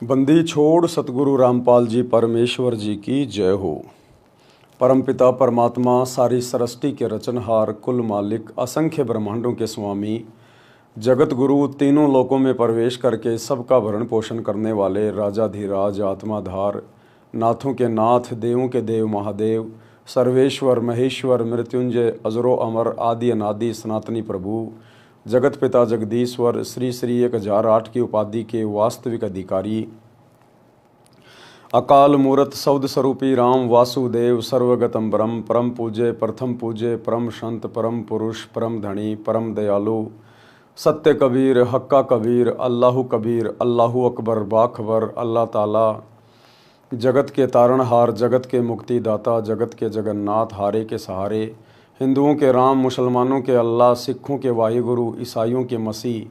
बंदी छोड़ सतगुरु रामपाल जी परमेश्वर जी की जय हो। परमपिता परमात्मा सारी सृष्टि के रचनहार, कुल मालिक, असंख्य ब्रह्मांडों के स्वामी, जगत गुरु, तीनों लोकों में प्रवेश करके सबका भरण पोषण करने वाले राजाधिराज, आत्माधार, नाथों के नाथ, देवों के देव महादेव, सर्वेश्वर महेश्वर, मृत्युंजय, अजरो अमर, आदि अनादि सनातनी प्रभु, जगत पिता जगदीश्वर, श्री श्री 1008 की उपाधि के वास्तविक अधिकारी, अकाल मूरत सौद स्वरूपी राम वासुदेव, सर्वगतम ब्रह्म, परम पूज्य, प्रथम पूज्य, परम संत, परम पुरुष, परम धनी, परम दयालु, सत्य कबीर, हक्का कबीर, अल्लाहु कबीर, अल्लाहु अकबर, बाखबर, अल्लाह ताला, जगत के तारणहार, जगत के मुक्तिदाता, जगत के जगन्नाथ, हारे के सहारे, हिंदुओं के राम, मुसलमानों के अल्लाह, सिखों के वाहिगुरु, ईसाइयों के मसीह,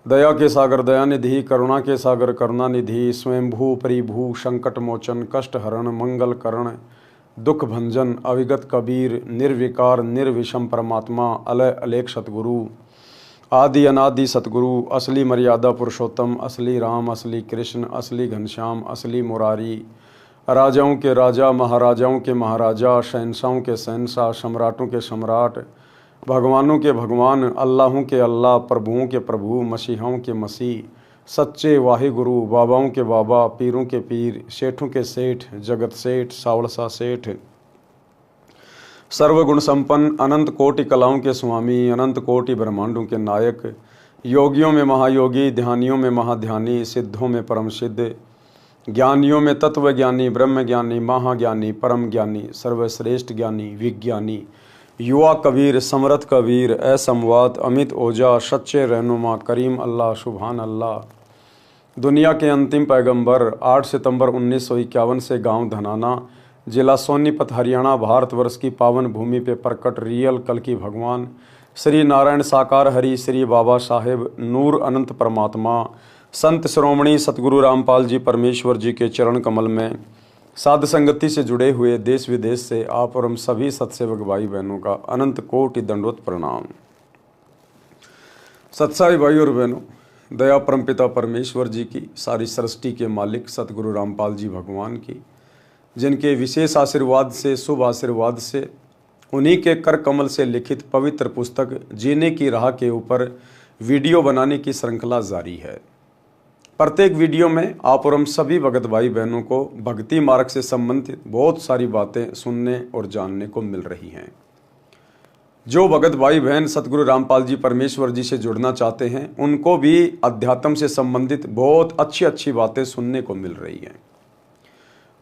दया के सागर दयानिधि, करुणा के सागर करुणानिधि, स्वयंभू परिभू, संकट मोचन, कष्ट हरण, मंगल करण, दुख भंजन, अविगत कबीर, निर्विकार निर्विषम परमात्मा, अलय अलेख सतगुरु, आदि अनादि सतगुरु, असली मर्यादा पुरुषोत्तम, असली राम, असली कृष्ण, असली घनश्याम, असली मुरारी, राजाओं के राजा, महाराजाओं के महाराजा, शहंशाहों के शहंशाह, सम्राटों के सम्राट, भगवानों के भगवान, अल्लाहों के अल्लाह, प्रभुओं के प्रभु, मसीहाओं के मसीह, सच्चे वाहिगुरु, बाबाओं के बाबा, पीरों के पीर, सेठों के सेठ, जगत सेठ, सावलसा सेठ, सर्वगुण संपन्न, अनंत कोटि कलाओं के स्वामी, अनंत कोटि ब्रह्मांडों के नायक, योगियों में महायोगी, ध्यानियों में महाध्यानी, सिद्धों में परम सिद्ध, ज्ञानियों में तत्व ज्ञानी, ब्रह्म ज्ञानी, महाज्ञानी, परम ज्ञानी, सर्वश्रेष्ठ ज्ञानी, विज्ञानी, युवा कबीर, समरथ कबीर, असमवात, अमित ओझा, सच्चे रहनुमा, करीम अल्लाह, सुभान अल्लाह, दुनिया के अंतिम पैगंबर, 8 सितंबर 1951 से गांव धनाना, जिला सोनीपत, हरियाणा, भारतवर्ष की पावन भूमि पे प्रकट रियल कल की भगवान श्री नारायण साकार हरि, श्री बाबा साहेब नूर अनंत परमात्मा, संत श्रोमणी सतगुरु रामपाल जी परमेश्वर जी के चरण कमल में साध संगति से जुड़े हुए देश विदेश से आप और हम सभी सत्सेवक भाई बहनों का अनंत कोटि दंडवत प्रणाम। सत्साई भाई और बहनों, दया परमपिता परमेश्वर जी की, सारी सृष्टि के मालिक सतगुरु रामपाल जी भगवान की, जिनके विशेष आशीर्वाद से, शुभ आशीर्वाद से, उन्हीं के कर कमल से लिखित पवित्र पुस्तक जीने की राह के ऊपर वीडियो बनाने की श्रृंखला जारी है। प्रत्येक वीडियो में आप और हम सभी भगत भाई बहनों को भक्ति मार्ग से संबंधित बहुत सारी बातें सुनने और जानने को मिल रही हैं। जो भगत भाई बहन सतगुरु रामपाल जी परमेश्वर जी से जुड़ना चाहते हैं, उनको भी अध्यात्म से संबंधित बहुत अच्छी अच्छी बातें सुनने को मिल रही हैं।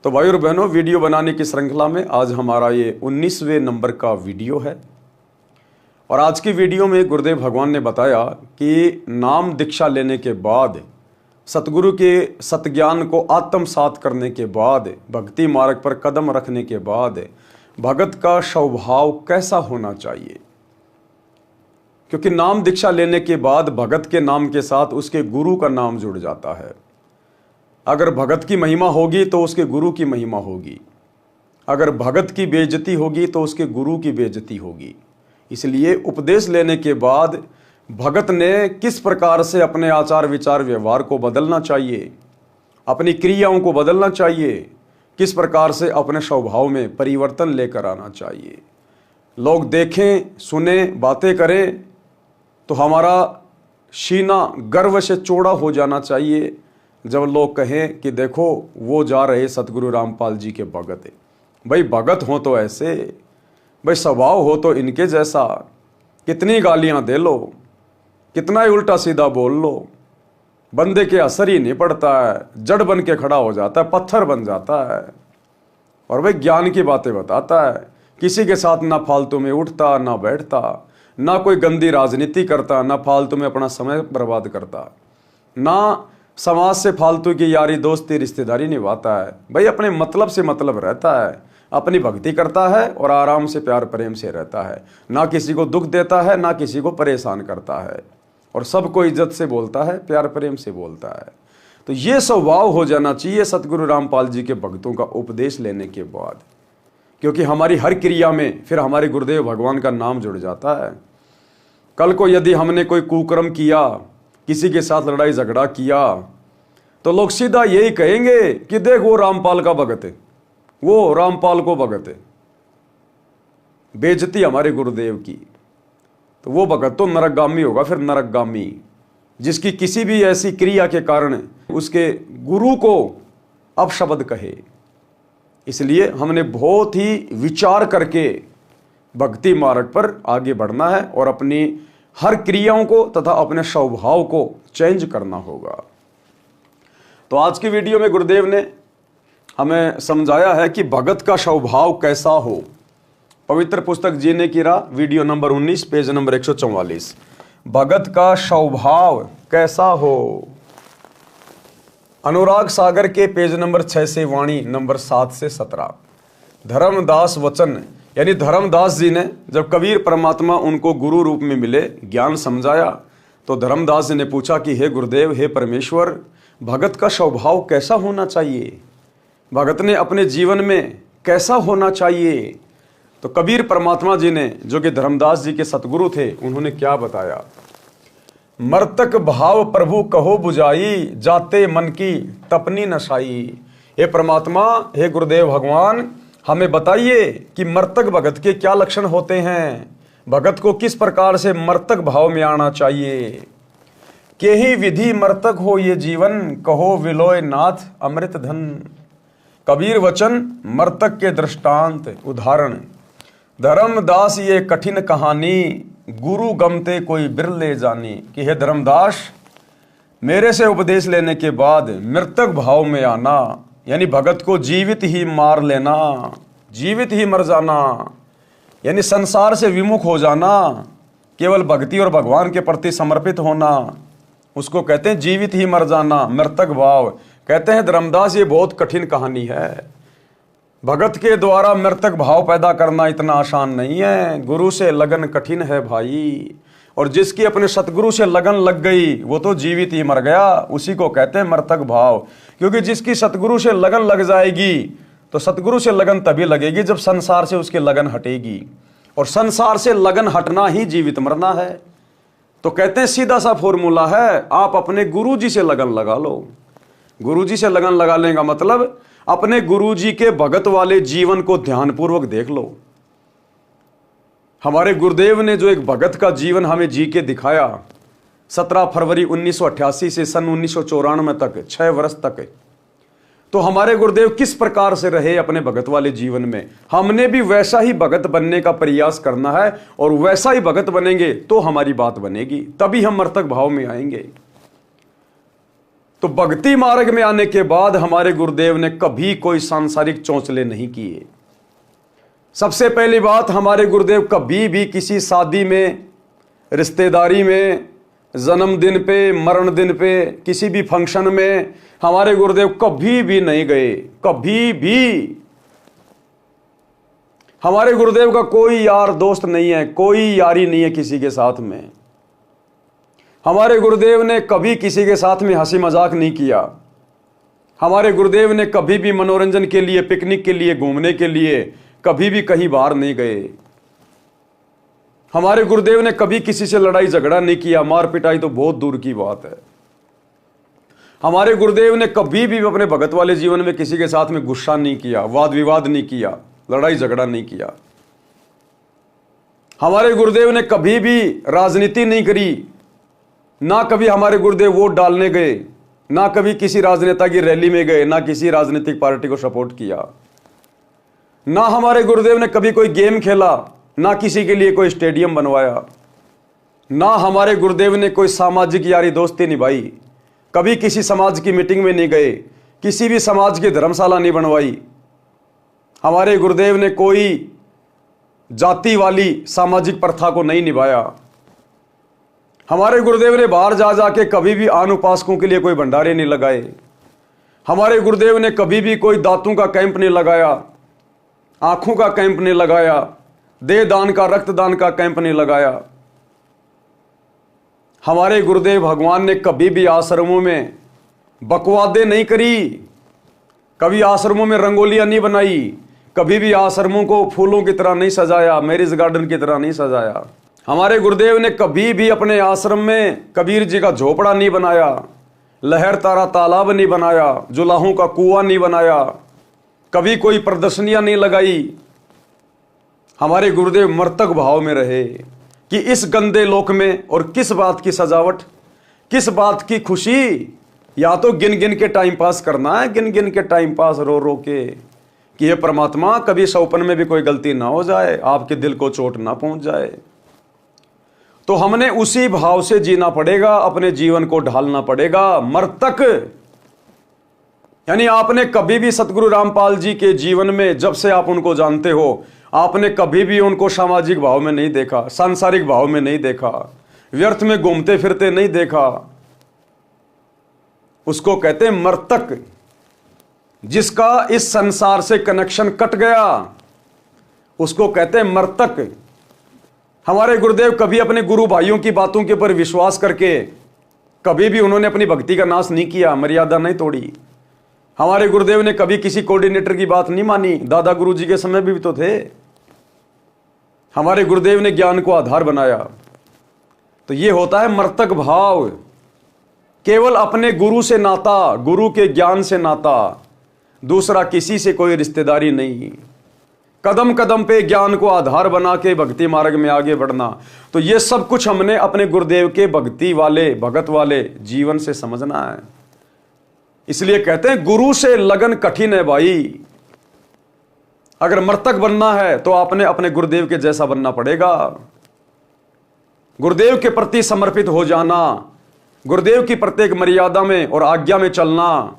तो भाई और बहनों, वीडियो बनाने की श्रृंखला में आज हमारा ये 19वें नंबर का वीडियो है। और आज की वीडियो में गुरुदेव भगवान ने बताया कि नाम दीक्षा लेने के बाद, सतगुरु के सतज्ञान को आत्मसात करने के बाद, भक्ति मार्ग पर कदम रखने के बाद भगत का स्वभाव कैसा होना चाहिए। क्योंकि नाम दीक्षा लेने के बाद भगत के नाम के साथ उसके गुरु का नाम जुड़ जाता है। अगर भगत की महिमा होगी तो उसके गुरु की महिमा होगी, अगर भगत की बेइज्जती होगी तो उसके गुरु की बेइज्जती होगी। इसलिए उपदेश लेने के बाद भगत ने किस प्रकार से अपने आचार विचार व्यवहार को बदलना चाहिए, अपनी क्रियाओं को बदलना चाहिए, किस प्रकार से अपने स्वभाव में परिवर्तन लेकर आना चाहिए। लोग देखें, सुने, बातें करें तो हमारा सीना गर्व से चौड़ा हो जाना चाहिए। जब लोग कहें कि देखो वो जा रहे सतगुरु रामपाल जी के भगत है। भाई भगत हो तो ऐसे, भाई स्वभाव हो तो इनके जैसा। कितनी गालियां दे लो, कितना ही उल्टा सीधा बोल लो, बंदे के असर ही नहीं पड़ता है। जड़ बन के खड़ा हो जाता है, पत्थर बन जाता है। और भाई ज्ञान की बातें बताता है, किसी के साथ ना फालतू में उठता ना बैठता, ना कोई गंदी राजनीति करता, ना फालतू में अपना समय बर्बाद करता, ना समाज से फालतू की यारी दोस्ती रिश्तेदारी निभाता है। भाई अपने मतलब से मतलब रहता है, अपनी भक्ति करता है और आराम से प्यार प्रेम से रहता है। ना किसी को दुख देता है, ना किसी को परेशान करता है, और सबको इज्जत से बोलता है, प्यार प्रेम से बोलता है। तो ये स्वभाव हो जाना चाहिए सतगुरु रामपाल जी के भक्तों का उपदेश लेने के बाद। क्योंकि हमारी हर क्रिया में फिर हमारे गुरुदेव भगवान का नाम जुड़ जाता है। कल को यदि हमने कोई कुकर्म किया, किसी के साथ लड़ाई झगड़ा किया, तो लोग सीधा यही कहेंगे कि देख वो रामपाल का भगत है, वो रामपाल को भगत है। बेइज्जती हमारे गुरुदेव की, तो वो भगत तो नरकगामी होगा, फिर नरकगामी, जिसकी किसी भी ऐसी क्रिया के कारण उसके गुरु को अपशब्द कहे। इसलिए हमने बहुत ही विचार करके भक्ति मार्ग पर आगे बढ़ना है और अपनी हर क्रियाओं को तथा अपने स्वभाव को चेंज करना होगा। तो आज की वीडियो में गुरुदेव ने हमें समझाया है कि भगत का स्वभाव कैसा हो। पवित्र पुस्तक जीने की राह, वीडियो नंबर 19, पेज नंबर 144। भगत का स्वभाव कैसा हो। अनुराग सागर के पेज नंबर 6 से वाणी नंबर 7 से 17। धर्मदास वचन, यानी धर्मदास जी ने जब कबीर परमात्मा उनको गुरु रूप में मिले, ज्ञान समझाया, तो धर्मदास जी ने पूछा कि हे गुरुदेव, हे परमेश्वर, भगत का स्वभाव कैसा होना चाहिए, भगत ने अपने जीवन में कैसा होना चाहिए। तो कबीर परमात्मा जी ने, जो कि धर्मदास जी के सतगुरु थे, उन्होंने क्या बताया। मर्तक भाव प्रभु कहो बुझाई, जाते मन की तपनी नशाई। हे परमात्मा, हे गुरुदेव भगवान, हमें बताइए कि मर्तक भगत के क्या लक्षण होते हैं, भगत को किस प्रकार से मर्तक भाव में आना चाहिए। के ही विधि मर्तक हो ये जीवन, कहो विलोय नाथ अमृत धन। कबीर वचन, मर्तक के दृष्टांत उदाहरण। धर्मदास ये कठिन कहानी, गुरु गमते कोई बिरले जानी। कि हे धर्मदास, मेरे से उपदेश लेने के बाद मृतक भाव में आना, यानी भगत को जीवित ही मार लेना, जीवित ही मर जाना, यानी संसार से विमुख हो जाना, केवल भक्ति और भगवान के प्रति समर्पित होना, उसको कहते हैं जीवित ही मर जाना, मृतक भाव। कहते हैं धर्मदास, ये बहुत कठिन कहानी है। भगत के द्वारा मृतक भाव पैदा करना इतना आसान नहीं है। गुरु से लगन कठिन है भाई, और जिसकी अपने सतगुरु से लगन लग गई वो तो जीवित ही मर गया, उसी को कहते हैं मृतक भाव। क्योंकि जिसकी सतगुरु से लगन लग जाएगी, तो सतगुरु से लगन तभी लगेगी जब संसार से उसकी लगन हटेगी, और संसार से लगन हटना ही जीवित मरना है। तो कहते हैं सीधा सा फॉर्मूला है, आप अपने गुरु जी से लगन लगा लो। गुरु जी से लगन लगा लेगा मतलब अपने गुरुजी के भगत वाले जीवन को ध्यानपूर्वक देख लो। हमारे गुरुदेव ने जो एक भगत का जीवन हमें जी के दिखाया, 17 फरवरी 1988 से सन 1994 तक, 6 वर्ष तक, तो हमारे गुरुदेव किस प्रकार से रहे अपने भगत वाले जीवन में, हमने भी वैसा ही भगत बनने का प्रयास करना है। और वैसा ही भगत बनेंगे तो हमारी बात बनेगी, तभी हम मर्तक भाव में आएंगे। तो भक्ति मार्ग में आने के बाद हमारे गुरुदेव ने कभी कोई सांसारिक चौंचले नहीं किए। सबसे पहली बात, हमारे गुरुदेव कभी भी किसी शादी में, रिश्तेदारी में, जन्मदिन पे, मरण दिन पे, किसी भी फंक्शन में हमारे गुरुदेव कभी भी नहीं गए। कभी भी हमारे गुरुदेव का कोई यार दोस्त नहीं है, कोई यारी नहीं है किसी के साथ में। हमारे गुरुदेव ने कभी किसी के साथ में हंसी मजाक नहीं किया। हमारे गुरुदेव ने कभी भी मनोरंजन के लिए, पिकनिक के लिए, घूमने के लिए कभी भी कहीं बाहर नहीं गए। हमारे गुरुदेव ने कभी किसी से लड़ाई झगड़ा नहीं किया, मार पिटाई तो बहुत दूर की बात है। हमारे गुरुदेव ने कभी भी अपने भगत वाले जीवन में किसी के साथ में गुस्सा नहीं किया, वाद विवाद नहीं किया, लड़ाई झगड़ा नहीं किया। हमारे गुरुदेव ने कभी भी राजनीति नहीं करी, ना कभी हमारे गुरुदेव वोट डालने गए, ना कभी किसी राजनेता की रैली में गए, ना किसी राजनीतिक पार्टी को सपोर्ट किया। ना हमारे गुरुदेव ने कभी कोई गेम खेला, ना किसी के लिए कोई स्टेडियम बनवाया। ना हमारे गुरुदेव ने कोई सामाजिक यारी दोस्ती निभाई, कभी किसी समाज की मीटिंग में नहीं गए, किसी भी समाज की धर्मशाला नहीं बनवाई। हमारे गुरुदेव ने कोई जाति वाली सामाजिक प्रथा को नहीं निभाया। हमारे गुरुदेव ने बाहर जा जाके कभी भी आन उपासकों के लिए कोई भंडारे नहीं लगाए। हमारे गुरुदेव ने कभी भी कोई दांतों का कैंप नहीं लगाया, आंखों का कैंप नहीं लगाया, देह दान का, रक्तदान का कैंप नहीं लगाया। हमारे गुरुदेव भगवान ने कभी भी आश्रमों में बकवादे नहीं करी, कभी आश्रमों में रंगोलियां नहीं बनाई, कभी भी आश्रमों को फूलों की तरह नहीं सजाया, मैरिज गार्डन की तरह नहीं सजाया। हमारे गुरुदेव ने कभी भी अपने आश्रम में कबीर जी का झोपड़ा नहीं बनाया, लहर तारा तालाब नहीं बनाया, जुलाहों का कुआं नहीं बनाया, कभी कोई प्रदर्शनियां नहीं लगाई। हमारे गुरुदेव मर्तक भाव में रहे कि इस गंदे लोक में और किस बात की सजावट, किस बात की खुशी। या तो गिन गिन के टाइम पास करना है, गिन गिन के टाइम पास रो रो के, कि ये परमात्मा कभी सौपन में भी कोई गलती ना हो जाए, आपके दिल को चोट ना पहुंच जाए। तो हमने उसी भाव से जीना पड़ेगा, अपने जीवन को ढालना पड़ेगा। मर्तक यानी आपने कभी भी सतगुरु रामपाल जी के जीवन में, जब से आप उनको जानते हो, आपने कभी भी उनको सामाजिक भाव में नहीं देखा, सांसारिक भाव में नहीं देखा, व्यर्थ में घूमते फिरते नहीं देखा। उसको कहते हैं मर्तक, जिसका इस संसार से कनेक्शन कट गया, उसको कहते हैं मर्तक। हमारे गुरुदेव कभी अपने गुरु भाइयों की बातों के ऊपर विश्वास करके कभी भी उन्होंने अपनी भक्ति का नाश नहीं किया, मर्यादा नहीं तोड़ी। हमारे गुरुदेव ने कभी किसी कोऑर्डिनेटर की बात नहीं मानी, दादा गुरु जी के समय भी तो थे। हमारे गुरुदेव ने ज्ञान को आधार बनाया। तो ये होता है मर्तक भाव, केवल अपने गुरु से नाता, गुरु के ज्ञान से नाता, दूसरा किसी से कोई रिश्तेदारी नहीं। कदम कदम पे ज्ञान को आधार बना के भक्ति मार्ग में आगे बढ़ना। तो ये सब कुछ हमने अपने गुरुदेव के भक्ति वाले, भगत वाले जीवन से समझना है। इसलिए कहते हैं गुरु से लगन कठिन है भाई। अगर मर्तक बनना है तो आपने अपने गुरुदेव के जैसा बनना पड़ेगा। गुरुदेव के प्रति समर्पित हो जाना, गुरुदेव की प्रत्येक मर्यादा में और आज्ञा में चलना,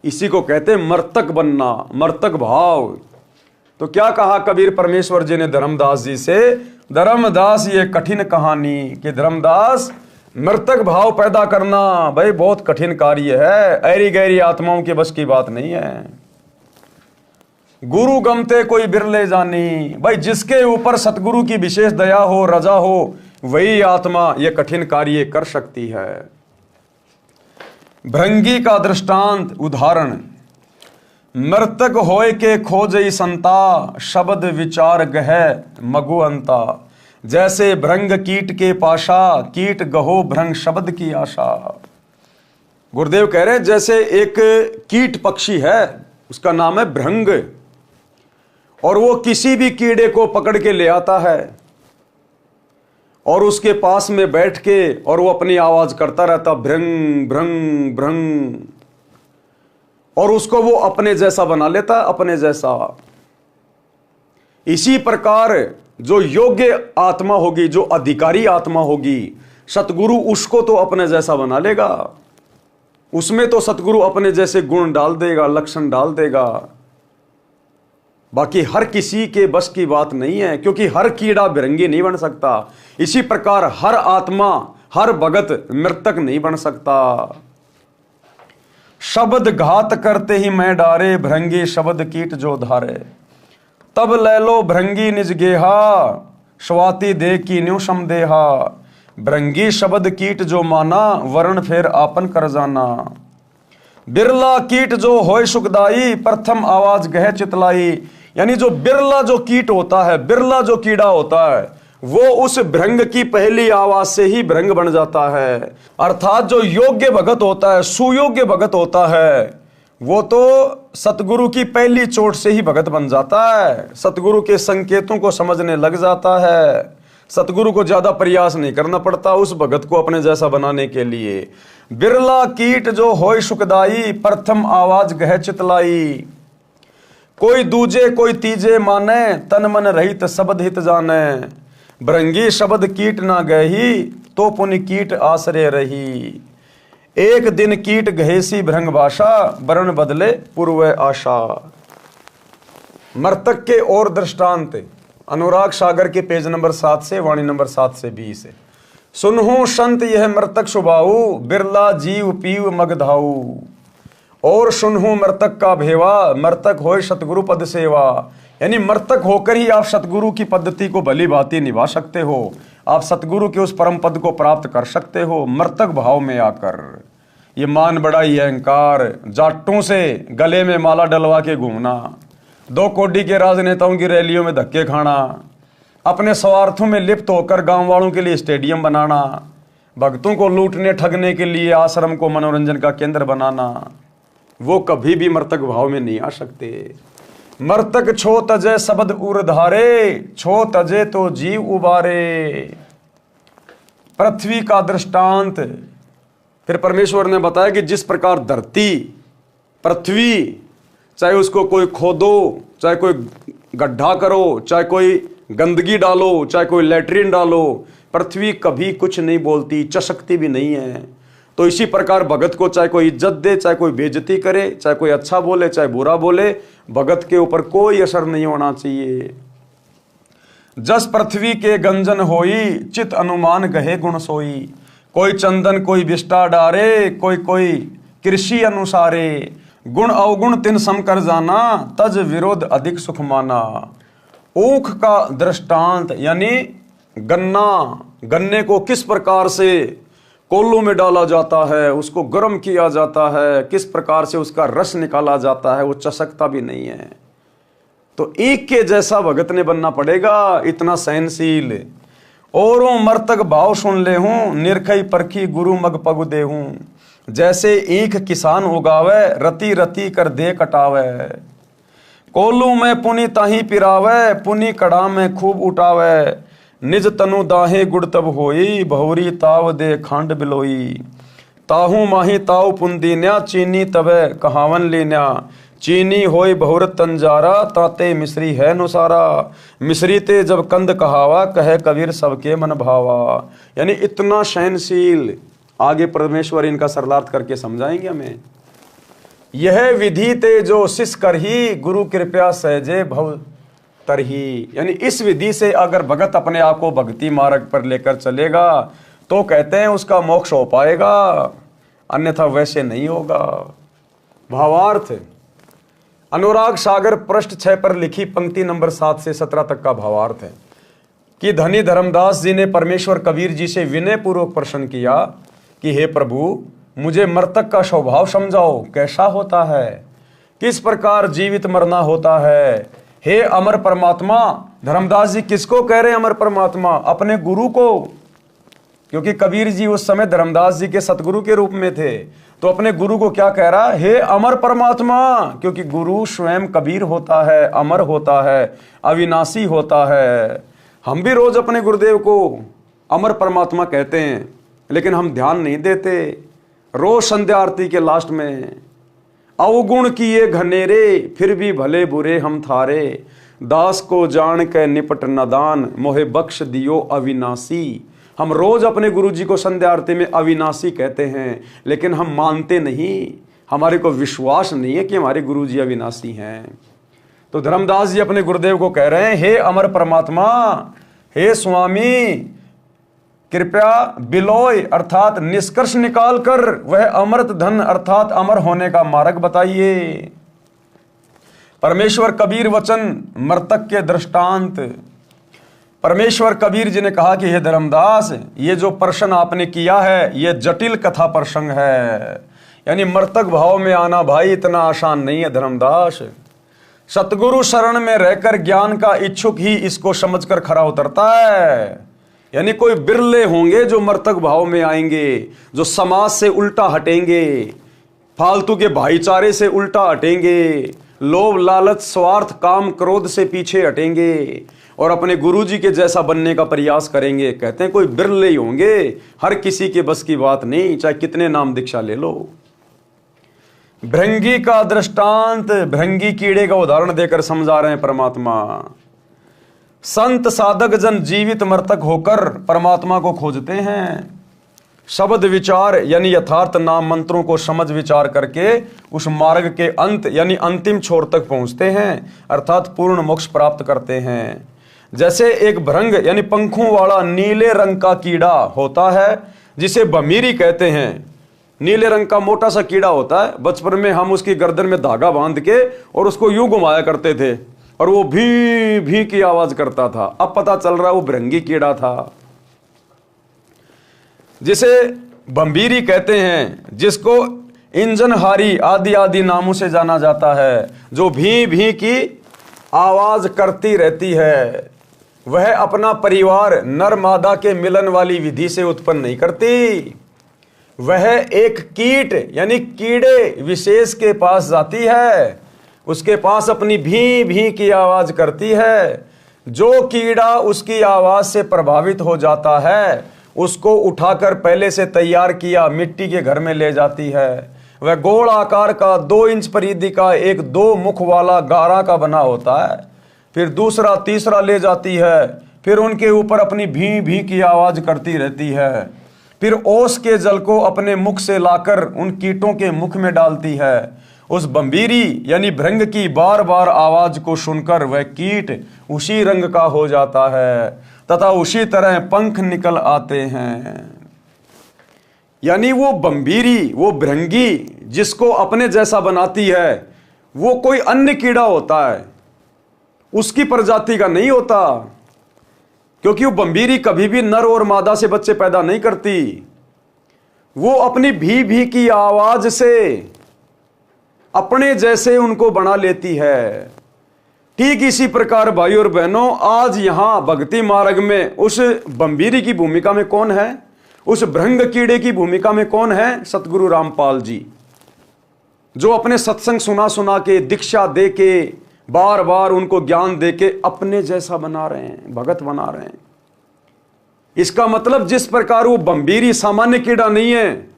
इसी को कहते हैं मर्तक बनना, मर्तक भाव। तो क्या कहा कबीर परमेश्वर जी ने धर्मदास जी से, धर्मदास ये कठिन कहानी कि धर्मदास मर्तक भाव पैदा करना भाई बहुत कठिन कार्य है, ऐरी गैरी आत्माओं के बस की बात नहीं है। गुरु गमते कोई बिरले जानी, भाई जिसके ऊपर सतगुरु की विशेष दया हो, रजा हो, वही आत्मा ये कठिन कार्य कर सकती है। भृंगी का दृष्टांत उदाहरण, मर्तक होय के खोजई संता, शब्द विचार गह मगु अंता। जैसे भृंग कीट के पाशा, कीट गहो भृंग शब्द की आशा। गुरुदेव कह रहे जैसे एक कीट पक्षी है, उसका नाम है भृंग, और वो किसी भी कीड़े को पकड़ के ले आता है और उसके पास में बैठ के और वो अपनी आवाज करता रहता, भृंग भृंग भृंग, और उसको वो अपने जैसा बना लेता, अपने जैसा। इसी प्रकार जो योग्य आत्मा होगी, जो अधिकारी आत्मा होगी, सतगुरु उसको तो अपने जैसा बना लेगा, उसमें तो सतगुरु अपने जैसे गुण डाल देगा, लक्षण डाल देगा। बाकी हर किसी के बस की बात नहीं है, क्योंकि हर कीड़ा भृंगी नहीं बन सकता। इसी प्रकार हर आत्मा, हर भगत मृतक नहीं बन सकता। शब्द घात करते ही मैं डारे, भृंगी शब्द कीट जो धारे। तब ले लो भृंगी निज गेहा, स्वाति दे की न्यू समदेहा। भृंगी शब्द कीट जो माना, वर्ण फेर आपन कर जाना। बिरला कीट जो होय सुखदाई, प्रथम आवाज गह चितलाई। यानी जो बिरला जो कीट होता है, बिरला जो कीड़ा होता है, वो उस भृंग की पहली आवाज से ही भृंग बन जाता है। अर्थात जो योग्य भगत होता है, सुयोग्य भगत होता है, वो तो सतगुरु की पहली चोट से ही भगत बन जाता है, सतगुरु के संकेतों को समझने लग जाता है। सतगुरु को ज्यादा प्रयास नहीं करना पड़ता उस भगत को अपने जैसा बनाने के लिए। बिरला कीट जो होय सुखदाई, प्रथम आवाज गह चितलाई। कोई दूजे कोई तीजे माने, तन मन रहित शब्द हित जाने। भृंगी शब्द कीट ना गही, तो पुनि कीट आश्रय रही। एक दिन कीट गहेसी भृंग भाषा, वर्ण बदले पूर्व आशा। मर्तक के और दृष्टांत अनुराग सागर के पेज नंबर 7 से वाणी नंबर 7 से 20 है। सुनहु संत यह मृतक सुभाऊ, बिरला जीव पीव मगधाऊ। और सुनहु मृतक का भेवा, मृतक होय सतगुरु पद सेवा। यानी मृतक होकर ही आप सतगुरु की पद्धति को भली भांति निभा सकते हो, आप सतगुरु के उस परम पद को प्राप्त कर सकते हो मृतक भाव में आकर। ये मान बड़ाई अहंकार, जाटों से गले में माला डलवा के घूमना, 2 कोडी के राजनेताओं की रैलियों में धक्के खाना, अपने स्वार्थों में लिप्त होकर गांव वालों के लिए स्टेडियम बनाना, भक्तों को लूटने ठगने के लिए आश्रम को मनोरंजन का केंद्र बनाना, वो कभी भी मर्तक भाव में नहीं आ सकते। मर्तक छो तजे शब्द उर्धारे, छो तजे तो जीव उबारे। पृथ्वी का दृष्टांत फिर परमेश्वर ने बताया कि जिस प्रकार धरती, पृथ्वी, चाहे उसको कोई खोदो, चाहे कोई गड्ढा करो, चाहे कोई गंदगी डालो, चाहे कोई लैट्रिन डालो, पृथ्वी कभी कुछ नहीं बोलती, चसकती भी नहीं है। तो इसी प्रकार भगत को चाहे कोई इज्जत दे, चाहे कोई बेइज्जती करे, चाहे कोई अच्छा बोले, चाहे बुरा बोले, भगत के ऊपर कोई असर नहीं होना चाहिए। जस पृथ्वी के गंजन होई, चित अनुमान गहे गुण सोई। कोई चंदन कोई विष्टा डारे, कोई कोई कृषि अनुसारे। गुण अवगुण तिन सम कर जाना, तज विरोध अधिक सुख माना। ऊख का दृष्टांत यानी गन्ने को किस प्रकार से कोल्लू में डाला जाता है, उसको गर्म किया जाता है, किस प्रकार से उसका रस निकाला जाता है, वो चसकता भी नहीं है। तो एक के जैसा भगत ने बनना पड़ेगा, इतना सहनशील। औरों मर्तक भाव सुन ले हूं, निरखई परखी गुरु मग पग दे हूं। जैसे ईख किसान उगावे, रति रति कर दे कटावे। कोल्लू में पुनी ताही पिरावे, पुनी कड़ा में खूब उठावे। निज तनु दाहे गुड़ तब होई, बहुरी ताव दे खांड बिलोई। ताहू माही ताव पुंदीन्या, चीनी तबे कहावन लीन्या। चीनी होई बहुर तंजारा, ताते मिश्री है नुसारा। मिश्री ते जब कंद कहावा, कहे कबीर सबके मन भावा। यानी इतना सहनशील। आगे परमेश्वर इनका सरलार्थ करके समझाएंगे हमें। यह विधि ते जो शिष करही, गुरु कृपया सहजे भव तरही। यानी इस विधि से अगर भगत अपने आप को भक्ति मार्ग पर लेकर चलेगा तो कहते हैं उसका मोक्ष हो पाएगा, अन्यथा वैसे नहीं होगा। भावार्थ अनुराग सागर पृष्ठ 6 पर लिखी पंक्ति नंबर 7 से 17 तक का भावार्थ है कि धनी धर्मदास जी ने परमेश्वर कबीर जी से विनय पूर्वक प्रश्न किया कि हे प्रभु, मुझे मर्तक का स्वभाव समझाओ, कैसा होता है, किस प्रकार जीवित मरना होता है। हे अमर परमात्मा, धर्मदास जी किसको कह रहे हैं अमर परमात्मा? अपने गुरु को, क्योंकि कबीर जी उस समय धर्मदास जी के सतगुरु के रूप में थे। तो अपने गुरु को क्या कह रहा? हे अमर परमात्मा, क्योंकि गुरु स्वयं कबीर होता है, अमर होता है, अविनाशी होता है। हम भी रोज अपने गुरुदेव को अमर परमात्मा कहते हैं, लेकिन हम ध्यान नहीं देते। रोज संध्या आरती के लास्ट में अवगुण किए घनेरे, फिर भी भले बुरे हम थारे। दास को जान के निपट नदान, मोहे बख्श दियो अविनाशी। हम रोज अपने गुरु जी को संध्या आरती में अविनाशी कहते हैं, लेकिन हम मानते नहीं, हमारे को विश्वास नहीं है कि हमारे गुरु जी अविनाशी हैं। तो धर्मदास जी अपने गुरुदेव को कह रहे हैं, हे अमर परमात्मा, हे स्वामी, कृपया बिलोय अर्थात निष्कर्ष निकाल कर वह अमृत धन अर्थात अमर होने का मार्ग बताइए। परमेश्वर कबीर वचन मर्तक के दृष्टांत। परमेश्वर कबीर जी ने कहा कि हे धर्मदास, ये जो प्रश्न आपने किया है ये जटिल कथा प्रसंग है। यानी मर्तक भाव में आना भाई इतना आसान नहीं है धर्मदास। सतगुरु शरण में रहकर ज्ञान का इच्छुक ही इसको समझकर खरा उतरता है। यानी कोई बिरले होंगे जो मर्तक भाव में आएंगे, जो समाज से उल्टा हटेंगे, फालतू के भाईचारे से उल्टा हटेंगे, लोभ लालच स्वार्थ काम क्रोध से पीछे हटेंगे और अपने गुरुजी के जैसा बनने का प्रयास करेंगे। कहते हैं कोई बिरले ही होंगे, हर किसी के बस की बात नहीं, चाहे कितने नाम दीक्षा ले लो। भृंगी का दृष्टांत, भृंगी कीड़े का उदाहरण देकर समझा रहे हैं परमात्मा। संत साधक जन जीवित मर्तक होकर परमात्मा को खोजते हैं। शब्द विचार यानी यथार्थ नाम मंत्रों को समझ विचार करके उस मार्ग के अंत यानी अंतिम छोर तक पहुंचते हैं, अर्थात पूर्ण मोक्ष प्राप्त करते हैं। जैसे एक भृंग यानी पंखों वाला नीले रंग का कीड़ा होता है जिसे भमीरी कहते हैं। नीले रंग का मोटा सा कीड़ा होता है। बचपन में हम उसकी गर्दन में धागा बांध के और उसको यूं घुमाया करते थे और वो भी भी की आवाज करता था। अब पता चल रहा वो भृंगी कीड़ा था, जिसे भंबीरी कहते हैं, जिसको इंजनहारी आदि आदि नामों से जाना जाता है, जो भी की आवाज करती रहती है। वह अपना परिवार नर मादा के मिलन वाली विधि से उत्पन्न नहीं करती। वह एक कीट यानी कीड़े विशेष के पास जाती है, उसके पास अपनी भी भी की आवाज करती है। जो कीड़ा उसकी आवाज से प्रभावित हो जाता है उसको उठाकर पहले से तैयार किया मिट्टी के घर में ले जाती है। वह गोल आकार का 2 इंच परिधि का एक 2 मुख वाला गारा का बना होता है। फिर दूसरा तीसरा ले जाती है, फिर उनके ऊपर अपनी भी भी की आवाज करती रहती है। फिर ओस के जल को अपने मुख से लाकर उन कीटों के मुख में डालती है। उस बम्बीरी यानी भृंग की बार बार आवाज को सुनकर वह कीट उसी रंग का हो जाता है तथा उसी तरह पंख निकल आते हैं। यानी वो बम्बीरी, वो भृंगी जिसको अपने जैसा बनाती है, वो कोई अन्य कीड़ा होता है, उसकी प्रजाति का नहीं होता। क्योंकि वो बम्बीरी कभी भी नर और मादा से बच्चे पैदा नहीं करती। वो अपनी भी की आवाज से अपने जैसे उनको बना लेती है। ठीक इसी प्रकार भाई और बहनों, आज यहां भक्ति मार्ग में उस बम्बीरी की भूमिका में कौन है, उस भृंग कीड़े की भूमिका में कौन है? सतगुरु रामपाल जी, जो अपने सत्संग सुना सुना के, दीक्षा दे के, बार बार उनको ज्ञान दे के अपने जैसा बना रहे हैं, भगत बना रहे हैं। इसका मतलब जिस प्रकार वो बम्बीरी सामान्य कीड़ा नहीं है,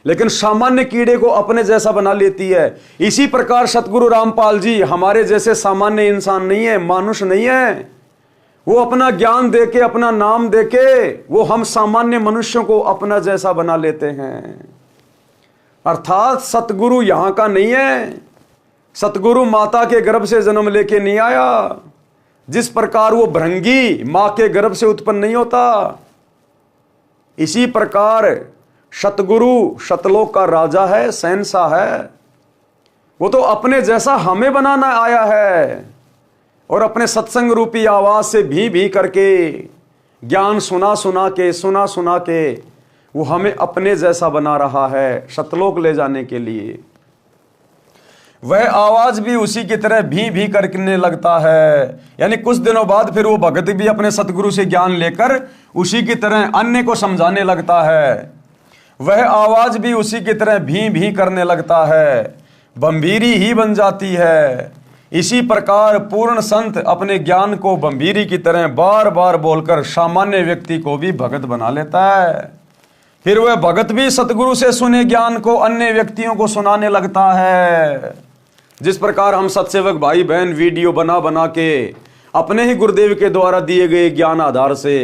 लेकिन सामान्य कीड़े को अपने जैसा बना लेती है, इसी प्रकार सतगुरु रामपाल जी हमारे जैसे सामान्य इंसान नहीं है, मनुष्य नहीं है। वो अपना ज्ञान देके, अपना नाम देके, वो हम सामान्य मनुष्यों को अपना जैसा बना लेते हैं। अर्थात सतगुरु यहां का नहीं है। सतगुरु माता के गर्भ से जन्म लेके नहीं आया। जिस प्रकार वो भृंगी मां के गर्भ से उत्पन्न नहीं होता, इसी प्रकार सतगुरु सतलोक का राजा है, शहंशाह है। वो तो अपने जैसा हमें बनाना आया है और अपने सत्संग रूपी आवाज से भी करके, ज्ञान सुना सुना के वो हमें अपने जैसा बना रहा है सतलोक ले जाने के लिए। वह आवाज भी उसी की तरह भी करने लगता है। यानी कुछ दिनों बाद फिर वो भगत भी अपने सतगुरु से ज्ञान लेकर उसी की तरह अन्य को समझाने लगता है। वह आवाज भी उसी की तरह भी करने लगता है, बम्बीरी ही बन जाती है। इसी प्रकार पूर्ण संत अपने ज्ञान को बम्बीरी की तरह बार बार बोलकर सामान्य व्यक्ति को भी भगत बना लेता है। फिर वह भगत भी सतगुरु से सुने ज्ञान को अन्य व्यक्तियों को सुनाने लगता है। जिस प्रकार हम सत्सेवक भाई बहन वीडियो बना बना के अपने ही गुरुदेव के द्वारा दिए गए ज्ञान आधार से,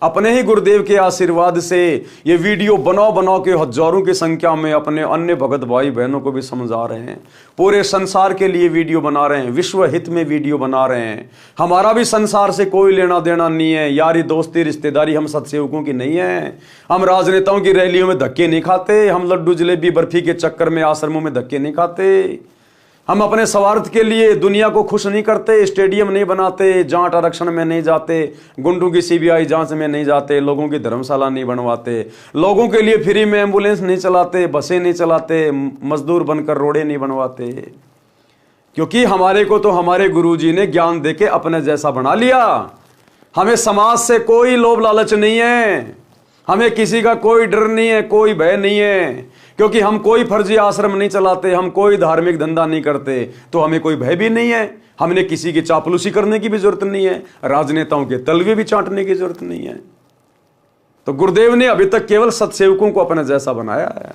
अपने ही गुरुदेव के आशीर्वाद से ये वीडियो बनाओ के हजारों की संख्या में अपने अन्य भगत भाई बहनों को भी समझा रहे हैं। पूरे संसार के लिए वीडियो बना रहे हैं, विश्व हित में वीडियो बना रहे हैं। हमारा भी संसार से कोई लेना देना नहीं है, यारी दोस्ती रिश्तेदारी हम सत्सेवकों की नहीं है। हम राजनेताओं की रैलियों में धक्के नहीं खाते, हम लड्डू जलेबी बर्फी के चक्कर में आश्रमों में धक्के नहीं खाते। हम अपने स्वार्थ के लिए दुनिया को खुश नहीं करते, स्टेडियम नहीं बनाते, जांच आरक्षण में नहीं जाते, गुंडों की सीबीआई जांच में नहीं जाते, लोगों की धर्मशाला नहीं बनवाते, लोगों के लिए फ्री में एम्बुलेंस नहीं चलाते, बसें नहीं चलाते, मजदूर बनकर रोडें नहीं बनवाते। क्योंकि हमारे को तो हमारे गुरुजी ने ज्ञान देके अपने जैसा बना लिया। हमें समाज से कोई लोभ लालच नहीं है, हमें किसी का कोई डर नहीं है, कोई भय नहीं है। क्योंकि हम कोई फर्जी आश्रम नहीं चलाते, हम कोई धार्मिक धंधा नहीं करते, तो हमें कोई भय भी नहीं है। हमने किसी की चापलूसी करने की भी जरूरत नहीं है, राजनेताओं के तलवे भी चाटने की जरूरत नहीं है। तो गुरुदेव ने अभी तक केवल सत्सेवकों को अपने जैसा बनाया है।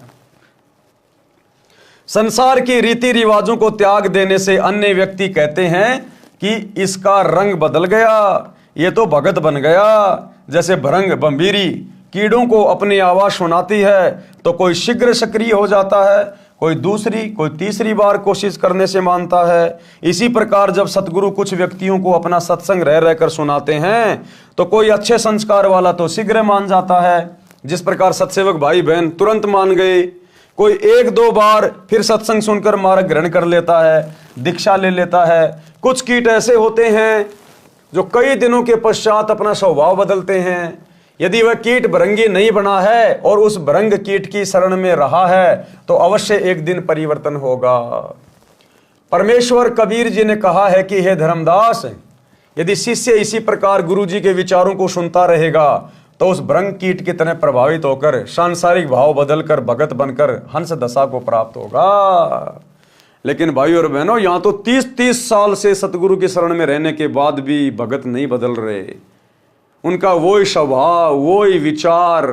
संसार की रीति रिवाजों को त्याग देने से अन्य व्यक्ति कहते हैं कि इसका रंग बदल गया, ये तो भगत बन गया। जैसे भृंग बम्बीरी कीड़ों को अपनी आवाज सुनाती है तो कोई शीघ्र सक्रिय हो जाता है, कोई दूसरी कोई तीसरी बार कोशिश करने से मानता है। इसी प्रकार जब सतगुरु कुछ व्यक्तियों को अपना सत्संग रह रहकर सुनाते हैं तो कोई अच्छे संस्कार वाला तो शीघ्र मान जाता है। जिस प्रकार सत्सेवक भाई बहन तुरंत मान गए, कोई 1-2 बार फिर सत्संग सुनकर मार्ग ग्रहण कर लेता है, दीक्षा ले लेता है। कुछ कीट ऐसे होते हैं जो कई दिनों के पश्चात अपना स्वभाव बदलते हैं। यदि वह कीट भृंगी नहीं बना है और उस भृंग कीट की शरण में रहा है तो अवश्य एक दिन परिवर्तन होगा। परमेश्वर कबीर जी ने कहा है कि हे धर्मदास, यदि शिष्य इसी प्रकार गुरु जी के विचारों को सुनता रहेगा तो उस भ्रंग कीट की तरह प्रभावित होकर सांसारिक भाव बदलकर भगत बनकर हंस दशा को प्राप्त होगा। लेकिन भाई और बहनों, यहां तो 30-30 साल से सतगुरु की शरण में रहने के बाद भी भगत नहीं बदल रहे। उनका वही स्वभाव, वही विचार,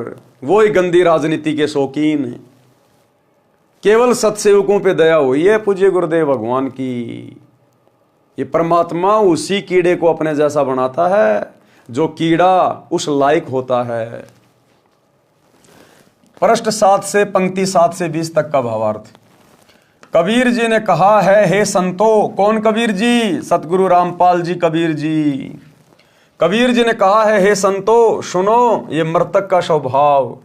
वही गंदी राजनीति के शौकीन। केवल सत्सेवकों पे दया हुई है पूज्य गुरुदेव भगवान की। ये परमात्मा उसी कीड़े को अपने जैसा बनाता है जो कीड़ा उस लायक होता है। पृष्ठ 7 से पंक्ति 7 से 20 तक का भावार्थ। कबीर जी ने कहा है, हे संतो। कौन कबीर जी? सतगुरु रामपाल जी कबीर जी। कबीर जी ने कहा है, हे संतो सुनो, ये मृतक का स्वभाव।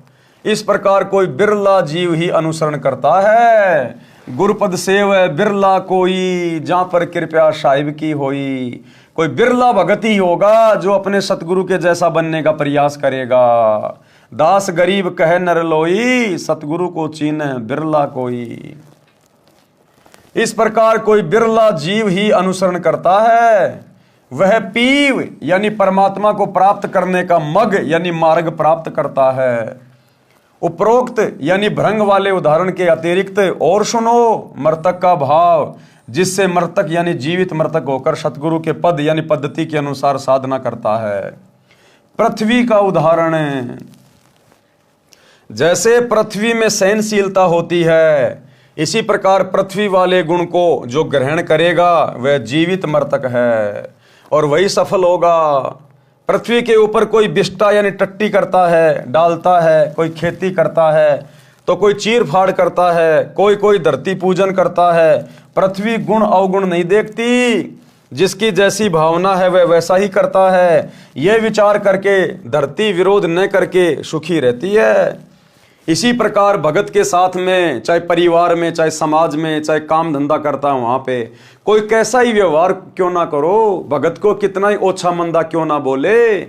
इस प्रकार कोई बिरला जीव ही अनुसरण करता है। गुरुपद सेव बिरला कोई, जहां पर कृपया साहिब की होई। कोई बिरला भगत ही होगा जो अपने सतगुरु के जैसा बनने का प्रयास करेगा। दास गरीब कहे नर लोई, सतगुरु को चीन्ह बिरला कोई। इस प्रकार कोई बिरला जीव ही अनुसरण करता है। वह पीव यानी परमात्मा को प्राप्त करने का मग यानी मार्ग प्राप्त करता है। उपरोक्त यानी भ्रंग वाले उदाहरण के अतिरिक्त और सुनो मृतक का भाव, जिससे मृतक यानी जीवित मृतक होकर सतगुरु के पद यानी पद्धति के अनुसार साधना करता है। पृथ्वी का उदाहरण, जैसे पृथ्वी में सहनशीलता होती है, इसी प्रकार पृथ्वी वाले गुण को जो ग्रहण करेगा वह जीवित मृतक है और वही सफल होगा। पृथ्वी के ऊपर कोई बिष्टा यानी टट्टी करता है, डालता है, कोई खेती करता है तो कोई चीर फाड़ करता है, कोई धरती पूजन करता है। पृथ्वी गुण अवगुण नहीं देखती, जिसकी जैसी भावना है वह वैसा ही करता है। यह विचार करके धरती विरोध न करके सुखी रहती है। इसी प्रकार भगत के साथ में, चाहे परिवार में, चाहे समाज में, चाहे काम धंधा करता है, वहां पे कोई कैसा ही व्यवहार क्यों ना करो, भगत को कितना ही ओछा मंदा क्यों ना बोले,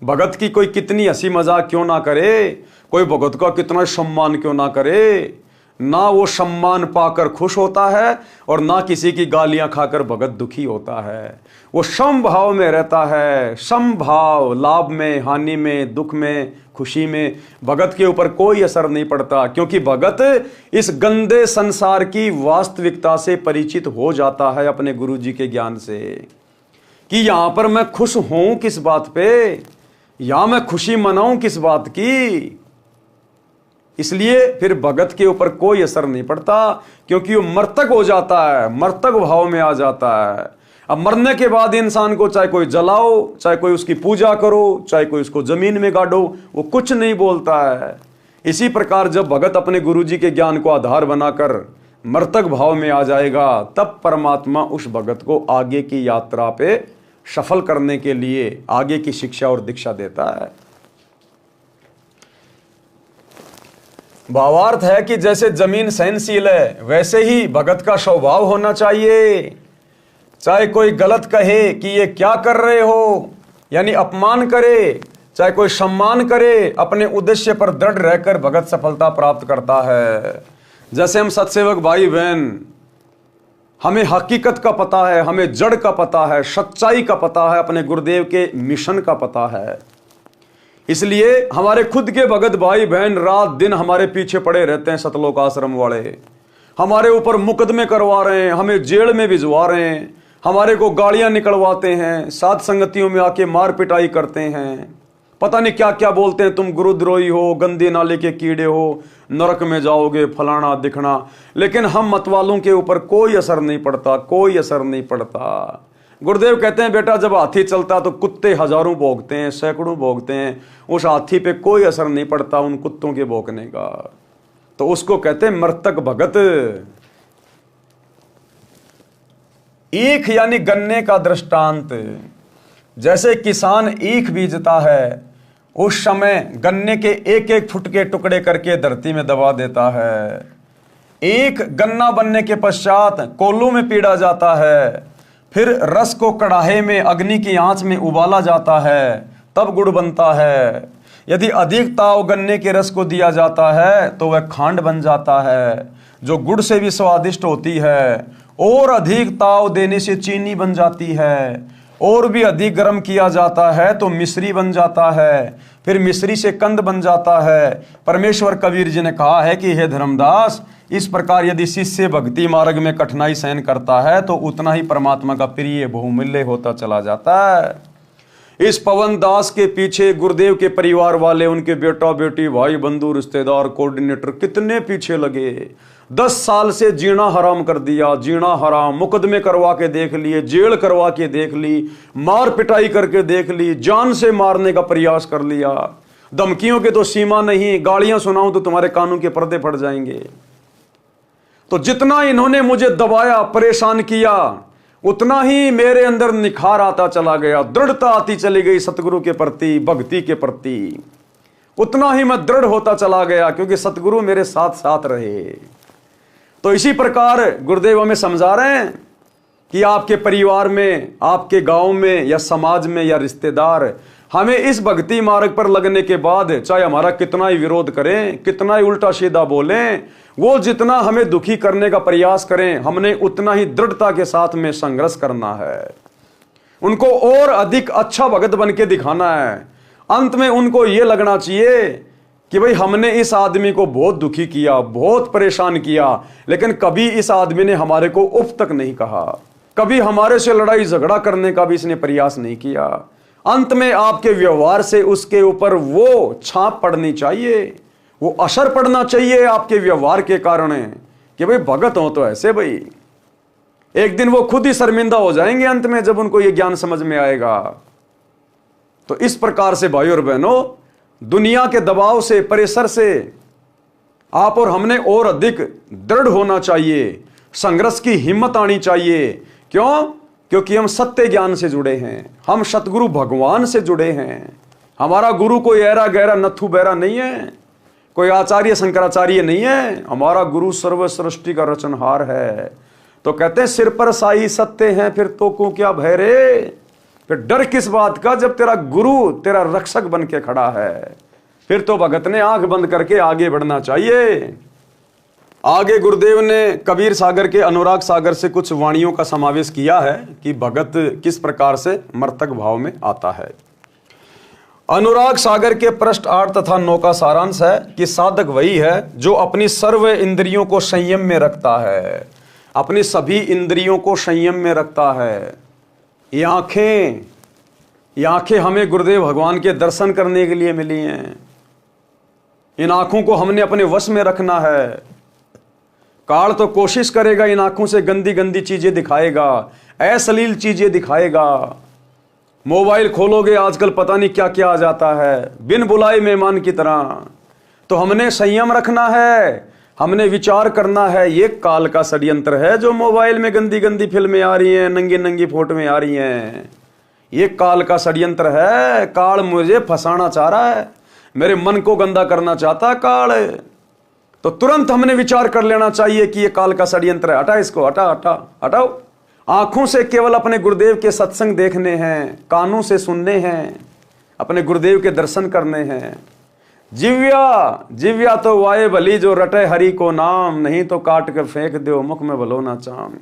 भगत की कोई कितनी हंसी मजाक क्यों ना करे, कोई भगत का कितना सम्मान क्यों ना करे, ना वो सम्मान पाकर खुश होता है और ना किसी की गालियां खाकर भगत दुखी होता है। वो समभाव में रहता है। समभाव, लाभ में, हानि में, दुख में, खुशी में भगत के ऊपर कोई असर नहीं पड़ता, क्योंकि भगत इस गंदे संसार की वास्तविकता से परिचित हो जाता है अपने गुरु जी के ज्ञान से कि यहां पर मैं खुश हूं किस बात पे, यहां मैं खुशी मनाऊं किस बात की। इसलिए फिर भगत के ऊपर कोई असर नहीं पड़ता, क्योंकि वो मर्तक हो जाता है, मर्तक भाव में आ जाता है। अब मरने के बाद इंसान को चाहे कोई जलाओ, चाहे कोई उसकी पूजा करो, चाहे कोई उसको जमीन में गाड़ो, वो कुछ नहीं बोलता है। इसी प्रकार जब भगत अपने गुरुजी के ज्ञान को आधार बनाकर मर्तक भाव में आ जाएगा, तब परमात्मा उस भगत को आगे की यात्रा पे सफल करने के लिए आगे की शिक्षा और दीक्षा देता है। भावार्थ है कि जैसे जमीन सहनशील है, वैसे ही भगत का स्वभाव होना चाहिए। चाहे कोई गलत कहे कि ये क्या कर रहे हो, यानी अपमान करे, चाहे कोई सम्मान करे, अपने उद्देश्य पर दृढ़ रहकर भगत सफलता प्राप्त करता है। जैसे हम सत्सेवक भाई बहन, हमें हकीकत का पता है, हमें जड़ का पता है, सच्चाई का पता है, अपने गुरुदेव के मिशन का पता है। इसलिए हमारे खुद के भगत भाई बहन रात दिन हमारे पीछे पड़े रहते हैं। सतलोक आश्रम वाले हमारे ऊपर मुकदमे करवा रहे हैं, हमें जेल में भिजवा रहे हैं, हमारे को गालियां निकलवाते हैं, साथ संगतियों में आके मार पिटाई करते हैं, पता नहीं क्या क्या बोलते हैं, तुम गुरुद्रोही हो, गंदे नाले के कीड़े हो, नरक में जाओगे, फलाना दिखना। लेकिन हम मतवालों के ऊपर कोई असर नहीं पड़ता, कोई असर नहीं पड़ता। गुरुदेव कहते हैं बेटा, जब हाथी चलता तो कुत्ते हजारों भौंकते हैं, सैकड़ों भौंकते हैं, उस हाथी पे कोई असर नहीं पड़ता उन कुत्तों के भौंकने का। तो उसको कहते हैं मर्तक भगत। ईख यानी गन्ने का दृष्टांत। जैसे किसान ईख बीजता है, उस समय गन्ने के एक एक फुट के टुकड़े करके धरती में दबा देता है। ईख गन्ना बनने के पश्चात कोल्हू में पीड़ा जाता है, फिर रस को कड़ाहे में अग्नि की आंच में उबाला जाता है, तब गुड़ बनता है। यदि अधिक ताव गन्ने के रस को दिया जाता है तो वह खांड बन जाता है, जो गुड़ से भी स्वादिष्ट होती है। और अधिक ताव देने से चीनी बन जाती है, और भी अधिक गर्म किया जाता है तो मिश्री बन जाता है, फिर मिश्री से कंद बन जाता है। परमेश्वर कबीर जी ने कहा है कि हे धर्मदास, इस प्रकार यदि शिष्य भक्ति मार्ग में कठिनाई सहन करता है तो उतना ही परमात्मा का प्रिय बहुमूल्य होता चला जाता है। इस पवन दास के पीछे गुरुदेव के परिवार वाले, उनके बेटा बेटी, भाई बंधु, रिश्तेदार, कोऑर्डिनेटर कितने पीछे लगे। 10 साल से जीना हराम कर दिया, जीना हराम, मुकदमे करवा के देख लिए, जेल करवा के देख ली, मार पिटाई करके देख ली, जान से मारने का प्रयास कर लिया। धमकियों के तो सीमा नहीं, गालियां सुनाऊं तो तुम्हारे कानों के पर्दे फट जाएंगे। तो जितना इन्होंने मुझे दबाया, परेशान किया, उतना ही मेरे अंदर निखार आता चला गया, दृढ़ता आती चली गई सतगुरु के प्रति, भक्ति के प्रति। उतना ही मैं दृढ़ होता चला गया क्योंकि सतगुरु मेरे साथ साथ रहे। तो इसी प्रकार गुरुदेव हमें समझा रहे हैं कि आपके परिवार में, आपके गांव में या समाज में या रिश्तेदार हमें इस भक्ति मार्ग पर लगने के बाद चाहे हमारा कितना ही विरोध करें, कितना ही उल्टा सीधा बोलें, वो जितना हमें दुखी करने का प्रयास करें, हमने उतना ही दृढ़ता के साथ में संघर्ष करना है। उनको और अधिक अच्छा भगत बन के दिखाना है। अंत में उनको ये लगना चाहिए कि भाई हमने इस आदमी को बहुत दुखी किया, बहुत परेशान किया, लेकिन कभी इस आदमी ने हमारे को उफ तक नहीं कहा, कभी हमारे से लड़ाई झगड़ा करने का भी इसने प्रयास नहीं किया। अंत में आपके व्यवहार से उसके ऊपर वो छाप पड़नी चाहिए, वो असर पड़ना चाहिए आपके व्यवहार के कारण कि भाई भगत हो तो ऐसे। भाई एक दिन वो खुद ही शर्मिंदा हो जाएंगे अंत में, जब उनको ये ज्ञान समझ में आएगा। तो इस प्रकार से भाई और बहनों, दुनिया के दबाव से, प्रेशर से आप और हमने और अधिक दृढ़ होना चाहिए, संघर्ष की हिम्मत आनी चाहिए। क्यों? क्योंकि हम सत्य ज्ञान से जुड़े हैं, हम सतगुरु भगवान से जुड़े हैं। हमारा गुरु कोई ऐरा गहरा नथु बैरा नहीं है, कोई आचार्य शंकराचार्य नहीं है। हमारा गुरु सर्व सृष्टि का रचनहार है। तो कहते हैं सिर पर साई सत्य हैं, फिर तो को क्या भय रे। फिर डर किस बात का जब तेरा गुरु तेरा रक्षक बन के खड़ा है। फिर तो भगत ने आंख बंद करके आगे बढ़ना चाहिए। आगे गुरुदेव ने कबीर सागर के अनुराग सागर से कुछ वाणियों का समावेश किया है कि भगत किस प्रकार से मर्तक भाव में आता है। अनुराग सागर के पृष्ठ 8 तथा 9 का सारांश है कि साधक वही है जो अपनी सर्व इंद्रियों को संयम में रखता है, अपनी सभी इंद्रियों को संयम में रखता है। ये आंखें हमें गुरुदेव भगवान के दर्शन करने के लिए मिली हैं। इन आंखों को हमने अपने वश में रखना है। काल तो कोशिश करेगा इन आंखों से गंदी गंदी चीजें दिखाएगा, अश्लील चीजें दिखाएगा। मोबाइल खोलोगे आजकल पता नहीं क्या क्या आ जाता है, बिन बुलाए मेहमान की तरह। तो हमने संयम रखना है, हमने विचार करना है। ये काल का षड्यंत्र है जो मोबाइल में गंदी गंदी फिल्में आ रही हैं, नंगी नंगी फोटो में आ रही हैं। ये काल का षड्यंत्र है। काल मुझे फंसाना चाह रहा है, मेरे मन को गंदा करना चाहता है काल। तो तुरंत हमने विचार कर लेना चाहिए कि ये काल का षड्यंत्र है, हटा इसको, हटा हटा हटाओ। आंखों से केवल अपने गुरुदेव के सत्संग देखने हैं, कानों से सुनने हैं, अपने गुरुदेव के दर्शन करने हैं। जिव्या तो वाये भली जो रटे हरि को नाम, नहीं तो काट कर फेंक दो मुख में भलो ना चाम।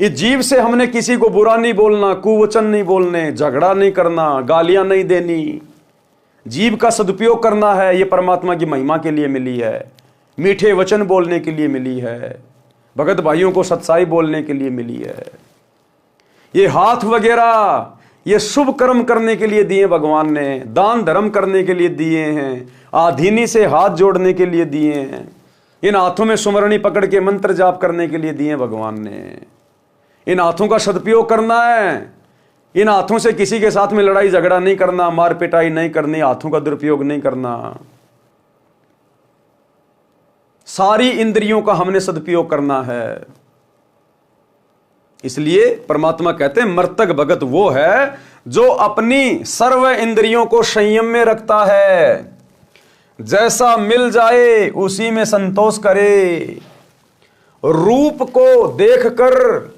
इस जीव से हमने किसी को बुरा नहीं बोलना, कुवचन नहीं बोलने, झगड़ा नहीं करना, गालियां नहीं देनी। जीव का सदुपयोग करना है। ये परमात्मा की महिमा के लिए मिली है, मीठे वचन बोलने के लिए मिली है, भगत भाइयों को सच्चाई बोलने के लिए मिली है। ये हाथ वगैरह ये शुभ कर्म करने के लिए दिए भगवान ने, दान धर्म करने के लिए दिए हैं, आधीनी से हाथ जोड़ने के लिए दिए हैं। इन हाथों में सुमरणी पकड़ के मंत्र जाप करने के लिए दिए भगवान ने। इन हाथों का सदुपयोग करना है। इन हाथों से किसी के साथ में लड़ाई झगड़ा नहीं करना, मार पिटाई नहीं करनी, हाथों का दुरुपयोग नहीं करना। सारी इंद्रियों का हमने सदुपयोग करना है। इसलिए परमात्मा कहते हैं मर्तक भगत वो है जो अपनी सर्व इंद्रियों को संयम में रखता है। जैसा मिल जाए उसी में संतोष करे। रूप को देखकर,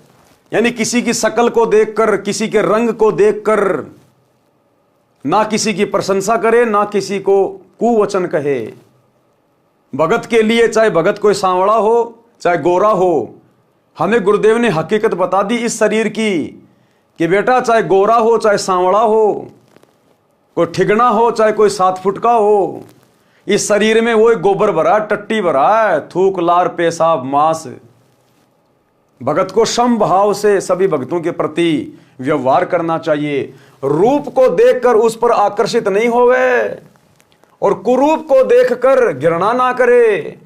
यानी किसी की शकल को देखकर, किसी के रंग को देखकर ना किसी की प्रशंसा करे, ना किसी को कुवचन कहे। भगत के लिए चाहे भगत कोई सांवड़ा हो चाहे गोरा हो, हमें गुरुदेव ने हकीकत बता दी इस शरीर की कि बेटा चाहे गोरा हो चाहे सांवड़ा हो, कोई ठिगना हो चाहे कोई 7 फुट का हो, इस शरीर में वो गोबर भरा है, टट्टी भरा है, थूक लार पेशाब मांस। भगत को सम भाव से सभी भक्तों के प्रति व्यवहार करना चाहिए। रूप को देखकर उस पर आकर्षित नहीं होवे और कुरूप को देखकर घृणा ना करे।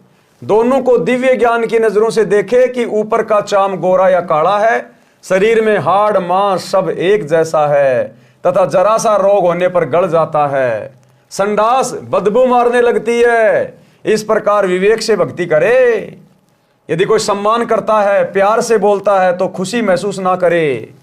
दोनों को दिव्य ज्ञान की नजरों से देखे कि ऊपर का चाम गोरा या काला है, शरीर में हाड़ मांस सब एक जैसा है तथा जरा सा रोग होने पर गल जाता है, संडास बदबू मारने लगती है। इस प्रकार विवेक से भक्ति करे। यदि कोई सम्मान करता है, प्यार से बोलता है तो खुशी महसूस ना करे।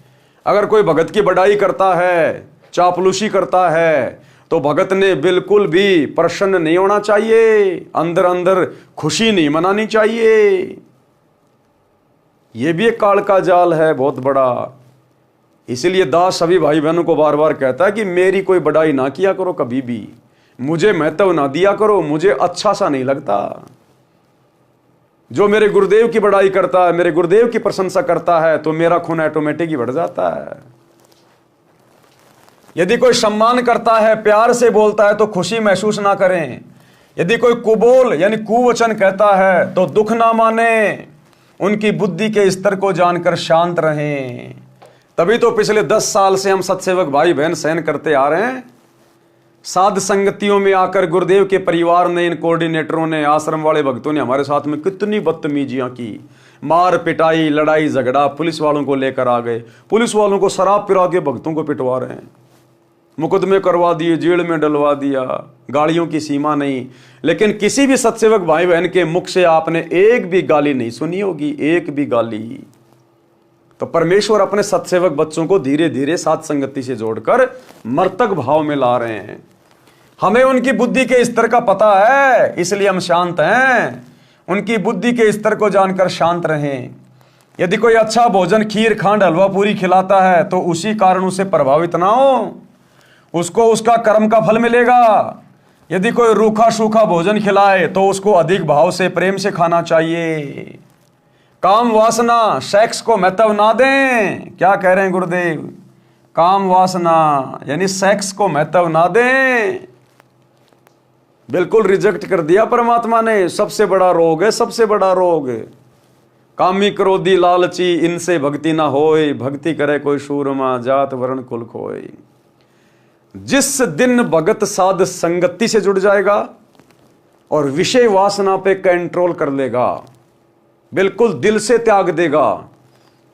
अगर कोई भगत की बड़ाई करता है, चापलूसी करता है, तो भगत ने बिल्कुल भी प्रसन्न नहीं होना चाहिए, अंदर अंदर खुशी नहीं मनानी चाहिए। यह भी एक काल का जाल है बहुत बड़ा। इसीलिए दास सभी भाई बहनों को बार बार कहता है कि मेरी कोई बड़ाई ना किया करो, कभी भी मुझे महत्व ना दिया करो, मुझे अच्छा सा नहीं लगता। जो मेरे गुरुदेव की बड़ाई करता है, मेरे गुरुदेव की प्रशंसा करता है, तो मेरा खून ऑटोमेटिक ही बढ़ जाता है। यदि कोई सम्मान करता है, प्यार से बोलता है तो खुशी महसूस ना करें। यदि कोई कुबोल यानी कुवचन कहता है तो दुख ना माने। उनकी बुद्धि के स्तर को जानकर शांत रहें। तभी तो पिछले 10 साल से हम सत्सेवक भाई बहन सहन करते आ रहे हैं। साध संगतियों में आकर गुरुदेव के परिवार ने, इन कोऑर्डिनेटरों ने, आश्रम वाले भक्तों ने हमारे साथ में कितनी बदतमीजियां की, मार पिटाई, लड़ाई झगड़ा, पुलिस वालों को लेकर आ गए, पुलिस वालों को शराब पिला के भक्तों को पिटवा रहे हैं, मुकदमे करवा दिए, जेल में डलवा दिया, गालियों की सीमा नहीं। लेकिन किसी भी सत्सेवक भाई बहन के मुख से आपने एक भी गाली नहीं सुनी होगी, एक भी गाली। तो परमेश्वर अपने सत्सेवक बच्चों को धीरे धीरे साथ संगति से जोड़कर मर्तक भाव में ला रहे हैं। हमें उनकी बुद्धि के स्तर का पता है, इसलिए हम शांत हैं। उनकी बुद्धि के स्तर को जानकर शांत रहें। यदि कोई अच्छा भोजन, खीर खांड हलवा पूरी खिलाता है तो उसी कारण उसे प्रभावित ना हो, उसको उसका कर्म का फल मिलेगा। यदि कोई रूखा सूखा भोजन खिलाए तो उसको अधिक भाव से, प्रेम से खाना चाहिए। काम वासना, सेक्स को महत्व ना दें। क्या कह रहे हैं गुरुदेव? काम वासना यानी सेक्स को महत्व ना दें। बिल्कुल रिजेक्ट कर दिया परमात्मा ने। सबसे बड़ा रोग है, सबसे बड़ा रोग। कामी क्रोधी लालची इनसे भक्ति ना होए, भक्ति करे कोई शूरमा, जात वर्ण कुल खोए। जिस दिन भगत साध संगति से जुड़ जाएगा और विषय वासना पे कंट्रोल कर लेगा, बिल्कुल दिल से त्याग देगा,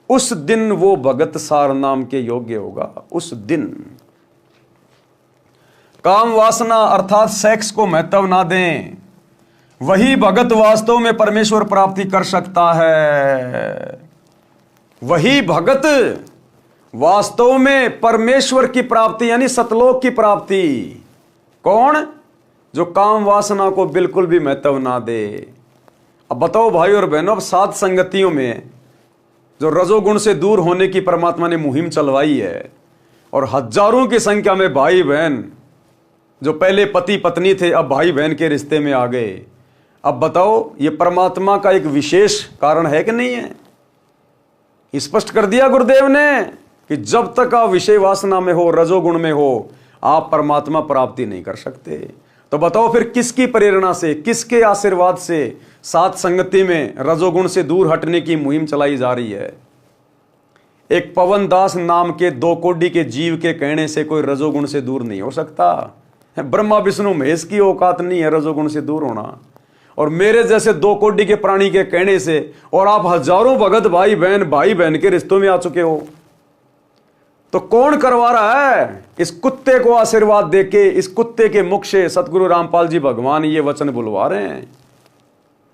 उस दिन वो भगत सार नाम के योग्य होगा। उस दिन काम वासना अर्थात सेक्स को महत्व ना दें, वही भगत वास्तव में परमेश्वर प्राप्ति कर सकता है। वही भगत वास्तव में परमेश्वर की प्राप्ति यानी सतलोक की प्राप्ति। कौन? जो काम वासना को बिल्कुल भी महत्व ना दे। अब बताओ भाई और बहनों, अब साध संगतियों में जो रजोगुण से दूर होने की परमात्मा ने मुहिम चलवाई है और हजारों की संख्या में भाई बहन जो पहले पति पत्नी थे अब भाई बहन के रिश्ते में आ गए। अब बताओ ये परमात्मा का एक विशेष कारण है कि नहीं है? स्पष्ट कर दिया गुरुदेव ने कि जब तक आप विषय वासना में हो, रजोगुण में हो, आप परमात्मा प्राप्ति नहीं कर सकते। तो बताओ फिर किसकी प्रेरणा से, किसके आशीर्वाद से साथ संगति में रजोगुण से दूर हटने की मुहिम चलाई जा रही है? एक पवन दास नाम के 2 कोटि के जीव के कहने से कोई रजोगुण से दूर नहीं हो सकता। ब्रह्मा विष्णु महेश की औकात नहीं है रजोगुण से दूर होना। और मेरे जैसे 2 कोटि के प्राणी के कहने से, और आप हजारों भगत भाई बहन के रिश्तों में आ चुके हो, तो कौन करवा रहा है? इस कुत्ते को आशीर्वाद देके, इस कुत्ते के मुख से सतगुरु रामपाल जी भगवान ये वचन बुलवा रहे हैं।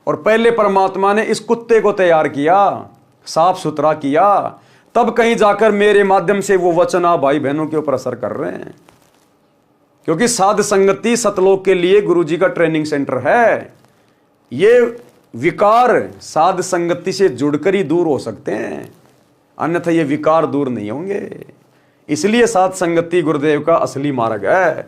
और पहले परमात्मा ने इस कुत्ते को तैयार किया, साफ सुथरा किया, तब कहीं जाकर मेरे माध्यम से वो वचन आप भाई बहनों के ऊपर असर कर रहे हैं। क्योंकि साध संगति सतलोक के लिए गुरु जी का ट्रेनिंग सेंटर है। ये विकार साध संगति से जुड़कर ही दूर हो सकते हैं, अन्यथा ये विकार दूर नहीं होंगे। इसलिए साध संगति गुरुदेव का असली मार्ग है।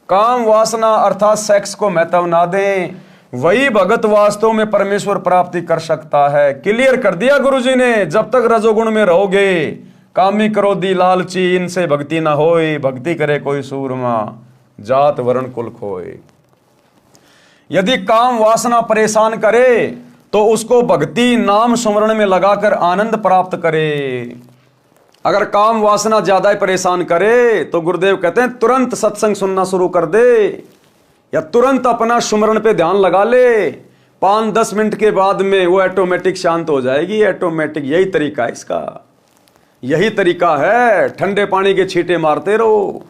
काम वासना अर्थात सेक्स को महत्व ना दें, वही भगत वास्तव में परमेश्वर प्राप्ति कर सकता है। क्लियर कर दिया गुरुजी ने। जब तक रजोगुण में रहोगे कामी क्रोधी लालची इनसे भक्ति न होए, भक्ति करे कोई सूरमा, जात वर्ण कुल खोए। यदि काम वासना परेशान करे तो उसको भक्ति नाम सुमरण में लगाकर आनंद प्राप्त करे। अगर काम वासना ज्यादा परेशान करे तो गुरुदेव कहते हैं तुरंत सत्संग सुनना शुरू कर दे, या तुरंत अपना सुमरण पे ध्यान लगा ले। 5-10 मिनट के बाद में वो ऑटोमेटिक शांत हो जाएगी। ऑटोमेटिक यही तरीका है इसका, यही तरीका है। ठंडे पानी के छींटे मारते रहो,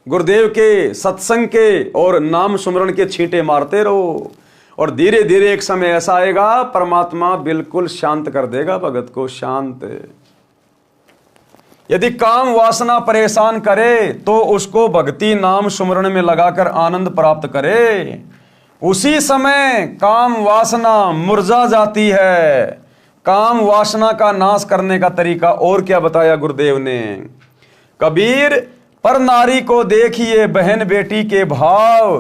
गुरुदेव के सत्संग के और नाम सुमरण के छींटे मारते रहो, और धीरे धीरे एक समय ऐसा आएगा परमात्मा बिल्कुल शांत कर देगा भगत को, शांत। यदि काम वासना परेशान करे तो उसको भक्ति नाम सुमरण में लगाकर आनंद प्राप्त करे। उसी समय काम वासना मुरझा जाती है। काम वासना का नाश करने का तरीका और क्या बताया गुरुदेव ने? कबीर पर नारी को देखिए बहन बेटी के भाव,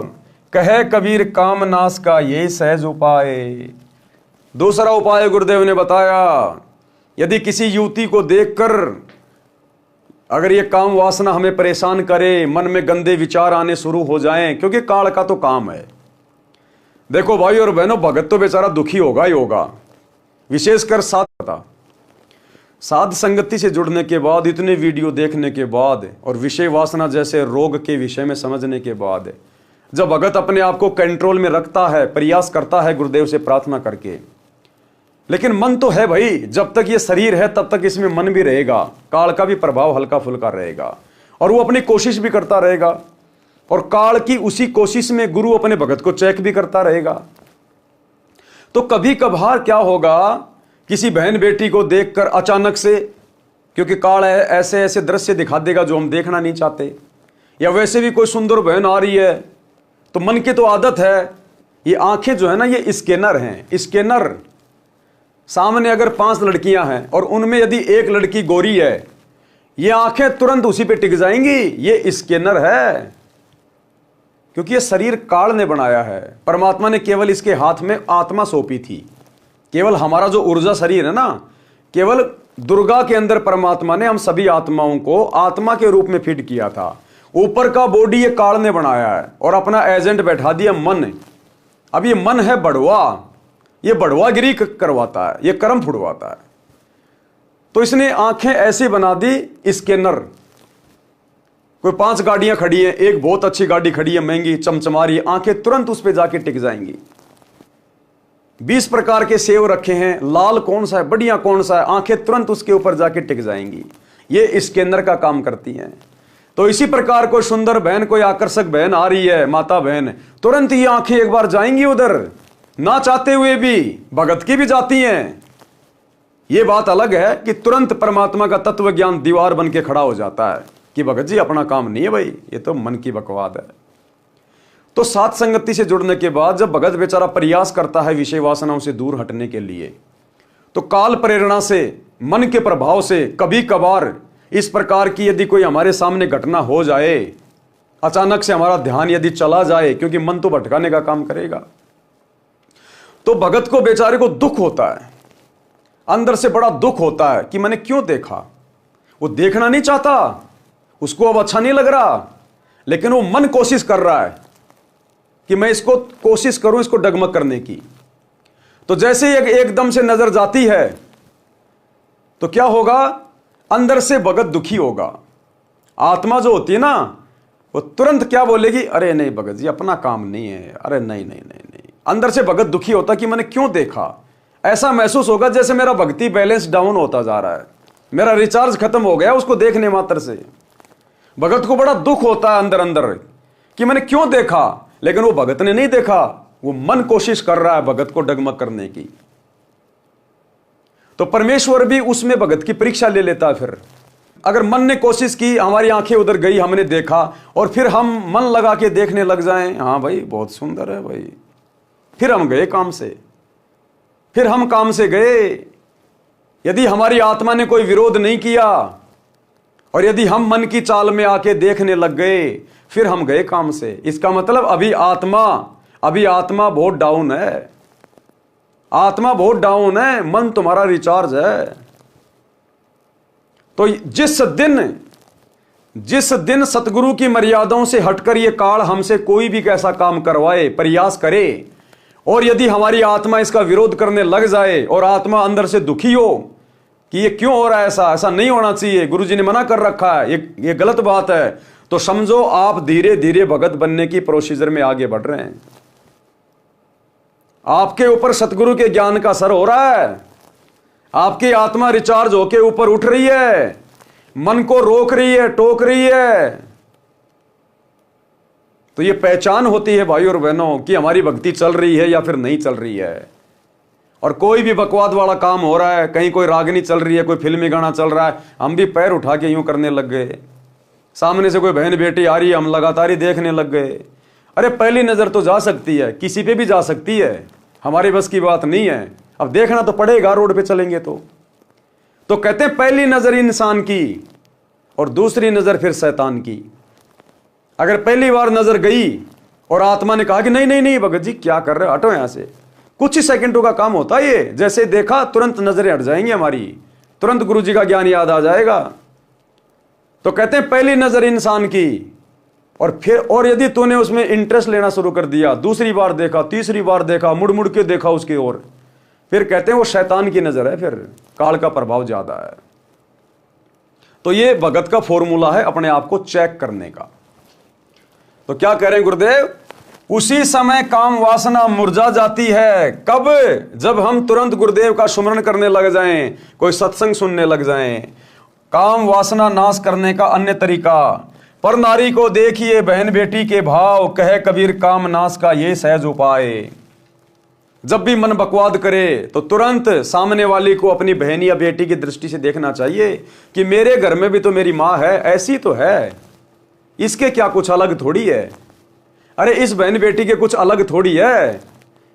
कहे कबीर काम नाश का ये सहज उपाय। दूसरा उपाय गुरुदेव ने बताया, यदि किसी युवती को देखकर अगर ये काम वासना हमें परेशान करे, मन में गंदे विचार आने शुरू हो जाएं, क्योंकि काल का तो काम है। देखो भाई और बहनों, भगत तो बेचारा दुखी होगा ही होगा, विशेषकर साध संगति से जुड़ने के बाद, इतने वीडियो देखने के बाद और विषय वासना जैसे रोग के विषय में समझने के बाद, जब भगत अपने आप को कंट्रोल में रखता है, प्रयास करता है गुरुदेव से प्रार्थना करके, लेकिन मन तो है भाई, जब तक ये शरीर है तब तक इसमें मन भी रहेगा, काल का भी प्रभाव हल्का फुल्का रहेगा, और वो अपनी कोशिश भी करता रहेगा, और काल की उसी कोशिश में गुरु अपने भगत को चेक भी करता रहेगा। तो कभी कभार क्या होगा, किसी बहन बेटी को देखकर अचानक से, क्योंकि काल ऐसे ऐसे दृश्य दिखा देगा जो हम देखना नहीं चाहते, या वैसे भी कोई सुंदर बहन आ रही है तो मन की तो आदत है, ये आंखें जो है ना ये स्कैनर हैं, स्कैनर। सामने अगर 5 लड़कियां हैं और उनमें यदि एक लड़की गोरी है, ये आंखें तुरंत उसी पे टिक जाएंगी, ये स्कैनर है। क्योंकि ये शरीर काल ने बनाया है, परमात्मा ने केवल इसके हाथ में आत्मा सौंपी थी। केवल हमारा जो ऊर्जा शरीर है ना, केवल दुर्गा के अंदर परमात्मा ने हम सभी आत्माओं को आत्मा के रूप में फिट किया था। ऊपर का बॉडी ये काल ने बनाया है और अपना एजेंट बैठा दिया मन। अब ये मन है बढ़वा, ये बढ़वागिरी करवाता है, ये कर्म फुड़वाता है। तो इसने आंखें ऐसी बना दी स्कैनर। कोई 5 गाड़ियां खड़ी हैं, एक बहुत अच्छी गाड़ी खड़ी है महंगी चमचमा रही है, आंखें तुरंत उस पर जाके टिक जाएंगी। 20 प्रकार के सेव रखे हैं, लाल कौन सा है, बढ़िया कौन सा है, आंखें तुरंत उसके ऊपर जाके टिक जाएंगी। ये स्कैनर का काम करती हैं। तो इसी प्रकार कोई सुंदर बहन, कोई आकर्षक बहन आ रही है, माता बहन, तुरंत ही आंखें एक बार जाएंगी उधर, ना चाहते हुए भी, भगत की भी जाती हैं। यह बात अलग है कि तुरंत परमात्मा का तत्व ज्ञान दीवार बन के खड़ा हो जाता है कि भगत जी अपना काम नहीं है भाई, ये तो मन की बकवाद है। तो साथ संगति से जुड़ने के बाद जब भगत बेचारा प्रयास करता है विषय वासनाओं से दूर हटने के लिए, तो काल प्रेरणा से, मन के प्रभाव से कभी कभार इस प्रकार की यदि कोई हमारे सामने घटना हो जाए, अचानक से हमारा ध्यान यदि चला जाए, क्योंकि मन तो भटकाने का काम करेगा, तो भगत को बेचारे को दुख होता है, अंदर से बड़ा दुख होता है कि मैंने क्यों देखा। वो देखना नहीं चाहता, उसको अब अच्छा नहीं लग रहा, लेकिन वो मन कोशिश कर रहा है कि मैं इसको कोशिश करूं इसको डगमग करने की। तो जैसे ही एकदम से नजर जाती है तो क्या होगा, अंदर से भगत दुखी होगा। आत्मा जो होती है ना, वो तुरंत क्या बोलेगी, अरे नहीं भगत जी अपना काम नहीं है, अरे नहीं नहीं नहीं नहीं। अंदर से भगत दुखी होता कि मैंने क्यों देखा। ऐसा महसूस होगा जैसे मेरा भक्ति बैलेंस डाउन होता जा रहा है, मेरा रिचार्ज खत्म हो गया उसको देखने मात्र से। भगत को बड़ा दुख होता है अंदर अंदर कि मैंने क्यों देखा, लेकिन वो भगत ने नहीं देखा, वो मन कोशिश कर रहा है भगत को डगमग करने की। तो परमेश्वर भी उसमें भगत की परीक्षा ले लेता है। फिर अगर मन ने कोशिश की, हमारी आंखें उधर गई, हमने देखा, और फिर हम मन लगा के देखने लग जाएं, हाँ भाई बहुत सुंदर है भाई, फिर हम गए काम से, फिर हम काम से गए। यदि हमारी आत्मा ने कोई विरोध नहीं किया और यदि हम मन की चाल में आके देखने लग गए, फिर हम गए काम से। इसका मतलब अभी आत्मा बहुत डाउन है, आत्मा बहुत डाउन है, मन तुम्हारा रिचार्ज है। तो जिस दिन सतगुरु की मर्यादाओं से हटकर ये काल हमसे कोई भी कैसा काम करवाए, प्रयास करे, और यदि हमारी आत्मा इसका विरोध करने लग जाए और आत्मा अंदर से दुखी हो कि ये क्यों हो रहा है, ऐसा नहीं होना चाहिए, गुरुजी ने मना कर रखा है, ये गलत बात है, तो समझो आप धीरे धीरे भगत बनने की प्रोसीजर में आगे बढ़ रहे हैं। आपके ऊपर सतगुरु के ज्ञान का असर हो रहा है, आपकी आत्मा रिचार्ज होके ऊपर उठ रही है, मन को रोक रही है, टोक रही है। तो ये पहचान होती है भाई और बहनों कि हमारी भक्ति चल रही है या फिर नहीं चल रही है। और कोई भी बकवाद वाला काम हो रहा है, कहीं कोई रागनी चल रही है, कोई फिल्मी गाना चल रहा है, हम भी पैर उठा के यूं करने लग गए। सामने से कोई बहन बेटी आ रही है, हम लगातार ही देखने लग गए। अरे पहली नजर तो जा सकती है, किसी पे भी जा सकती है, हमारे बस की बात नहीं है। अब देखना तो पड़ेगा, रोड पे चलेंगे तो कहते हैं पहली नजर इंसान की और दूसरी नजर फिर शैतान की। अगर पहली बार नजर गई और आत्मा ने कहा कि नहीं नहीं नहीं भगत जी क्या कर रहे हो, हटो यहां से, कुछ ही सेकंडों का काम होता है ये, जैसे देखा तुरंत नजरें हट जाएंगी हमारी, तुरंत गुरु जी का ज्ञान याद आ जाएगा। तो कहते हैं पहली नजर इंसान की, और यदि तूने उसमें इंटरेस्ट लेना शुरू कर दिया, दूसरी बार देखा, तीसरी बार देखा, मुड़ मुड़ के देखा उसकी ओर, फिर कहते हैं वो शैतान की नजर है, फिर काल का प्रभाव ज्यादा है। तो ये भगत का फॉर्मूला है अपने आप को चेक करने का। तो क्या कह रहे हैं गुरुदेव, उसी समय काम वासना मुरझा जाती है। कब? जब हम तुरंत गुरुदेव का सुमरण करने लग जाएं, कोई सत्संग सुनने लग जाएं। काम वासना नाश करने का अन्य तरीका, पर नारी को देखिए बहन बेटी के भाव, कहे कबीर काम नाश का ये सहज उपाय। जब भी मन बकवाद करे तो तुरंत सामने वाली को अपनी बहन या बेटी की दृष्टि से देखना चाहिए कि मेरे घर में भी तो मेरी माँ है, ऐसी तो है, इसके क्या कुछ अलग थोड़ी है। अरे इस बहन बेटी के कुछ अलग थोड़ी है,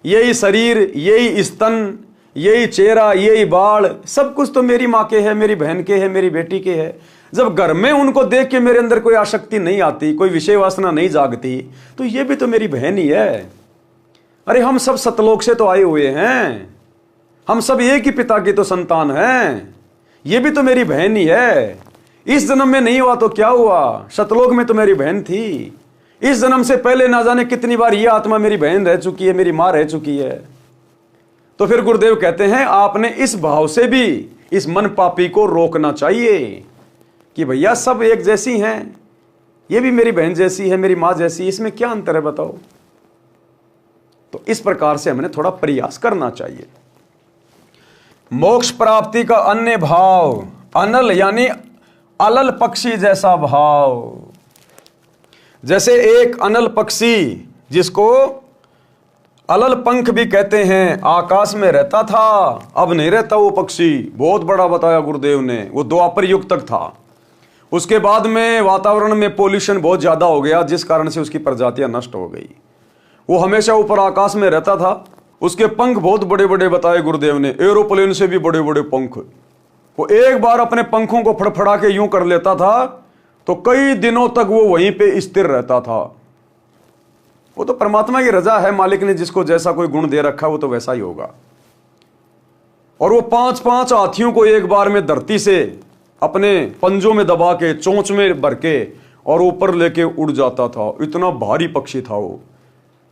यही शरीर, यही स्तन, यही चेहरा, यही बाल, सब कुछ तो मेरी माँ के है, मेरी बहन के है, मेरी बेटी के है। जब घर में उनको देख के मेरे अंदर कोई आसक्ति नहीं आती, कोई विषय वासना नहीं जागती, तो ये भी तो मेरी बहन ही है। अरे हम सब सतलोक से तो आए हुए हैं, हम सब एक ही पिता की तो संतान हैं, ये भी तो मेरी बहन ही है। इस जन्म में नहीं हुआ तो क्या हुआ, सतलोक में तो मेरी बहन थी। इस जन्म से पहले ना जाने कितनी बार ये आत्मा मेरी बहन रह चुकी है, मेरी मां रह चुकी है। तो फिर गुरुदेव कहते हैं आपने इस भाव से भी इस मन पापी को रोकना चाहिए कि भैया सब एक जैसी हैं, ये भी मेरी बहन जैसी है, मेरी मां जैसी, इसमें क्या अंतर है बताओ। तो इस प्रकार से हमें थोड़ा प्रयास करना चाहिए। मोक्ष प्राप्ति का अन्य भाव, अनल यानी अलल पक्षी जैसा भाव। जैसे एक अनल पक्षी जिसको अलल पंख भी कहते हैं, आकाश में रहता था, अब नहीं रहता वो पक्षी। बहुत बड़ा बताया गुरुदेव ने, वो द्वापर युग तक था। उसके बाद में वातावरण में पोल्यूशन बहुत ज्यादा हो गया, जिस कारण से उसकी प्रजातियां नष्ट हो गई। वो हमेशा ऊपर आकाश में रहता था। उसके पंख बहुत बड़े बड़े बताए गुरुदेव ने, एरोप्लेन से भी बड़े बड़े पंख। वो एक बार अपने पंखों को फड़फड़ा के यूं कर लेता था तो कई दिनों तक वो वहीं पे स्थिर रहता था। वो तो परमात्मा की रजा है, मालिक ने जिसको जैसा कोई गुण दे रखा वो तो वैसा ही होगा। और वो 5-5 हाथियों को एक बार में धरती से अपने पंजों में दबा के, चोंच में भर के और ऊपर लेके उड़ जाता था। इतना भारी पक्षी था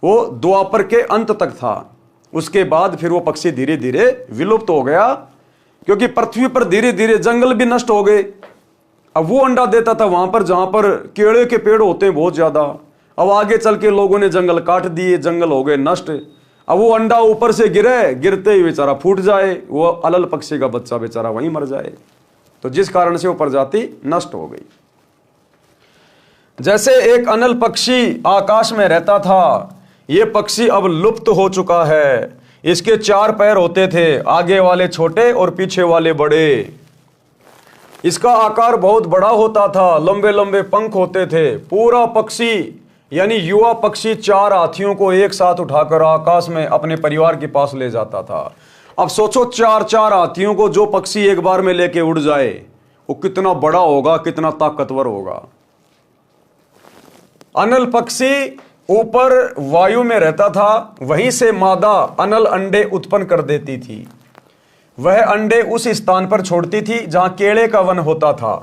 वो द्वापर के अंत तक था। उसके बाद फिर वो पक्षी धीरे धीरे विलुप्त हो गया, क्योंकि पृथ्वी पर धीरे धीरे जंगल भी नष्ट हो गए। अब वो अंडा देता था वहां पर जहां पर केले के पेड़ होते हैं बहुत ज्यादा। अब आगे चल के लोगों ने जंगल काट दिए, जंगल हो गए नष्ट। अब वो अंडा ऊपर से गिरे, गिरते ही बेचारा फूट जाए, वो अलल पक्षी का बच्चा बेचारा वहीं मर जाए। तो जिस कारण से वो प्रजाति नष्ट हो गई। जैसे एक अनल पक्षी आकाश में रहता था, ये पक्षी अब लुप्त हो चुका है। इसके 4 पैर होते थे, आगे वाले छोटे और पीछे वाले बड़े। इसका आकार बहुत बड़ा होता था, लंबे लंबे पंख होते थे। पूरा पक्षी यानी युवा पक्षी 4 हाथियों को एक साथ उठाकर आकाश में अपने परिवार के पास ले जाता था। अब सोचो 4-4 हाथियों को जो पक्षी एक बार में लेके उड़ जाए, वो कितना बड़ा होगा, कितना ताकतवर होगा। अनल पक्षी ऊपर वायु में रहता था, वहीं से मादा अनल अंडे उत्पन्न कर देती थी। वह अंडे उस स्थान पर छोड़ती थी जहां केले का वन होता था।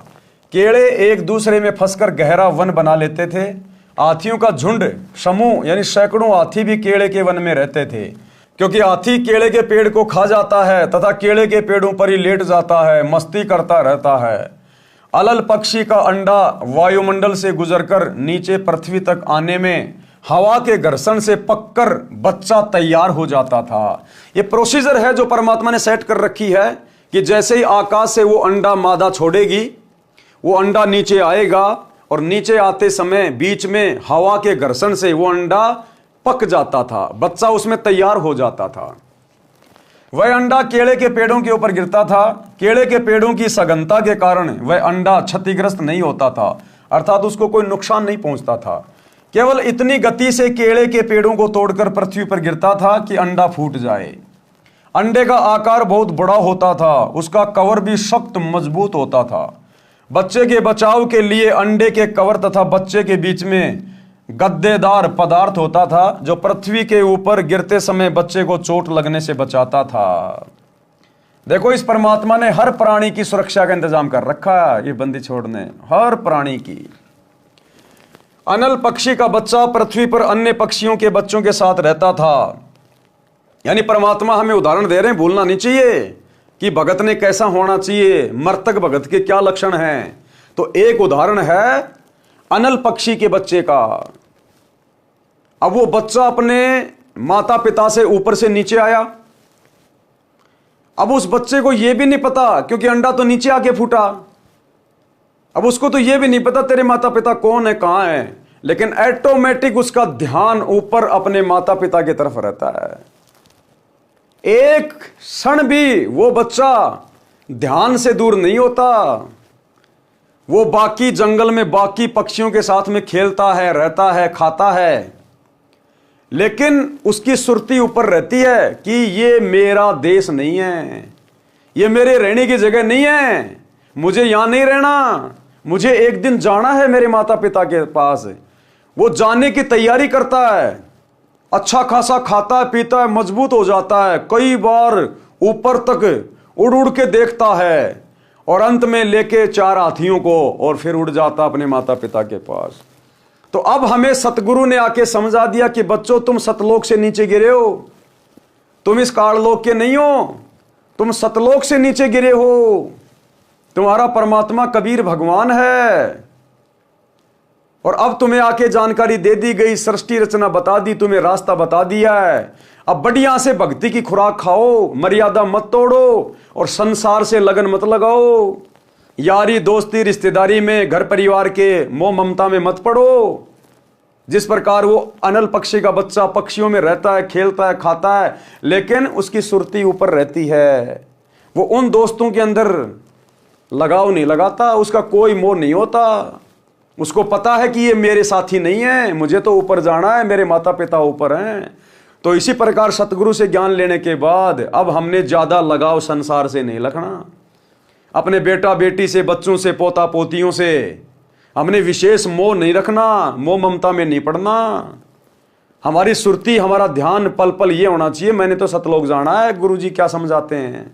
केले एक दूसरे में फंसकर गहरा वन बना लेते थे। हाथियों का झुंड, समूह यानी सैकड़ों हाथी भी केले के वन में रहते थे, क्योंकि हाथी केले के पेड़ को खा जाता है तथा केले के पेड़ों पर ही लेट जाता है, मस्ती करता रहता है। अलल पक्षी का अंडा वायुमंडल से गुजरकर नीचे पृथ्वी तक आने में हवा के घर्षण से पककर बच्चा तैयार हो जाता था। यह प्रोसीजर है जो परमात्मा ने सेट कर रखी है कि जैसे ही आकाश से वो अंडा मादा छोड़ेगी, वो अंडा नीचे आएगा और नीचे आते समय बीच में हवा के घर्षण से वो अंडा पक जाता था, बच्चा उसमें तैयार हो जाता था। वह अंडा केले के पेड़ों के ऊपर गिरता था। केले के पेड़ों की सघनता के कारण वह अंडा क्षतिग्रस्त नहीं होता था, अर्थात उसको कोई नुकसान नहीं पहुंचता था। केवल इतनी गति से केले के पेड़ों को तोड़कर पृथ्वी पर गिरता था कि अंडा फूट जाए। अंडे का आकार बहुत बड़ा होता था, उसका कवर भी सख्त मजबूत होता था। बच्चे के बचाव के लिए अंडे के कवर तथा बच्चे के बीच में गद्देदार पदार्थ होता था, जो पृथ्वी के ऊपर गिरते समय बच्चे को चोट लगने से बचाता था। देखो, इस परमात्मा ने हर प्राणी की सुरक्षा का इंतजाम कर रखा है। ये बंदी छोड़ने हर प्राणी की। अनल पक्षी का बच्चा पृथ्वी पर अन्य पक्षियों के बच्चों के साथ रहता था। यानी परमात्मा हमें उदाहरण दे रहे हैं, भूलना नहीं चाहिए कि भगत ने कैसा होना चाहिए, मर्तक भगत के क्या लक्षण हैं। तो एक उदाहरण है अनल पक्षी के बच्चे का। अब वो बच्चा अपने माता पिता से ऊपर से नीचे आया। अब उस बच्चे को यह भी नहीं पता, क्योंकि अंडा तो नीचे आके फूटा, अब उसको तो यह भी नहीं पता तेरे माता पिता कौन है, कहां है, लेकिन ऑटोमेटिक उसका ध्यान ऊपर अपने माता पिता की तरफ रहता है। एक क्षण भी वो बच्चा ध्यान से दूर नहीं होता। वो बाकी जंगल में बाकी पक्षियों के साथ में खेलता है, रहता है, खाता है, लेकिन उसकी सुरती ऊपर रहती है कि ये मेरा देश नहीं है, ये मेरे रहने की जगह नहीं है, मुझे यहां नहीं रहना, मुझे एक दिन जाना है मेरे माता पिता के पास। वो जाने की तैयारी करता है, अच्छा खासा खाता है, पीता है, मजबूत हो जाता है, कई बार ऊपर तक उड़ उड़ के देखता है और अंत में लेके 4 हाथियों को और फिर उड़ जाता अपने माता पिता के पास। तो अब हमें सतगुरु ने आके समझा दिया कि बच्चों, तुम सतलोक से नीचे गिरे हो, तुम इस काललोक के नहीं हो, तुम सतलोक से नीचे गिरे हो। तुम्हारा परमात्मा कबीर भगवान है और अब तुम्हें आके जानकारी दे दी गई, सृष्टि रचना बता दी, तुम्हें रास्ता बता दिया है। अब बढ़िया से भक्ति की खुराक खाओ, मर्यादा मत तोड़ो और संसार से लगन मत लगाओ। यारी दोस्ती रिश्तेदारी में, घर परिवार के मोह ममता में मत पड़ो। जिस प्रकार वो अनल पक्षी का बच्चा पक्षियों में रहता है, खेलता है, खाता है, लेकिन उसकी सुरती ऊपर रहती है। वो उन दोस्तों के अंदर लगाव नहीं लगाता, उसका कोई मोह नहीं होता। उसको पता है कि ये मेरे साथी नहीं है, मुझे तो ऊपर जाना है, मेरे माता पिता ऊपर हैं। तो इसी प्रकार सतगुरु से ज्ञान लेने के बाद अब हमने ज्यादा लगाव संसार से नहीं रखना। अपने बेटा बेटी से, बच्चों से, पोता पोतियों से हमने विशेष मोह नहीं रखना, मोह ममता में नहीं पड़ना। हमारी सुरती, हमारा ध्यान पल पल ये होना चाहिए, मैंने तो सतलोक जाना है। गुरुजी क्या समझाते हैं,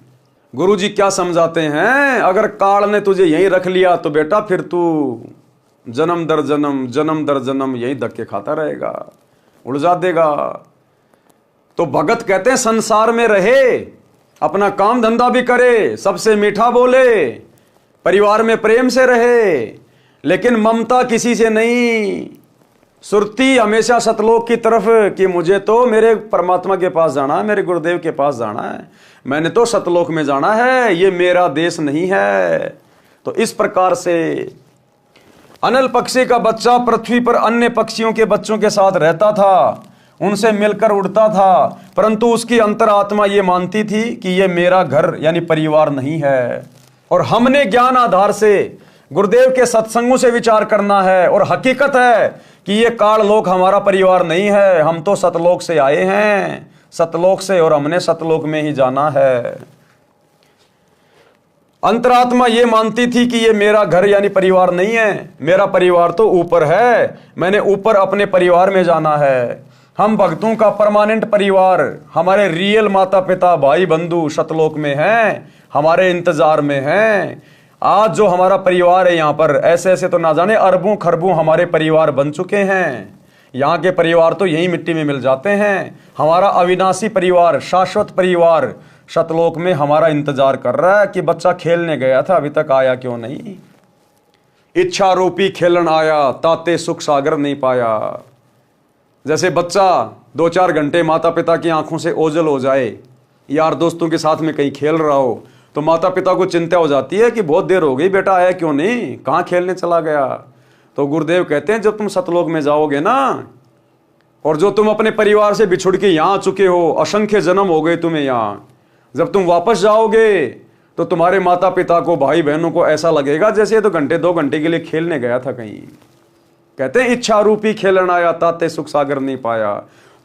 गुरुजी क्या समझाते हैं, अगर काल ने तुझे यहीं रख लिया तो बेटा फिर तू जन्म दर जन्म यही धक्के खाता रहेगा, उड़ जा देगा। तो भगत कहते हैं संसार में रहे, अपना काम धंधा भी करे, सबसे मीठा बोले, परिवार में प्रेम से रहे, लेकिन ममता किसी से नहीं। सुरती हमेशा सतलोक की तरफ कि मुझे तो मेरे परमात्मा के पास जाना है, मेरे गुरुदेव के पास जाना है, मैंने तो सतलोक में जाना है, ये मेरा देश नहीं है। तो इस प्रकार से अनल पक्षी का बच्चा पृथ्वी पर अन्य पक्षियों के बच्चों के साथ रहता था, उनसे मिलकर उड़ता था, परंतु उसकी अंतरात्मा ये मानती थी कि ये मेरा घर यानी परिवार नहीं है। और हमने ज्ञान आधार से गुरुदेव के सत्संगों से विचार करना है, और हकीकत है कि ये काल लोक हमारा परिवार नहीं है, हम तो सतलोक से आए हैं, सतलोक से, और हमने सतलोक में ही जाना है। अंतरात्मा ये मानती थी कि ये मेरा घर यानी परिवार नहीं है, मेरा परिवार तो ऊपर है, मैंने ऊपर अपने परिवार में जाना है। हम भक्तों का परमानेंट परिवार, हमारे रियल माता पिता भाई बंधु सतलोक में हैं, हमारे इंतजार में हैं। आज जो हमारा परिवार है यहाँ पर, ऐसे ऐसे तो ना जाने अरबों खरबों हमारे परिवार बन चुके हैं। यहाँ के परिवार तो यही मिट्टी में मिल जाते हैं। हमारा अविनाशी परिवार, शाश्वत परिवार सतलोक में हमारा इंतजार कर रहा है कि बच्चा खेलने गया था, अभी तक आया क्यों नहीं। इच्छा रूपी खेलन आया, ताते सुख सागर नहीं पाया। जैसे बच्चा 2-4 घंटे माता पिता की आंखों से ओझल हो जाए, यार दोस्तों के साथ में कहीं खेल रहा हो, तो माता पिता को चिंता हो जाती है कि बहुत देर हो गई, बेटा आया क्यों नहीं, कहाँ खेलने चला गया। तो गुरुदेव कहते हैं जब तुम सतलोक में जाओगे ना, और जो तुम अपने परिवार से बिछुड़ के यहाँ आ चुके हो, असंख्य जन्म हो गए तुम्हें यहाँ, जब तुम वापस जाओगे तो तुम्हारे माता पिता को, भाई बहनों को ऐसा लगेगा जैसे ये तो 1-2 घंटे के लिए खेलने गया था कहीं। कहते हैं इच्छा रूपी खेलन आया, ताते सुख सागर नहीं पाया।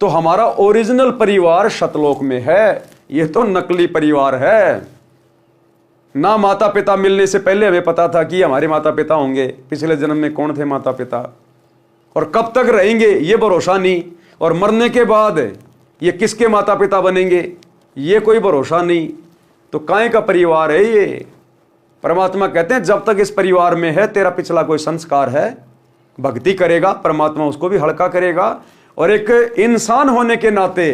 तो हमारा ओरिजिनल परिवार सतलोक में है, ये तो नकली परिवार है ना। माता पिता मिलने से पहले हमें पता था कि हमारे माता पिता होंगे, पिछले जन्म में कौन थे माता पिता और कब तक रहेंगे ये भरोसा नहीं, और मरने के बाद ये किसके माता पिता बनेंगे ये कोई भरोसा नहीं। तो काहे का परिवार है ये। परमात्मा कहते हैं जब तक इस परिवार में है, तेरा पिछला कोई संस्कार है, भक्ति करेगा परमात्मा उसको भी हल्का करेगा। और एक इंसान होने के नाते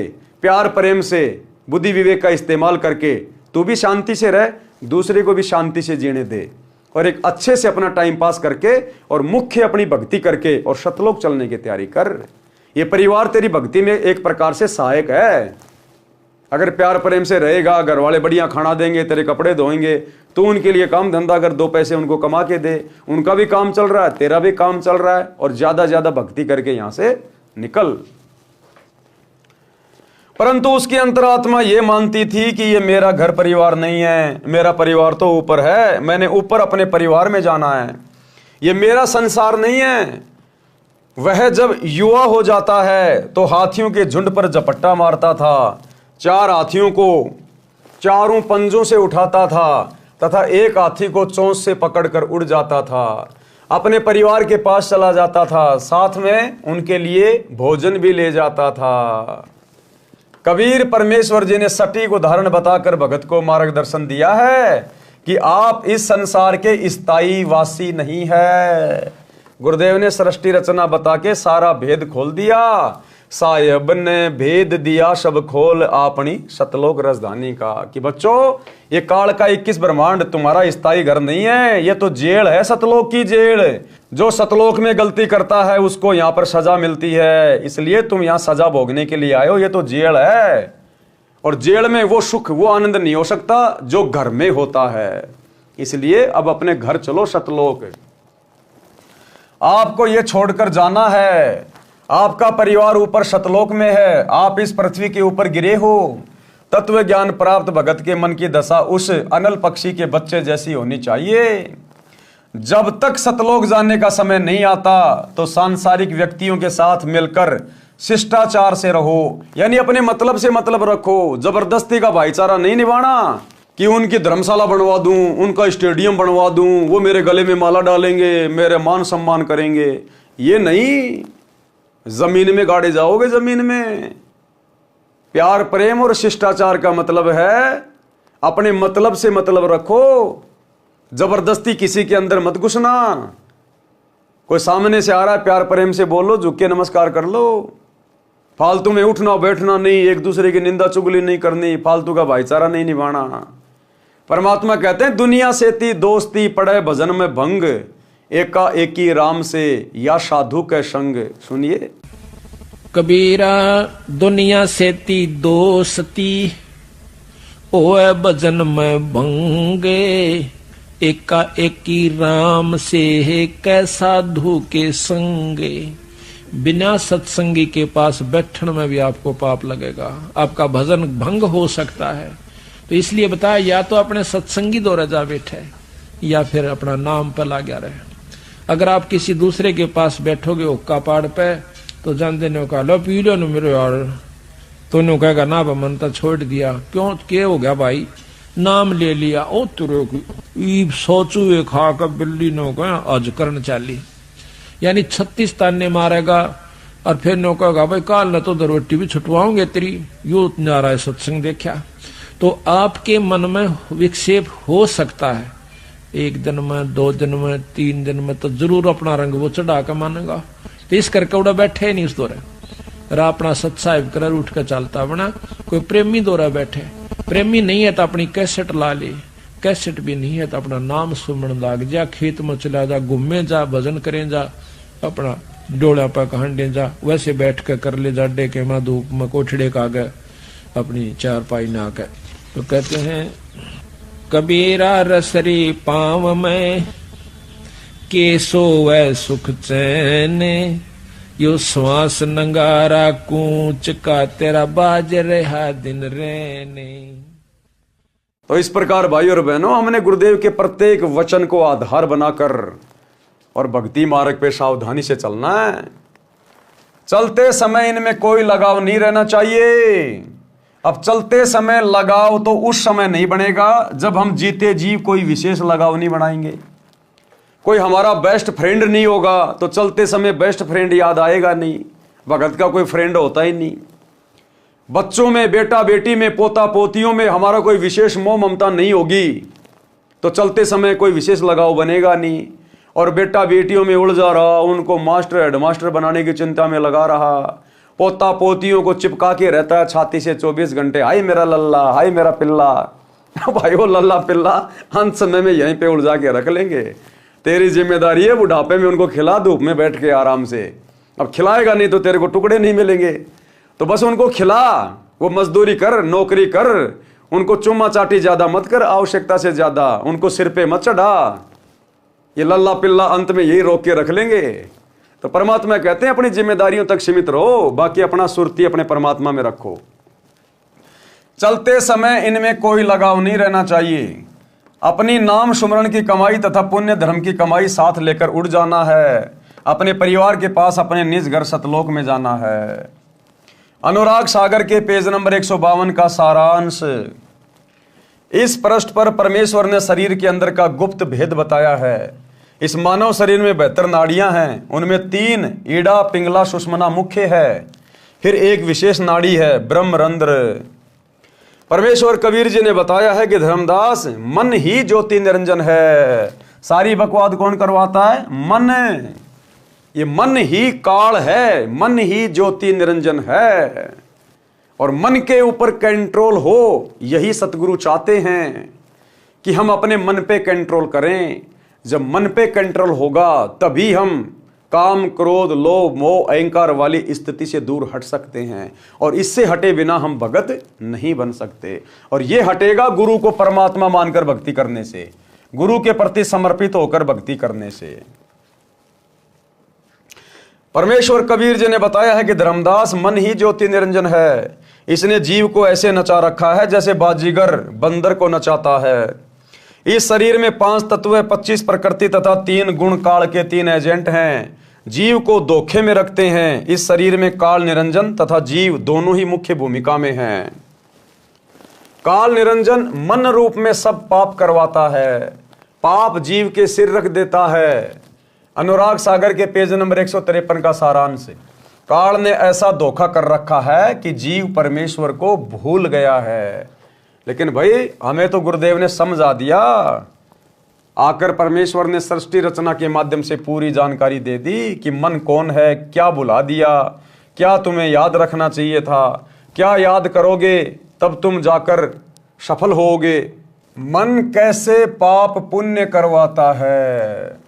प्यार प्रेम से, बुद्धि विवेक का इस्तेमाल करके तू भी शांति से रह, दूसरे को भी शांति से जीने दे, और एक अच्छे से अपना टाइम पास करके और मुख्य अपनी भक्ति करके और सतलोक चलने की तैयारी कर। ये परिवार तेरी भक्ति में एक प्रकार से सहायक है। अगर प्यार प्रेम से रहेगा, घर वाले बढ़िया खाना देंगे, तेरे कपड़े धोएंगे, तू उनके लिए काम धंधा कर, 2 पैसे उनको कमा के दे, उनका भी काम चल रहा है, तेरा भी काम चल रहा है, और ज्यादा ज्यादा भक्ति करके यहां से निकल। परंतु उसकी अंतरात्मा ये मानती थी कि ये मेरा घर परिवार नहीं है, मेरा परिवार तो ऊपर है, मैंने ऊपर अपने परिवार में जाना है, ये मेरा संसार नहीं है। वह जब युवा हो जाता है तो हाथियों के झुंड पर झपट्टा मारता था, 4 हाथियों को चारों पंजों से उठाता था तथा एक हाथी को चोंच से पकड़कर उड़ जाता था, अपने परिवार के पास चला जाता था, साथ में उनके लिए भोजन भी ले जाता था। कबीर परमेश्वर जी ने सटीक उदाहरण बताकर भगत को मार्गदर्शन दिया है कि आप इस संसार के स्थायी वासी नहीं है। गुरुदेव ने सृष्टि रचना बता के सारा भेद खोल दिया। साहेब ने भेद दिया सब खोल अपनी सतलोक राजधानी का, कि बच्चों ये काल का 21 ब्रह्मांड तुम्हारा स्थायी घर नहीं है, ये तो जेल है, सतलोक की जेल। जो सतलोक में गलती करता है उसको यहाँ पर सजा मिलती है, इसलिए तुम यहाँ सजा भोगने के लिए आए हो, ये तो जेल है। और जेल में वो सुख वो आनंद नहीं हो सकता जो घर में होता है। इसलिए अब अपने घर चलो सतलोक। आपको ये छोड़कर जाना है, आपका परिवार ऊपर सतलोक में है, आप इस पृथ्वी के ऊपर गिरे हो। तत्व ज्ञान प्राप्त भगत के मन की दशा उस अनल पक्षी के बच्चे जैसी होनी चाहिए। जब तक सतलोक जाने का समय नहीं आता तो सांसारिक व्यक्तियों के साथ मिलकर शिष्टाचार से रहो, यानी अपने मतलब से मतलब रखो। जबरदस्ती का भाईचारा नहीं निभाना कि उनकी धर्मशाला बनवा दूं, उनका स्टेडियम बनवा दूं, वो मेरे गले में माला डालेंगे, मेरे मान सम्मान करेंगे, ये नहीं। जमीन में गाड़े जाओगे, जमीन में। प्यार प्रेम और शिष्टाचार का मतलब है अपने मतलब से मतलब रखो, जबरदस्ती किसी के अंदर मत घुसना। कोई सामने से आ रहा है, प्यार प्रेम से बोलो, झुक के नमस्कार कर लो। फालतू में उठना बैठना नहीं, एक दूसरे की निंदा चुगली नहीं करनी, फालतू का भाईचारा नहीं निभाना। परमात्मा कहते हैं दुनिया से ती दोस्ती पड़े भजन में भंग, एका एकी राम से या साधु के संग। सुनिए कबीरा दुनिया से ती दोस्ती ओए भजन में भंगे, एका एकी राम से कै साधु के संगे। बिना सत्संगी के पास बैठन में भी आपको पाप लगेगा, आपका भजन भंग हो सकता है। तो इसलिए बताया या तो अपने सत्संगी दौरे जा बैठे या फिर अपना नाम पर लगा रहे। अगर आप किसी दूसरे के पास बैठोगे हुक्का पाड़ पे तो जान देने का लो पी लो न मेरे यार, तो उन्होंने कहेगा ना मन तो छोड़ दिया। क्यों क्या हो गया भाई, नाम ले लिया, ओ तुरे सोचू खा कर बिल्ली नो आज करण चाली, यानी 36 ताने मारेगा, और फिर नो कहेगा भाई काल न तो रोटी भी छुटवाओगे तेरी, यू नारा सत्संग देखा। तो आपके मन में विक्षेप हो सकता है, 1 दिन में, 2 दिन में, 3 दिन में तो जरूर अपना रंग वो चढ़ा कर मानेगा। तो इस करके उड़ा बैठे ही नहीं उस दौरे, अपना सत्साहिब कर उठ कर चलता बना। कोई प्रेमी दौरा बैठे, प्रेमी नहीं है तो अपनी कैसेट ला ले, कैसेट भी नहीं है तो अपना नाम सुमन लाग जा, खेत में चला जा, घूमे जा, भजन करें जा, अपना डोला पर कहंडे जा, वैसे बैठ कर कर ले जा, डेके में धूप में कोठड़े का गए अपनी चारपाई ना कर। तो कहते हैं कबीरा रसरी पाँव में के सोवे सुख चैन, यो श्वास नंगारा कूच का तेरा बाज रहा दिन रहने। तो इस प्रकार भाई और बहनों, हमने गुरुदेव के प्रत्येक वचन को आधार बनाकर और भक्ति मार्ग पे सावधानी से चलना है। चलते समय इनमें कोई लगाव नहीं रहना चाहिए। अब चलते समय लगाव तो उस समय नहीं बनेगा जब हम जीते जी कोई विशेष लगाव नहीं बनाएंगे। कोई हमारा बेस्ट फ्रेंड नहीं होगा तो चलते समय बेस्ट फ्रेंड याद आएगा नहीं। भगत का कोई फ्रेंड होता ही नहीं। बच्चों में, बेटा बेटी में, पोता पोतियों में हमारा कोई विशेष मोह ममता नहीं होगी तो चलते समय कोई विशेष लगाव बनेगा नहीं। और बेटा बेटियों में उलझा रहा, उनको मास्टर हेडमास्टर बनाने की चिंता में लगा रहा, पोता पोतियों को चिपका के रहता है छाती से 24 घंटे, हाय मेरा लल्ला, हाय मेरा पिल्ला। भाई वो लल्ला पिल्ला अंत समय में यहीं पे उलझा के रख लेंगे। तेरी जिम्मेदारी है बुढ़ापे में उनको खिला, धूप में बैठ के आराम से। अब खिलाएगा नहीं तो तेरे को टुकड़े नहीं मिलेंगे, तो बस उनको खिला, वो मजदूरी कर, नौकरी कर, उनको चुम्मा चाटी ज्यादा मत कर, आवश्यकता से ज्यादा उनको सिर पे मत चढ़ा। ये लल्ला पिल्ला अंत में यही रोक के रख लेंगे। तो परमात्मा कहते हैं अपनी जिम्मेदारियों तक सीमित रहो, बाकी अपना सुरती अपने परमात्मा में रखो। चलते समय इनमें कोई लगाव नहीं रहना चाहिए। अपनी नाम सुमरण की कमाई तथा पुण्य धर्म की कमाई साथ लेकर उड़ जाना है। अपने परिवार के पास अपने निज घर सतलोक में जाना है। अनुराग सागर के पेज नंबर 152 का सारांश। इस पृष्ठ पर परमेश्वर ने शरीर के अंदर का गुप्त भेद बताया है। इस मानव शरीर में 72 नाड़ियां हैं, उनमें 3 ईड़ा, पिंगला, सुषमना मुख्य है, फिर एक विशेष नाड़ी है ब्रह्मरंध्र। परमेश्वर कबीर जी ने बताया है कि धर्मदास मन ही ज्योति निरंजन है। सारी बकवाद कौन करवाता है? मन। ये मन ही काल है, मन ही ज्योति निरंजन है। और मन के ऊपर कंट्रोल हो, यही सतगुरु चाहते हैं कि हम अपने मन पे कंट्रोल करें। जब मन पे कंट्रोल होगा तभी हम काम, क्रोध, लोभ, मोह, अहंकार वाली स्थिति से दूर हट सकते हैं। और इससे हटे बिना हम भगत नहीं बन सकते। और ये हटेगा गुरु को परमात्मा मानकर भक्ति करने से, गुरु के प्रति समर्पित होकर भक्ति करने से। परमेश्वर कबीर जी ने बताया है कि धर्मदास मन ही ज्योति निरंजन है। इसने जीव को ऐसे नचा रखा है जैसे बाजीगर बंदर को नचाता है। इस शरीर में 5 तत्व, 25 प्रकृति तथा 3 गुण काल के 3 एजेंट हैं। जीव को धोखे में रखते हैं। इस शरीर में काल निरंजन तथा जीव दोनों ही मुख्य भूमिका में हैं। काल निरंजन मन रूप में सब पाप करवाता है, पाप जीव के सिर रख देता है। अनुराग सागर के पेज नंबर 153 का सारांश। काल ने ऐसा धोखा कर रखा है कि जीव परमेश्वर को भूल गया है। लेकिन भाई हमें तो गुरुदेव ने समझा दिया। आकर परमेश्वर ने सृष्टि रचना के माध्यम से पूरी जानकारी दे दी कि मन कौन है, क्या भुला दिया, क्या तुम्हें याद रखना चाहिए था, क्या याद करोगे तब तुम जाकर सफल होगे। मन कैसे पाप पुण्य करवाता है।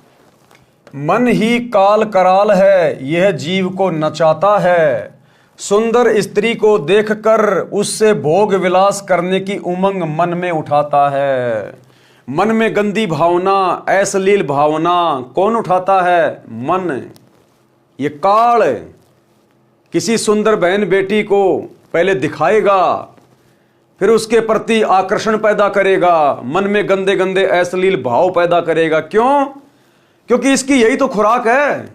मन ही काल कराल है, यह जीव को नचाता है। सुंदर स्त्री को देखकर उससे भोग विलास करने की उमंग मन में उठाता है। मन में गंदी भावना, अश्लील भावना कौन उठाता है? मन। ये काल किसी सुंदर बहन बेटी को पहले दिखाएगा, फिर उसके प्रति आकर्षण पैदा करेगा, मन में गंदे गंदे अश्लील भाव पैदा करेगा। क्यों? क्योंकि इसकी यही तो खुराक है।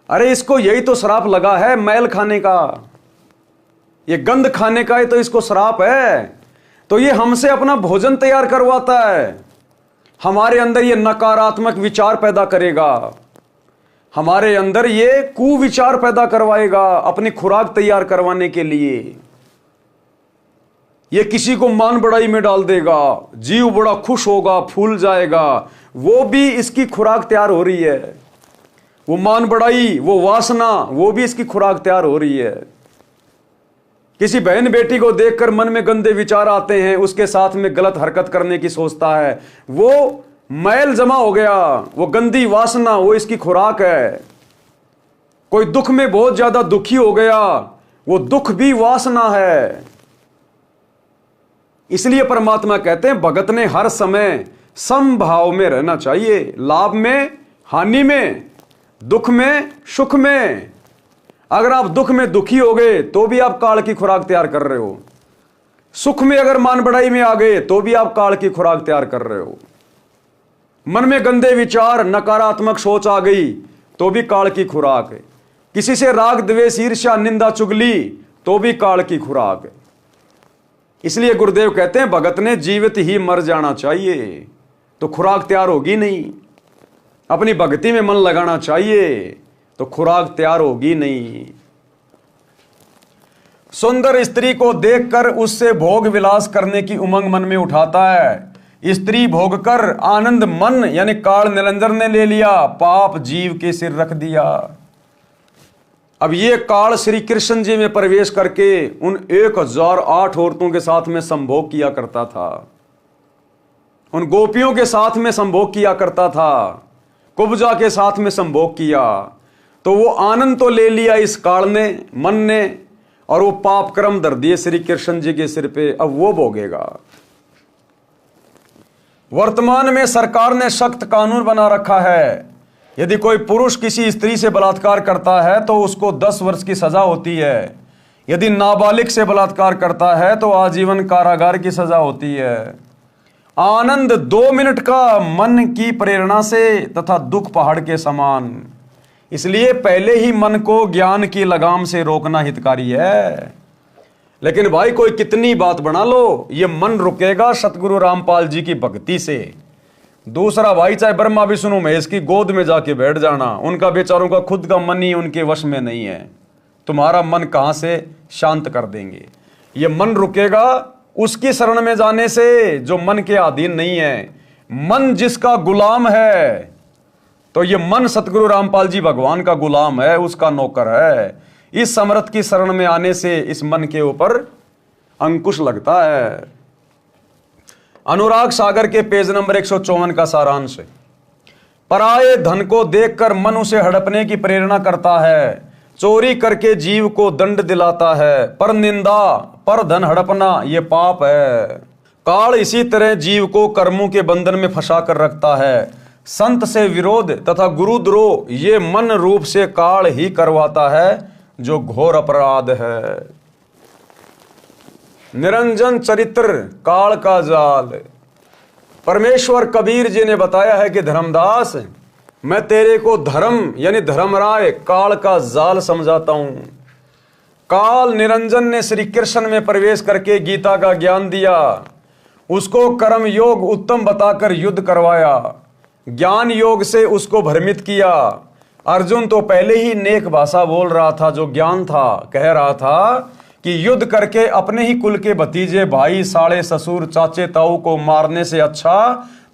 अरे इसको यही तो श्राप लगा है, मैल खाने का, ये गंध खाने का ही तो इसको श्राप है। तो ये हमसे अपना भोजन तैयार करवाता है, हमारे अंदर ये नकारात्मक विचार पैदा करेगा, हमारे अंदर ये कुविचार पैदा करवाएगा अपनी खुराक तैयार करवाने के लिए। ये किसी को मान बढ़ाई में डाल देगा, जीव बड़ा खुश होगा, फूल जाएगा, वो भी इसकी खुराक तैयार हो रही है। वो मान बढ़ाई, वो वासना, वो भी इसकी खुराक तैयार हो रही है। किसी बहन बेटी को देखकर मन में गंदे विचार आते हैं, उसके साथ में गलत हरकत करने की सोचता है, वो मैल जमा हो गया, वो गंदी वासना, वो इसकी खुराक है। कोई दुख में बहुत ज्यादा दुखी हो गया, वो दुख भी वासना है। इसलिए परमात्मा कहते हैं भगत ने हर समय समभाव में रहना चाहिए, लाभ में, हानि में, दुख में, सुख में। अगर आप दुख में दुखी हो गए तो भी आप काल की खुराक तैयार कर रहे हो, सुख में अगर मान बढ़ाई में आ गए तो भी आप काल की खुराक तैयार कर रहे हो। मन में गंदे विचार, नकारात्मक सोच आ गई तो भी काल की खुराक है। किसी से राग द्वेष ईर्ष्या निंदा चुगली तो भी काल की खुराक है। इसलिए गुरुदेव कहते हैं भगत ने जीवित ही मर जाना चाहिए, तो खुराक तैयार होगी नहीं। अपनी भक्ति में मन लगाना चाहिए तो खुराक तैयार होगी नहीं। सुंदर स्त्री को देखकर उससे भोग विलास करने की उमंग मन में उठाता है। स्त्री भोग कर आनंद मन यानी काल निरंजन ने ले लिया, पाप जीव के सिर रख दिया। अब ये काल श्री कृष्ण जी में प्रवेश करके उन 1008 औरतों के साथ में संभोग किया करता था, उन गोपियों के साथ में संभोग किया करता था, कुब्जा के साथ में संभोग किया। तो वो आनंद तो ले लिया इस काल ने, मन ने, और वो पाप कर्म धर दिए श्री कृष्ण जी के सिर पे। अब वो भोगेगा। वर्तमान में सरकार ने सख्त कानून बना रखा है, यदि कोई पुरुष किसी स्त्री से बलात्कार करता है तो उसको 10 वर्ष की सजा होती है। यदि नाबालिग से बलात्कार करता है तो आजीवन कारागार की सजा होती है। आनंद 2 मिनट का मन की प्रेरणा से तथा दुख पहाड़ के समान। इसलिए पहले ही मन को ज्ञान की लगाम से रोकना हितकारी है। लेकिन भाई कोई कितनी बात बना लो, ये मन रुकेगा सतगुरु रामपाल जी की भक्ति से। दूसरा भाई चाहे ब्रह्मा विष्णु महेश की गोद में जाके बैठ जाना, उनका बेचारों का खुद का मन ही उनके वश में नहीं है। तुम्हारा मन कहां से शांत कर देंगे? ये मन रुकेगा उसकी शरण में जाने से जो मन के अधीन नहीं है। मन जिसका गुलाम है, तो ये मन सतगुरु रामपाल जी भगवान का गुलाम है, उसका नौकर है। इस समर्थ की शरण में आने से इस मन के ऊपर अंकुश लगता है। अनुराग सागर के पेज नंबर 154 का सारांश है। पराये धन को देखकर मन उसे हड़पने की प्रेरणा करता है, चोरी करके जीव को दंड दिलाता है, पर निंदा पर धन हड़पना ये पाप है। काल इसी तरह जीव को कर्मों के बंधन में फंसा कर रखता है। संत से विरोध तथा गुरुद्रोह ये मन रूप से काल ही करवाता है, जो घोर अपराध है। निरंजन चरित्र काल का जाल। परमेश्वर कबीर जी ने बताया है कि धर्मदास, मैं तेरे को धर्म यानी धर्मराय काल का जाल समझाता हूं। काल निरंजन ने श्री कृष्ण में प्रवेश करके गीता का ज्ञान दिया, उसको कर्म योग उत्तम बताकर युद्ध करवाया, ज्ञान योग से उसको भ्रमित किया। अर्जुन तो पहले ही नेक भाषा बोल रहा था, जो ज्ञान था, कह रहा था कि युद्ध करके अपने ही कुल के भतीजे भाई साले ससुर चाचे ताऊ को मारने से अच्छा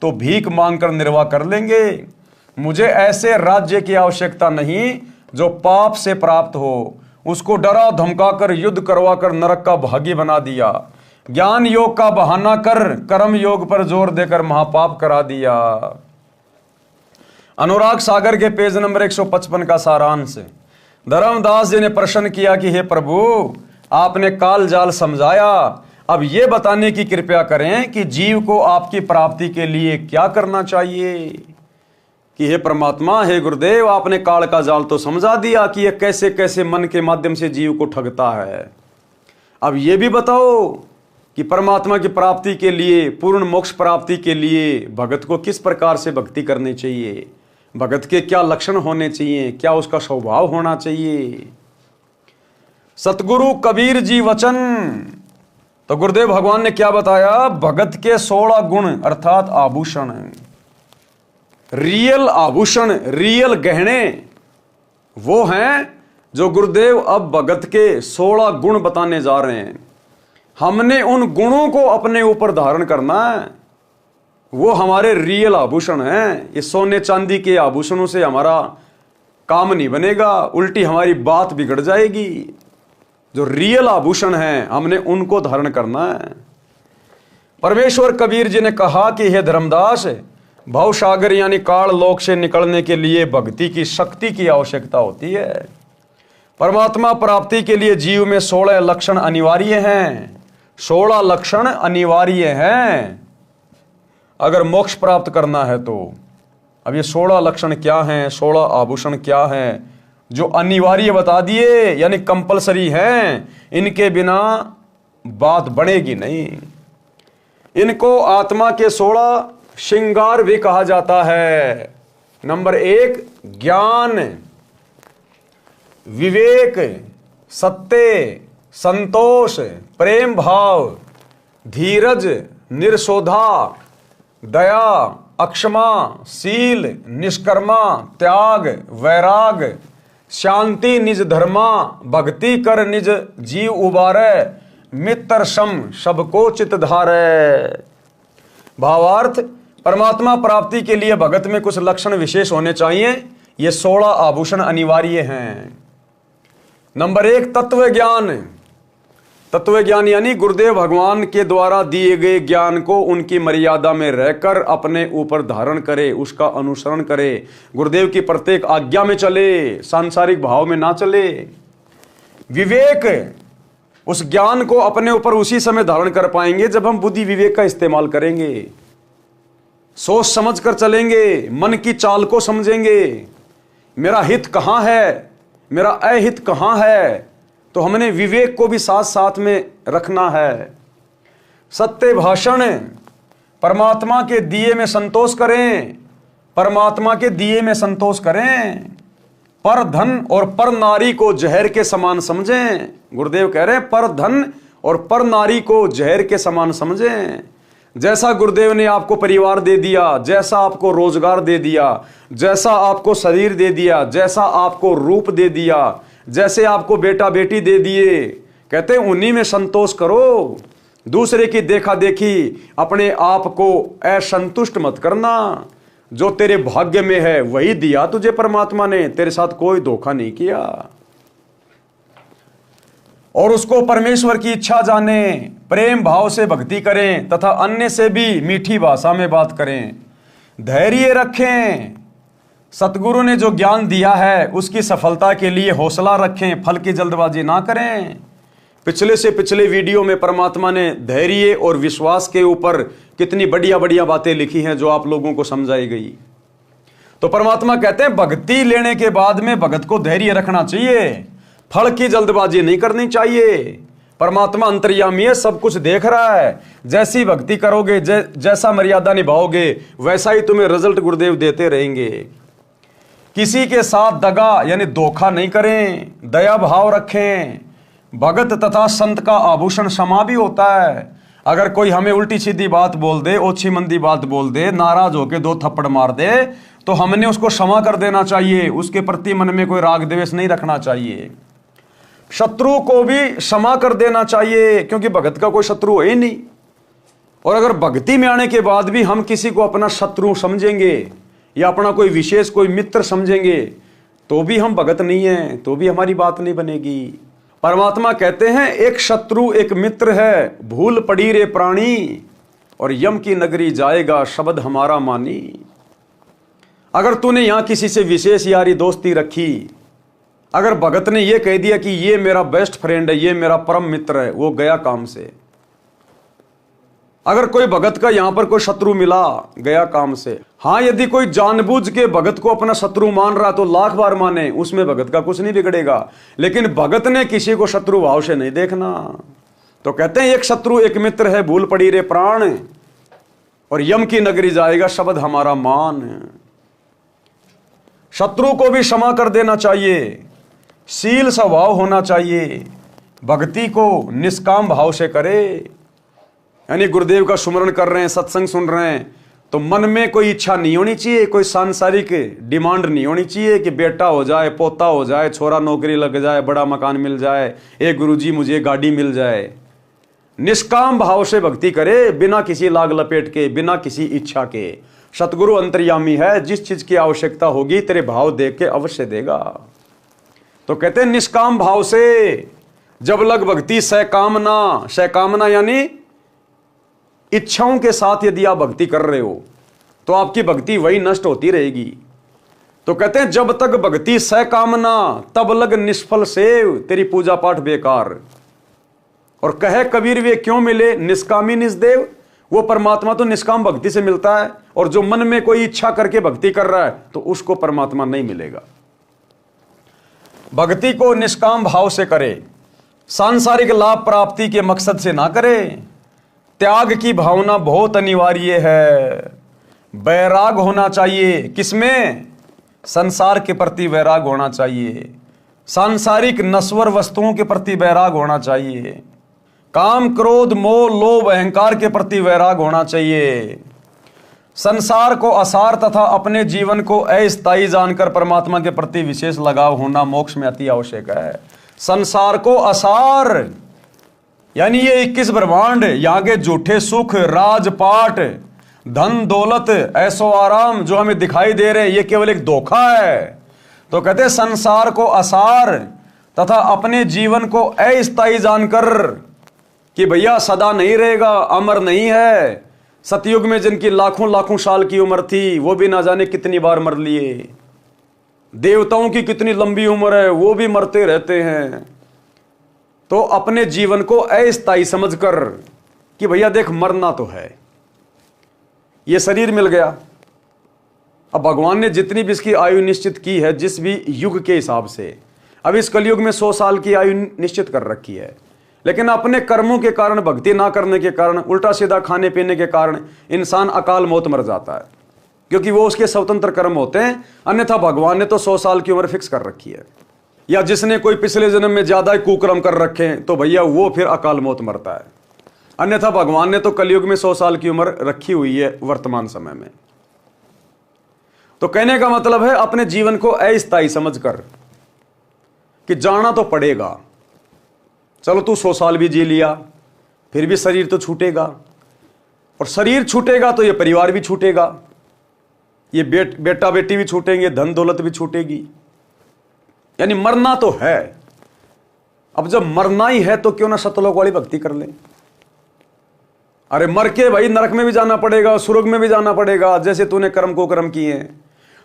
तो भीख मांगकर निर्वाह कर लेंगे। मुझे ऐसे राज्य की आवश्यकता नहीं जो पाप से प्राप्त हो। उसको डरा धमकाकर युद्ध करवाकर नरक का भागी बना दिया। ज्ञान योग का बहाना कर कर्म योग पर जोर देकर महापाप करा दिया। अनुराग सागर के पेज नंबर 155 का सारांश। धर्मदास जी ने प्रश्न किया कि हे प्रभु, आपने काल जाल समझाया, अब ये बताने की कृपा करें कि जीव को आपकी प्राप्ति के लिए क्या करना चाहिए। कि हे परमात्मा, हे गुरुदेव, आपने काल का जाल तो समझा दिया कि ये कैसे कैसे मन के माध्यम से जीव को ठगता है। अब ये भी बताओ कि परमात्मा की प्राप्ति के लिए, पूर्ण मोक्ष प्राप्ति के लिए भगत को किस प्रकार से भक्ति करनी चाहिए, भगत के क्या लक्षण होने चाहिए, क्या उसका स्वभाव होना चाहिए। सतगुरु कबीर जी वचन। तो गुरुदेव भगवान ने क्या बताया? भगत के 16 गुण अर्थात आभूषण, रियल आभूषण, रियल गहने वो हैं जो गुरुदेव अब भगत के 16 गुण बताने जा रहे हैं। हमने उन गुणों को अपने ऊपर धारण करना है। वो हमारे रियल आभूषण हैं। ये सोने चांदी के आभूषणों से हमारा काम नहीं बनेगा, उल्टी हमारी बात बिगड़ जाएगी। जो रियल आभूषण हैं हमने उनको धारण करना है। परमेश्वर कबीर जी ने कहा कि हे धर्मदास, भवसागर यानी काल लोक से निकलने के लिए भक्ति की शक्ति की आवश्यकता होती है। परमात्मा प्राप्ति के लिए जीव में 16 लक्षण अनिवार्य हैं। 16 लक्षण अनिवार्य हैं अगर मोक्ष प्राप्त करना है तो। अब ये 16 लक्षण क्या हैं, 16 आभूषण क्या हैं जो अनिवार्य बता दिए, यानी कंपलसरी हैं। इनके बिना बात बनेगी नहीं। इनको आत्मा के 16 श्रृंगार भी कहा जाता है। नंबर 1 ज्ञान, विवेक, सत्य, संतोष, प्रेम भाव, धीरज, निर्शोधा, दया, अक्षमा, शील, निष्कर्मा, त्याग, वैराग, शांति निज धर्मा, भक्ति कर निज जीव उबारे, मित्र सम सबको चित धारे। भावार्थ, परमात्मा प्राप्ति के लिए भगत में कुछ लक्षण विशेष होने चाहिए। ये 16 आभूषण अनिवार्य हैं। नंबर 1 तत्व ज्ञान। तत्व ज्ञान यानी गुरुदेव भगवान के द्वारा दिए गए ज्ञान को उनकी मर्यादा में रहकर अपने ऊपर धारण करे, उसका अनुसरण करे, गुरुदेव की प्रत्येक आज्ञा में चले, सांसारिक भाव में ना चले। विवेक, उस ज्ञान को अपने ऊपर उसी समय धारण कर पाएंगे जब हम बुद्धि विवेक का इस्तेमाल करेंगे, सोच समझ कर चलेंगे, मन की चाल को समझेंगे, मेरा हित कहां है, मेरा अहित कहां है। तो हमने विवेक को भी साथ साथ में रखना है। सत्य भाषण, परमात्मा के दिए में संतोष करें, परमात्मा के दिए में संतोष करें। पर धन और पर नारी को जहर के समान समझें। गुरुदेव कह रहे हैं पर धन और पर नारी को जहर के समान समझें। जैसा गुरुदेव ने आपको परिवार दे दिया, जैसा आपको रोजगार दे दिया, जैसा आपको शरीर दे दिया, जैसा आपको रूप दे दिया, जैसे आपको बेटा बेटी दे दिए, कहते हैं उन्हीं में संतोष करो। दूसरे की देखा देखी अपने आप को असंतुष्ट मत करना। जो तेरे भाग्य में है वही दिया तुझे परमात्मा ने, तेरे साथ कोई धोखा नहीं किया। और उसको परमेश्वर की इच्छा जाने, प्रेम भाव से भक्ति करें तथा अन्य से भी मीठी भाषा में बात करें। धैर्य रखें, सतगुरु ने जो ज्ञान दिया है उसकी सफलता के लिए हौसला रखें, फल की जल्दबाजी ना करें। पिछले से पिछले वीडियो में परमात्मा ने धैर्य और विश्वास के ऊपर कितनी बढ़िया बढ़िया बातें लिखी हैं जो आप लोगों को समझाई गई। तो परमात्मा कहते हैं भक्ति लेने के बाद में भगत को धैर्य रखना चाहिए, फल की जल्दबाजी नहीं करनी चाहिए। परमात्मा अंतर्यामी है, सब कुछ देख रहा है। जैसी भक्ति करोगे, जैसा मर्यादा निभाओगे, वैसा ही तुम्हें रिजल्ट गुरुदेव देते रहेंगे। किसी के साथ दगा यानी धोखा नहीं करें, दया भाव रखें। भगत तथा संत का आभूषण क्षमा भी होता है। अगर कोई हमें उल्टी सीधी बात बोल दे, ओछी मंदी बात बोल दे, नाराज होके 2 थप्पड़ मार दे, तो हमने उसको क्षमा कर देना चाहिए। उसके प्रति मन में कोई राग द्वेष नहीं रखना चाहिए। शत्रु को भी क्षमा कर देना चाहिए, क्योंकि भगत का कोई शत्रु है ही नहीं। और अगर भक्ति में आने के बाद भी हम किसी को अपना शत्रु समझेंगे या अपना कोई विशेष कोई मित्र समझेंगे तो भी हम भगत नहीं है, तो भी हमारी बात नहीं बनेगी। परमात्मा कहते हैं एक शत्रु एक मित्र है, भूल पड़ी रे प्राणी, और यम की नगरी जाएगा शब्द हमारा मानी। अगर तूने यहां किसी से विशेष यारी दोस्ती रखी, अगर भगत ने यह कह दिया कि ये मेरा बेस्ट फ्रेंड है, ये मेरा परम मित्र है, वो गया काम से। अगर कोई भगत का यहां पर कोई शत्रु मिला, गया काम से। हां, यदि कोई जानबूझ के भगत को अपना शत्रु मान रहा तो लाख बार माने, उसमें भगत का कुछ नहीं बिगड़ेगा। लेकिन भगत ने किसी को शत्रु भाव से नहीं देखना। तो कहते हैं एक शत्रु एक मित्र है, भूल पड़ी रे प्राण, और यम की नगरी जाएगा शब्द हमारा मान। शत्रु को भी क्षमा कर देना चाहिए, शील स्वभाव होना चाहिए, भक्ति को निष्काम भाव से करे। यानी गुरुदेव का सुमरण कर रहे हैं, सत्संग सुन रहे हैं, तो मन में कोई इच्छा नहीं होनी चाहिए, कोई सांसारिक डिमांड नहीं होनी चाहिए कि बेटा हो जाए, पोता हो जाए, छोरा नौकरी लग जाए, बड़ा मकान मिल जाए, ए गुरुजी मुझे गाड़ी मिल जाए। निष्काम भाव से भक्ति करे, बिना किसी लाग लपेट के, बिना किसी इच्छा के। सतगुरु अंतर्यामी है, जिस चीज की आवश्यकता होगी तेरे भाव देख के अवश्य देगा। तो कहते हैं निष्काम भाव से जब लग भक्ति सकामना, सकामना यानी इच्छाओं के साथ यदि आप भक्ति कर रहे हो तो आपकी भक्ति वही नष्ट होती रहेगी। तो कहते हैं जब तक भक्ति सकामना तब लग निष्फल सेव, तेरी पूजा पाठ बेकार। और कहे कबीर वे क्यों मिले निष्कामी निष्देव, वो परमात्मा तो निष्काम भक्ति से मिलता है, और जो मन में कोई इच्छा करके भक्ति कर रहा है तो उसको परमात्मा नहीं मिलेगा। भक्ति को निष्काम भाव से करे, सांसारिक लाभ प्राप्ति के मकसद से ना करे। त्याग की भावना बहुत अनिवार्य है। वैराग होना चाहिए, किसमें? संसार के प्रति वैराग होना चाहिए, सांसारिक नश्वर वस्तुओं के प्रति वैराग होना चाहिए, काम क्रोध मोह लोभ अहंकार के प्रति वैराग होना चाहिए। संसार को असार तथा अपने जीवन को अस्थायी जानकर परमात्मा के प्रति विशेष लगाव होना मोक्ष में अति आवश्यक है। संसार को असार यानी ये 21 ब्रह्मांड, यहाँ के झूठे सुख, राजपाट, धन दौलत, ऐशो आराम जो हमें दिखाई दे रहे हैं, ये केवल एक धोखा है। तो कहते हैं संसार को असार तथा अपने जीवन को अस्थायी जानकर कि भैया सदा नहीं रहेगा, अमर नहीं है। सतयुग में जिनकी लाखों लाखों साल की उम्र थी वो भी ना जाने कितनी बार मर लिए। देवताओं की कितनी लंबी उम्र है, वो भी मरते रहते हैं। तो अपने जीवन को अस्थायी समझकर कि भैया देख मरना तो है, ये शरीर मिल गया। अब भगवान ने जितनी भी इसकी आयु निश्चित की है जिस भी युग के हिसाब से, अब इस कलयुग में 100 साल की आयु निश्चित कर रखी है, लेकिन अपने कर्मों के कारण, भक्ति ना करने के कारण, उल्टा सीधा खाने पीने के कारण इंसान अकाल मौत मर जाता है, क्योंकि वो उसके स्वतंत्र कर्म होते हैं। अन्यथा भगवान ने तो 100 साल की उम्र फिक्स कर रखी है। या जिसने कोई पिछले जन्म में ज्यादा ही कुकर्म कर रखे हैं तो भैया वो फिर अकाल मौत मरता है। अन्यथा भगवान ने तो कलयुग में 100 साल की उम्र रखी हुई है वर्तमान समय में। तो कहने का मतलब है अपने जीवन को अस्थायी समझकर कि जाना तो पड़ेगा। चलो तू 100 साल भी जी लिया, फिर भी शरीर तो छूटेगा, और शरीर छूटेगा तो ये परिवार भी छूटेगा, ये बेटा बेटी भी छूटेंगे, धन दौलत भी छूटेगी, यानी मरना तो है। अब जब मरना ही है तो क्यों ना सतलोक वाली भक्ति कर ले। अरे मर के भाई नरक में भी जाना पड़ेगा, स्वर्ग में भी जाना पड़ेगा, जैसे तूने कर्म को कर्म किए हैं।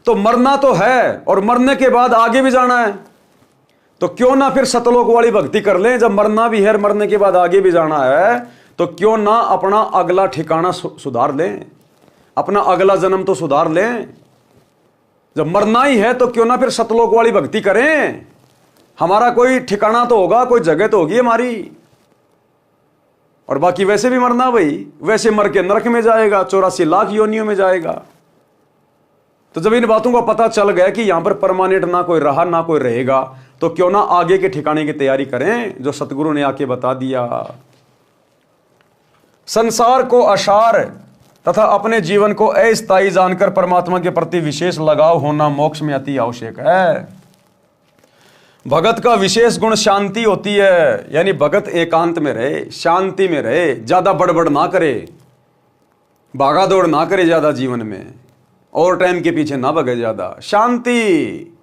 तो मरना तो है और मरने के बाद आगे भी जाना है, तो क्यों ना फिर सतलोक वाली भक्ति कर लें। जब मरना भी है, मरने के बाद आगे भी जाना है, तो क्यों ना अपना अगला ठिकाना सुधार लें, अपना अगला जन्म तो सुधार लें। जब मरना ही है तो क्यों ना फिर सतलोक वाली भक्ति करें। हमारा कोई ठिकाना तो होगा, कोई जगह तो होगी हमारी। और बाकी वैसे भी मरना भाई, वैसे मर के नरक में जाएगा, 84 लाख योनियों में जाएगा। तो जब इन बातों का पता चल गया कि यहां पर परमानेंट ना कोई रहा ना कोई रहेगा, तो क्यों ना आगे के ठिकाने की तैयारी करें जो सतगुरु ने आके बता दिया। संसार को असार तथा अपने जीवन को अस्थायी जानकर परमात्मा के प्रति विशेष लगाव होना मोक्ष में अति आवश्यक है। भगत का विशेष गुण शांति होती है, यानी भगत एकांत में रहे, शांति में रहे, ज्यादा बड़बड़ ना करे, भागा दौड़ ना करे ज्यादा जीवन में, और टाइम के पीछे ना भगे ज्यादा। शांति,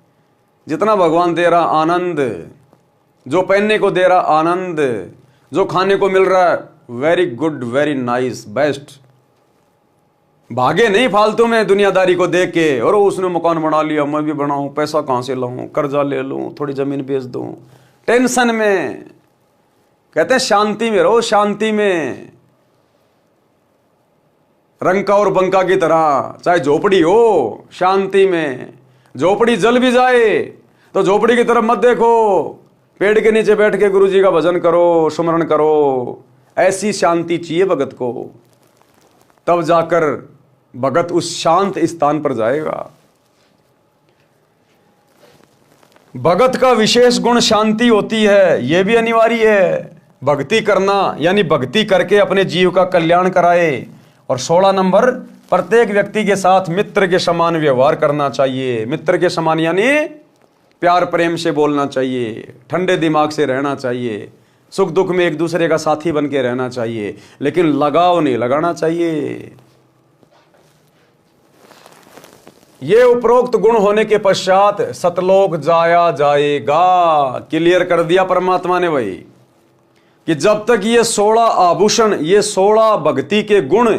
जितना भगवान दे रहा आनंद, जो पहनने को दे रहा आनंद, जो खाने को मिल रहा है very good, very nice, best. भागे नहीं फालतू में दुनियादारी को देख के, और उसने मकान बना लिया मैं भी बनाऊं, पैसा कहां से लाऊं, कर्जा ले लूं, थोड़ी जमीन बेच दूं, टेंशन में। कहते हैं शांति में रहो, शांति में। रंका और बंका की तरह, चाहे झोपड़ी हो, शांति में। झोपड़ी जल भी जाए तो झोपड़ी की तरफ मत देखो, पेड़ के नीचे बैठ के गुरु जी का भजन करो, सुमरण करो। ऐसी शांति चाहिए भगत को, तब जाकर भगत उस शांत स्थान पर जाएगा। भगत का विशेष गुण शांति होती है, यह भी अनिवार्य है। भक्ति करना यानी भक्ति करके अपने जीव का कल्याण कराए। और 16 नंबर प्रत्येक व्यक्ति के साथ मित्र के समान व्यवहार करना चाहिए। मित्र के समान यानी प्यार प्रेम से बोलना चाहिए, ठंडे दिमाग से रहना चाहिए, सुख दुख में एक दूसरे का साथी बन के रहना चाहिए, लेकिन लगाव नहीं लगाना चाहिए। ये उपरोक्त गुण होने के पश्चात सतलोक जाया जाएगा। क्लियर कर दिया परमात्मा ने भाई कि जब तक ये 16 आभूषण, ये 16 भक्ति के गुण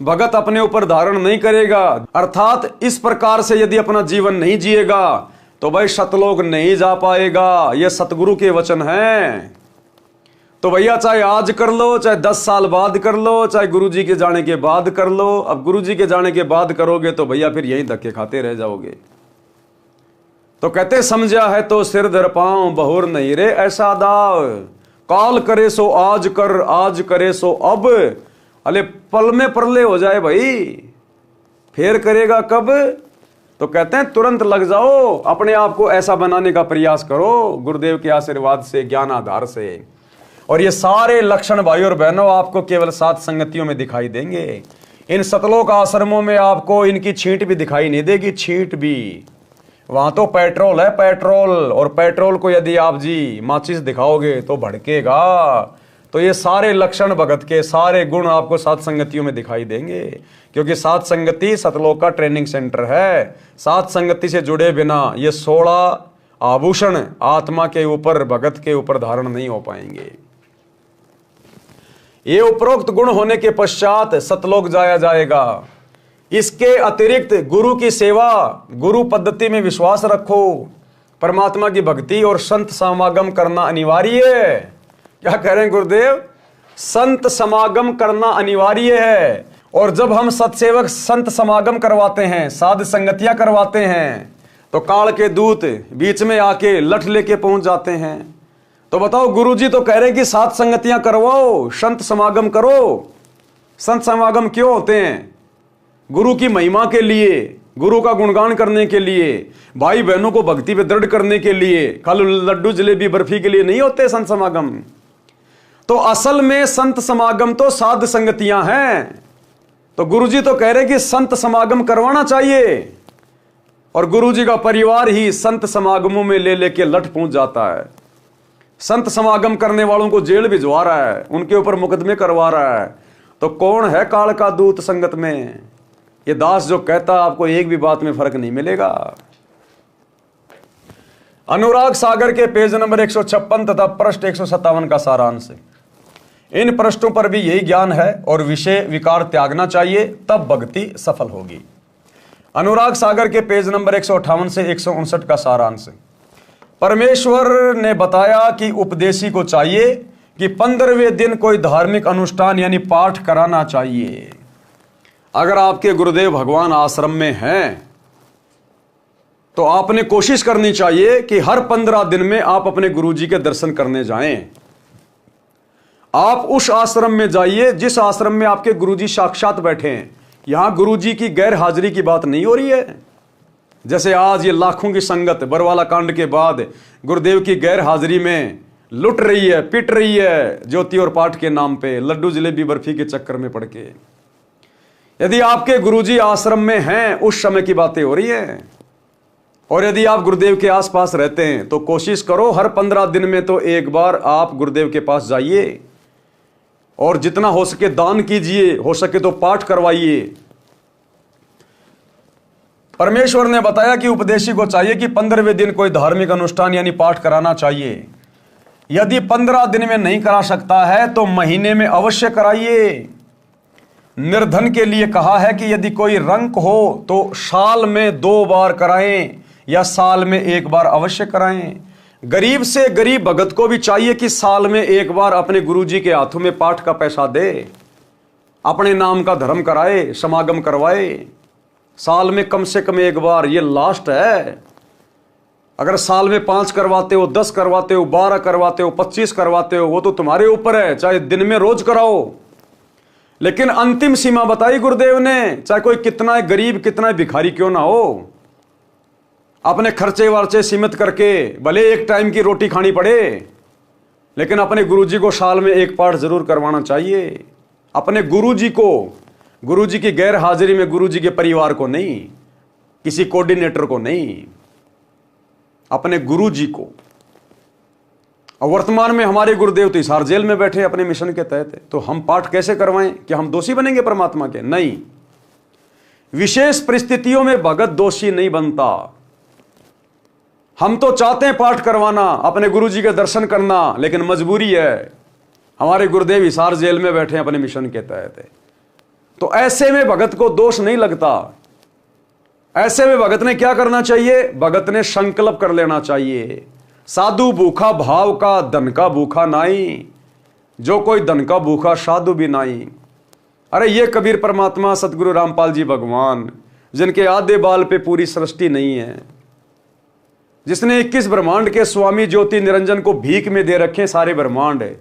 भगत अपने ऊपर धारण नहीं करेगा, अर्थात इस प्रकार से यदि अपना जीवन नहीं जिएगा तो भाई सतलोक नहीं जा पाएगा। यह सतगुरु के वचन हैं। तो भैया चाहे आज कर लो, चाहे 10 साल बाद कर लो, चाहे गुरुजी के जाने के बाद कर लो। अब गुरुजी के जाने के बाद करोगे तो भैया फिर यहीं धक्के खाते रह जाओगे। तो कहते समझा है तो सिर धर पाऊं, बहुर नहीं रे ऐसा दाव। काल करे सो आज कर, आज करे सो अब। अले पल में परले हो जाए भाई, फिर करेगा कब? तो कहते हैं तुरंत लग जाओ, अपने आप को ऐसा बनाने का प्रयास करो गुरुदेव के आशीर्वाद से, ज्ञान आधार से। और ये सारे लक्षण भाई और बहनों आपको केवल 7 संगतियों में दिखाई देंगे। इन सतलोक आश्रमों में आपको इनकी छींट भी दिखाई नहीं देगी, छींट भी। वहां तो पेट्रोल है, पेट्रोल, और पेट्रोल को यदि आप जी माचिस दिखाओगे तो भड़केगा। तो ये सारे लक्षण भगत के, सारे गुण आपको 7 संगतियों में दिखाई देंगे, क्योंकि 7 संगति सतलोक का ट्रेनिंग सेंटर है। 7 संगति से जुड़े बिना ये 16 आभूषण आत्मा के ऊपर, भगत के ऊपर धारण नहीं हो पाएंगे। ये उपरोक्त गुण होने के पश्चात सतलोक जाया जाएगा। इसके अतिरिक्त गुरु की सेवा, गुरु पद्धति में विश्वास रखो, परमात्मा की भक्ति और संत समागम करना अनिवार्य है। क्या कह रहे हैं गुरुदेव? संत समागम करना अनिवार्य है। और जब हम सत्सेवक संत समागम करवाते हैं, साध संगतियां करवाते हैं, तो काल के दूत बीच में आके लठ लेके पहुंच जाते हैं। तो बताओ, गुरुजी तो कह रहे हैं कि 7 संगतियां करवाओ, संत समागम करो। संत समागम क्यों होते हैं? गुरु की महिमा के लिए, गुरु का गुणगान करने के लिए, भाई बहनों को भक्ति पे दृढ़ करने के लिए, खाली लड्डू जलेबी बर्फी के लिए नहीं होते संत समागम। तो असल में संत समागम तो साध संगतियां हैं। तो गुरुजी तो कह रहे हैं कि संत समागम करवाना चाहिए, और गुरुजी का परिवार ही संत समागमों में ले लेके लठ पहुंच जाता है। संत समागम करने वालों को जेल भिजवा रहा है, उनके ऊपर मुकदमे करवा रहा है। तो कौन है काल का दूत संगत में? ये दास जो कहता, आपको एक भी बात में फर्क नहीं मिलेगा। अनुराग सागर के पेज नंबर 156 तथा पृष्ठ 157 का सारांश। इन पृष्ठों पर भी यही ज्ञान है और विषय विकार त्यागना चाहिए, तब भक्ति सफल होगी। अनुराग सागर के पेज नंबर 158 से 159 का सारांश। परमेश्वर ने बताया कि उपदेशी को चाहिए कि 15वें दिन कोई धार्मिक अनुष्ठान यानी पाठ कराना चाहिए। अगर आपके गुरुदेव भगवान आश्रम में हैं तो आपने कोशिश करनी चाहिए कि हर 15 दिन में आप अपने गुरुजी के दर्शन करने जाएं। आप उस आश्रम में जाइए जिस आश्रम में आपके गुरुजी साक्षात बैठे हैं। यहां गुरुजी की गैर हाजिरी की बात नहीं हो रही है। जैसे आज ये लाखों की संगत बरवाला कांड के बाद गुरुदेव की गैर हाजिरी में लुट रही है, पिट रही है, ज्योति और पाठ के नाम पे, लड्डू जलेबी बर्फी के चक्कर में पड़ के। यदि आपके गुरुजी आश्रम में हैं, उस समय की बातें हो रही हैं। और यदि आप गुरुदेव के आसपास रहते हैं तो कोशिश करो हर 15 दिन में तो एक बार आप गुरुदेव के पास जाइए, और जितना हो सके दान कीजिए, हो सके तो पाठ करवाइए। परमेश्वर ने बताया कि उपदेशी को चाहिए कि 15वें दिन कोई धार्मिक अनुष्ठान यानी पाठ कराना चाहिए। यदि 15 दिन में नहीं करा सकता है तो महीने में अवश्य कराइए। निर्धन के लिए कहा है कि यदि कोई रंक हो तो साल में 2 बार कराएं या साल में 1 बार अवश्य कराएं। गरीब से गरीब भगत को भी चाहिए कि साल में 1 बार अपने गुरुजी के हाथों में पाठ का पैसा दे, अपने नाम का धर्म कराए, समागम करवाए। साल में कम से कम 1 बार, ये लास्ट है। अगर साल में 5 करवाते हो, 10 करवाते हो, 12 करवाते हो, 25 करवाते हो, वो तो तुम्हारे ऊपर है। चाहे दिन में रोज कराओ, लेकिन अंतिम सीमा बताई गुरुदेव ने, चाहे कोई कितना गरीब, कितना भिखारी क्यों ना हो, अपने खर्चे वर्चे सीमित करके भले एक टाइम की रोटी खानी पड़े, लेकिन अपने गुरुजी को साल में 1 पाठ जरूर करवाना चाहिए। अपने गुरुजी को गुरुजी की गैर हाजिरी में गुरुजी के परिवार को नहीं, किसी कोऑर्डिनेटर को नहीं, अपने गुरुजी को। और वर्तमान में हमारे गुरुदेव तो हिसार जेल में बैठे अपने मिशन के तहत, तो हम पाठ कैसे करवाएं कि हम दोषी बनेंगे परमात्मा के? नहीं, विशेष परिस्थितियों में भगत दोषी नहीं बनता। हम तो चाहते हैं पाठ करवाना, अपने गुरुजी के दर्शन करना, लेकिन मजबूरी है, हमारे गुरुदेव हिसार जेल में बैठे अपने मिशन के तहत। तो ऐसे में भगत को दोष नहीं लगता। ऐसे में भगत ने क्या करना चाहिए? भगत ने संकल्प कर लेना चाहिए, साधु भूखा भाव का, धन का भूखा नाई, जो कोई धन का भूखा साधु भी नाई। अरे ये कबीर परमात्मा सतगुरु रामपाल जी भगवान, जिनके आधे बाल पे पूरी सृष्टि नहीं है, जिसने 21 ब्रह्मांड के स्वामी ज्योति निरंजन को भीख में दे रखे सारे ब्रह्मांड है,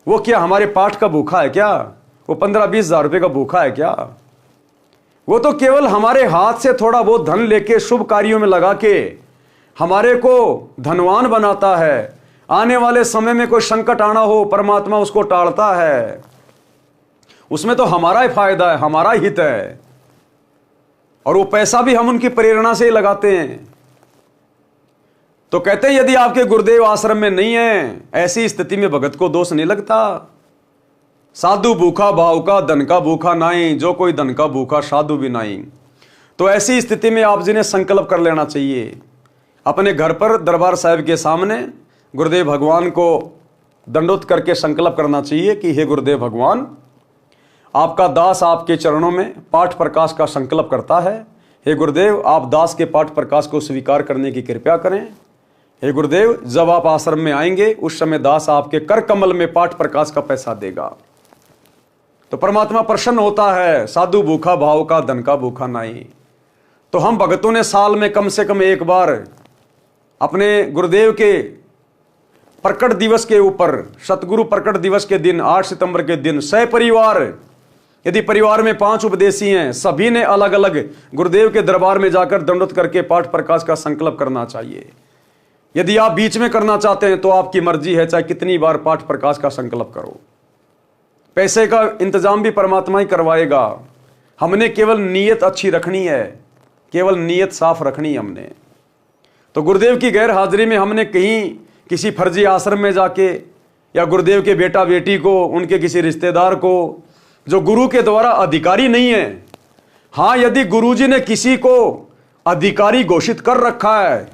वो क्या हमारे पाठ का भूखा है क्या? वो 15-20 हजार रुपए का भूखा है क्या? वो तो केवल हमारे हाथ से थोड़ा बहुत धन लेके शुभ कार्यों में लगा के हमारे को धनवान बनाता है। आने वाले समय में कोई संकट आना हो, परमात्मा उसको टालता है। उसमें तो हमारा ही फायदा है, हमारा हित है, और वो पैसा भी हम उनकी प्रेरणा से ही लगाते हैं। तो कहते हैं यदि आपके गुरुदेव आश्रम में नहीं है, ऐसी स्थिति में भगत को दोष नहीं लगता। साधु भूखा भाव का, धन का भूखा नाई, जो कोई धन का भूखा साधु भी नाई। तो ऐसी स्थिति में आप जिन्हें संकल्प कर लेना चाहिए, अपने घर पर दरबार साहिब के सामने गुरुदेव भगवान को दंडोत करके संकल्प करना चाहिए कि हे गुरुदेव भगवान, आपका दास आपके चरणों में पाठ प्रकाश का संकल्प करता है। हे गुरुदेव, आप दास के पाठ प्रकाश को स्वीकार करने की कृपया करें। हे गुरुदेव, जब आप आश्रम में आएंगे उस समय दास आपके कर कमल में पाठ प्रकाश का पैसा देगा। तो परमात्मा प्रसन्न होता है। साधु भूखा भाव का, धन का भूखा नहीं। तो हम भगतों ने साल में कम से कम एक बार अपने गुरुदेव के प्रकट दिवस के ऊपर, सतगुरु प्रकट दिवस के दिन 8 सितंबर के दिन सहपरिवार, यदि परिवार में 5 उपदेशी हैं, सभी ने अलग अलग गुरुदेव के दरबार में जाकर दंडोत करके पाठ प्रकाश का संकल्प करना चाहिए। यदि आप बीच में करना चाहते हैं तो आपकी मर्जी है, चाहे कितनी बार पाठ प्रकाश का संकल्प करो। पैसे का इंतजाम भी परमात्मा ही करवाएगा। हमने केवल नीयत अच्छी रखनी है, केवल नीयत साफ रखनी है हमने। तो गुरुदेव की गैर हाजिरी में हमने कहीं किसी फर्जी आश्रम में जाके, या गुरुदेव के बेटा बेटी को, उनके किसी रिश्तेदार को जो गुरु के द्वारा अधिकारी नहीं है, हाँ यदि गुरुजी ने किसी को अधिकारी घोषित कर रखा है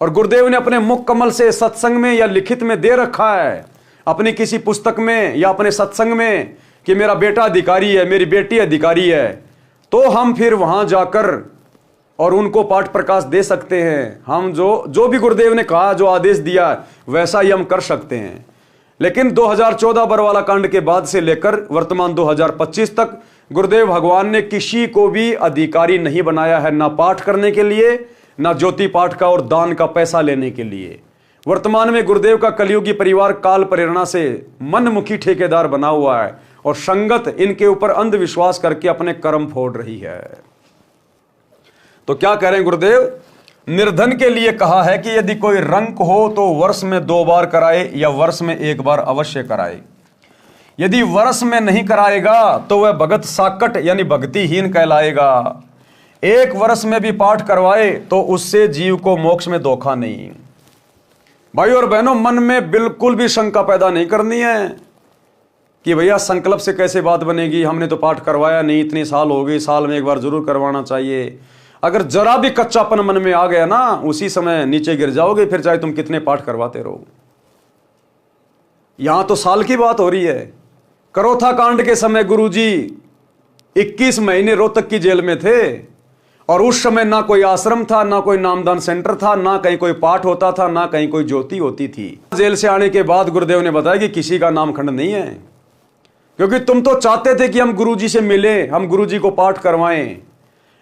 और गुरुदेव ने अपने मुख कमल से सत्संग में या लिखित में दे रखा है, अपनी किसी पुस्तक में या अपने सत्संग में, कि मेरा बेटा अधिकारी है, मेरी बेटी अधिकारी है, तो हम फिर वहां जाकर और उनको पाठ प्रकाश दे सकते हैं। हम जो भी गुरुदेव ने कहा, जो आदेश दिया, वैसा ही हम कर सकते हैं। लेकिन 2014 बरवाला कांड के बाद से लेकर वर्तमान 2025 तक गुरुदेव भगवान ने किसी को भी अधिकारी नहीं बनाया है, ना पाठ करने के लिए, ना ज्योति पाठ का और दान का पैसा लेने के लिए। वर्तमान में गुरुदेव का कलियुगी परिवार काल प्रेरणा से मनमुखी ठेकेदार बना हुआ है, और संगत इनके ऊपर अंधविश्वास करके अपने कर्म फोड़ रही है। तो क्या कह रहे हैं गुरुदेव? निर्धन के लिए कहा है कि यदि कोई रंक हो तो वर्ष में 2 बार कराए या वर्ष में 1 बार अवश्य कराए। यदि वर्ष में नहीं कराएगा तो वह भगत साकट यानी भक्तिहीन कहलाएगा। 1 वर्ष में भी पाठ करवाए तो उससे जीव को मोक्ष में धोखा नहीं। भाई और बहनों, मन में बिल्कुल भी शंका पैदा नहीं करनी है कि भैया संकल्प से कैसे बात बनेगी, हमने तो पाठ करवाया नहीं, इतने साल हो गए, साल में 1 बार जरूर करवाना चाहिए। अगर जरा भी कच्चापन मन में आ गया ना, उसी समय नीचे गिर जाओगे, फिर चाहे तुम कितने पाठ करवाते रहो। यहां तो साल की बात हो रही है। करोथा कांड के समय गुरुजी 21 महीने रोहतक की जेल में थे, और उस समय ना कोई आश्रम था, ना कोई नामदान सेंटर था, ना कहीं कोई पाठ होता था, ना कहीं कोई ज्योति होती थी। जेल से आने के बाद गुरुदेव ने बताया कि किसी का नामखंड नहीं है, क्योंकि तुम तो चाहते थे कि हम गुरुजी से मिले, हम गुरुजी को पाठ करवाएं,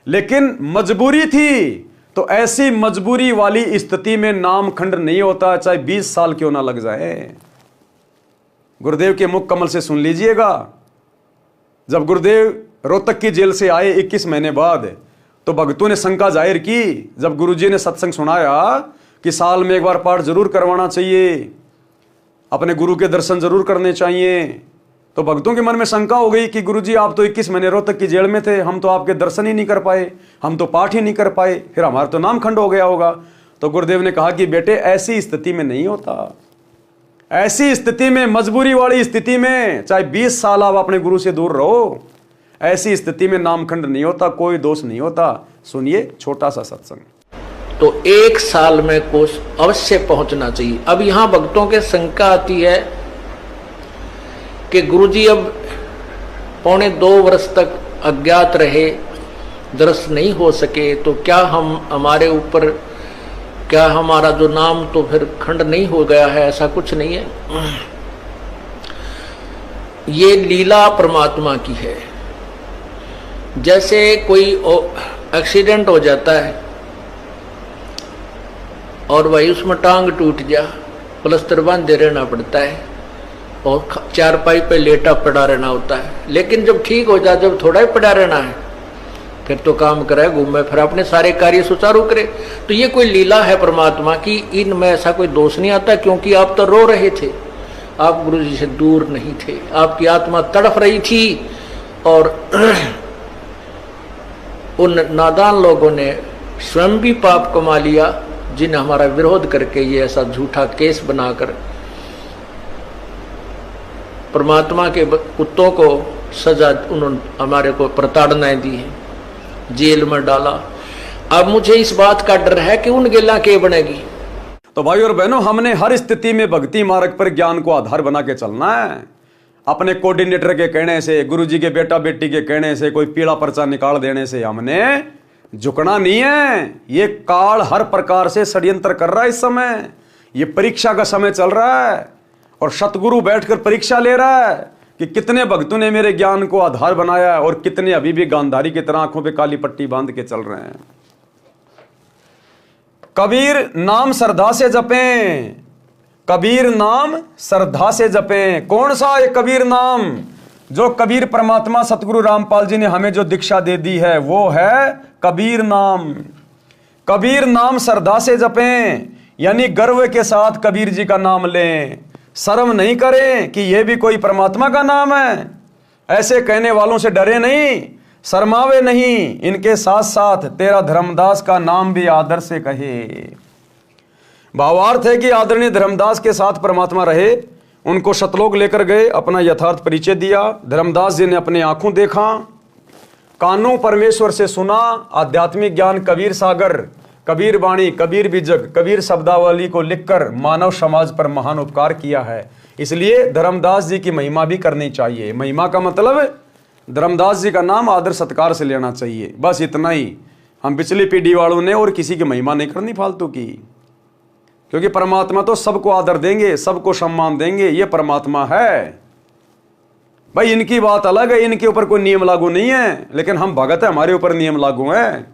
लेकिन मजबूरी थी। तो ऐसी मजबूरी वाली स्थिति में नामखंड नहीं होता, चाहे 20 साल क्यों ना लग जाए। गुरुदेव के मुख कमल से सुन लीजिएगा। जब गुरुदेव रोहतक की जेल से आए 21 महीने बाद, तो भक्तों ने शंका जाहिर की। जब गुरुजी ने सत्संग सुनाया कि साल में 1 बार पाठ जरूर करवाना चाहिए, अपने गुरु के दर्शन जरूर करने चाहिए, तो भक्तों के मन में शंका हो गई कि गुरुजी आप तो 21 महीने रोहतक की जेल में थे, हम तो आपके दर्शन ही नहीं कर पाए, हम तो पाठ ही नहीं कर पाए, फिर हमारा तो नाम खंड हो गया होगा। तो गुरुदेव ने कहा कि बेटे ऐसी स्थिति में नहीं होता। ऐसी स्थिति में, मजबूरी वाली स्थिति में, चाहे 20 साल आप अपने गुरु से दूर रहो, ऐसी स्थिति में नामखंड नहीं होता, कोई दोष नहीं होता। सुनिए छोटा सा सत्संग। तो 1 साल में कोष अवश्य पहुंचना चाहिए। अब यहां भक्तों के शंका आती है कि गुरुजी अब 1.25 वर्ष तक अज्ञात रहे, दर्शन नहीं हो सके, तो क्या हमारे ऊपर, क्या हमारा जो नाम तो फिर खंड नहीं हो गया है? ऐसा कुछ नहीं है। ये लीला परमात्मा की है। जैसे कोई एक्सीडेंट हो जाता है और भाई उसमें टांग टूट जा, प्लास्टर बांधे रहना पड़ता है और चारपाई पे लेटा पड़ा रहना होता है। लेकिन जब ठीक हो जाए, जब थोड़ा ही पड़ा रहना है, फिर तो काम करे, घूमे, फिर अपने सारे कार्य सुचारू करे। तो ये कोई लीला है परमात्मा की, इनमें ऐसा कोई दोष नहीं आता। क्योंकि आप तो रो रहे थे, आप गुरु जी से दूर नहीं थे, आपकी आत्मा तड़फ रही थी और उन नादान लोगों ने स्वयं भी पाप कमा लिया, जिन्हें हमारा विरोध करके ये ऐसा झूठा केस बनाकर परमात्मा के कुत्तों को सजा उन्होंने हमारे को प्रताड़नाएं दी है, जेल में डाला। अब मुझे इस बात का डर है कि उन गेला के बनेगी। तो भाई और बहनों, हमने हर स्थिति में भक्ति मार्ग पर ज्ञान को आधार बना के चलना है। अपने कोऑर्डिनेटर के कहने से, गुरुजी के बेटा बेटी के कहने से, कोई पीला पर्चा निकाल देने से हमने झुकना नहीं है। ये काल हर प्रकार से षड्यंत्र कर रहा है। इस समय ये परीक्षा का समय चल रहा है और सतगुरु बैठकर परीक्षा ले रहा है कि कितने भक्तों ने मेरे ज्ञान को आधार बनाया और कितने अभी भी गांधारी की तरह आंखों पे काली पट्टी बांध के चल रहे हैं। कबीर नाम श्रद्धा से जपें, कबीर नाम श्रद्धा से जपें। कौन सा ये कबीर नाम? जो कबीर परमात्मा सतगुरु रामपाल जी ने हमें जो दीक्षा दे दी है वो है कबीर नाम। कबीर नाम श्रद्धा से जपें, यानी गर्व के साथ कबीर जी का नाम लें, शर्म नहीं करें कि यह भी कोई परमात्मा का नाम है। ऐसे कहने वालों से डरे नहीं, शर्मावे नहीं, इनके साथ साथ तेरा धर्मदास का नाम भी आदर से कहे। भावार्थ है कि आदरणीय धर्मदास के साथ परमात्मा रहे, उनको सतलोक लेकर गए, अपना यथार्थ परिचय दिया। धर्मदास जी ने अपने आंखों देखा, कानों परमेश्वर से सुना, आध्यात्मिक ज्ञान कबीर सागर, कबीर वाणी, कबीर बीजक, कबीर शब्दावली को लिखकर मानव समाज पर महान उपकार किया है। इसलिए धर्मदास जी की महिमा भी करनी चाहिए। महिमा का मतलब धर्मदास जी का नाम आदर सत्कार से लेना चाहिए, बस इतना ही। हम पिछली पीढ़ी वालों ने और किसी की महिमा नहीं करनी फालतू की, क्योंकि परमात्मा तो सबको आदर देंगे, सबको सम्मान देंगे, ये परमात्मा है भाई। इनकी बात अलग है, इनके ऊपर कोई नियम लागू नहीं है, लेकिन हम भगत है, हमारे ऊपर नियम लागू है।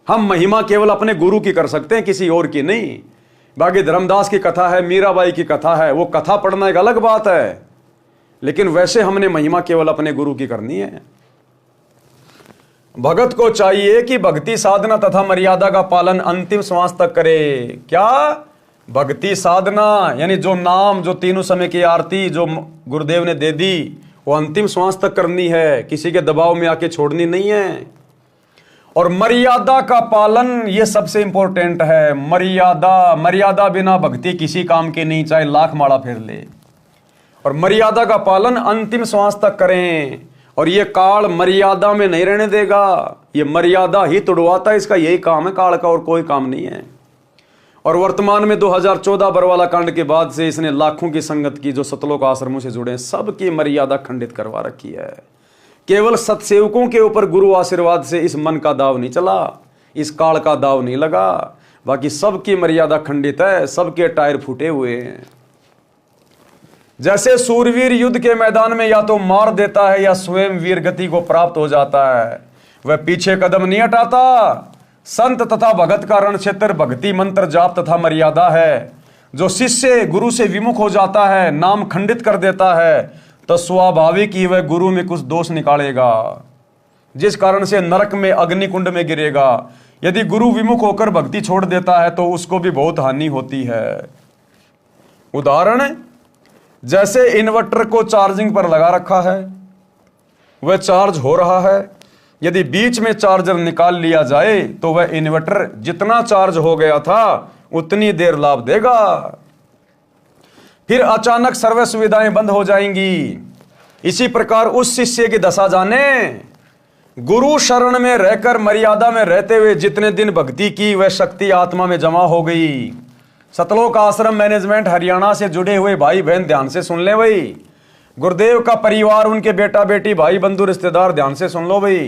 हम महिमा केवल अपने गुरु की कर सकते हैं, किसी और की नहीं। बाकी धर्मदास की कथा है, मीराबाई की कथा है, वो कथा पढ़ना एक अलग बात है, लेकिन वैसे हमने महिमा केवल अपने गुरु की करनी है। भगत को चाहिए कि भक्ति साधना तथा मर्यादा का पालन अंतिम श्वास तक करे। क्या? भक्ति साधना, यानी जो नाम, जो तीनों समय की आरती जो गुरुदेव ने दे दी, वो अंतिम श्वास तक करनी है, किसी के दबाव में आके छोड़नी नहीं है। और मर्यादा का पालन, ये सबसे इंपॉर्टेंट है। मर्यादा बिना भक्ति किसी काम की नहीं, चाहे लाख माला फेर ले। और मर्यादा का पालन अंतिम श्वास तक करें। और ये काल मर्यादा में नहीं रहने देगा, ये मर्यादा ही तुड़वाता है, इसका यही काम है काल का, और कोई काम नहीं है। और वर्तमान में 2014 बरवाला कांड के बाद से इसने लाखों की संगत की, जो सतलोक आश्रमों से जुड़े, सबकी मर्यादा खंडित करवा रखी है। केवल सत्सेवकों के ऊपर गुरु आशीर्वाद से इस मन का दाव नहीं चला, इस काल का दाव नहीं लगा, बाकी सबकी मर्यादा खंडित है, सबके टायर फूटे हुए हैं। जैसे सूरवीर युद्ध के मैदान में या तो मार देता है या स्वयं वीर गति को प्राप्त हो जाता है, वह पीछे कदम नहीं हटाता। संत तथा भगत का रण क्षेत्र भक्ति मंत्र जाप तथा मर्यादा है। जो शिष्य गुरु से विमुख हो जाता है, नाम खंडित कर देता है, तो स्वाभाविक ही वह गुरु में कुछ दोष निकालेगा, जिस कारण से नरक में, अग्निकुंड में गिरेगा। यदि गुरु विमुख होकर भक्ति छोड़ देता है तो उसको भी बहुत हानि होती है। उदाहरण, जैसे इन्वर्टर को चार्जिंग पर लगा रखा है, वह चार्ज हो रहा है। यदि बीच में चार्जर निकाल लिया जाए तो वह इन्वर्टर जितना चार्ज हो गया था उतनी देर लाभ देगा। फिर अचानक सर्व सुविधाएं बंद हो जाएंगी। इसी प्रकार उस शिष्य की दशा जाने। गुरु शरण में रहकर मर्यादा में रहते हुए जितने दिन भक्ति की वह शक्ति आत्मा में जमा हो गई। सतलोक आश्रम मैनेजमेंट हरियाणा से जुड़े हुए भाई बहन ध्यान से सुन ले भाई। गुरुदेव का परिवार, उनके बेटा बेटी भाई बंधु रिश्तेदार ध्यान से सुन लो भाई।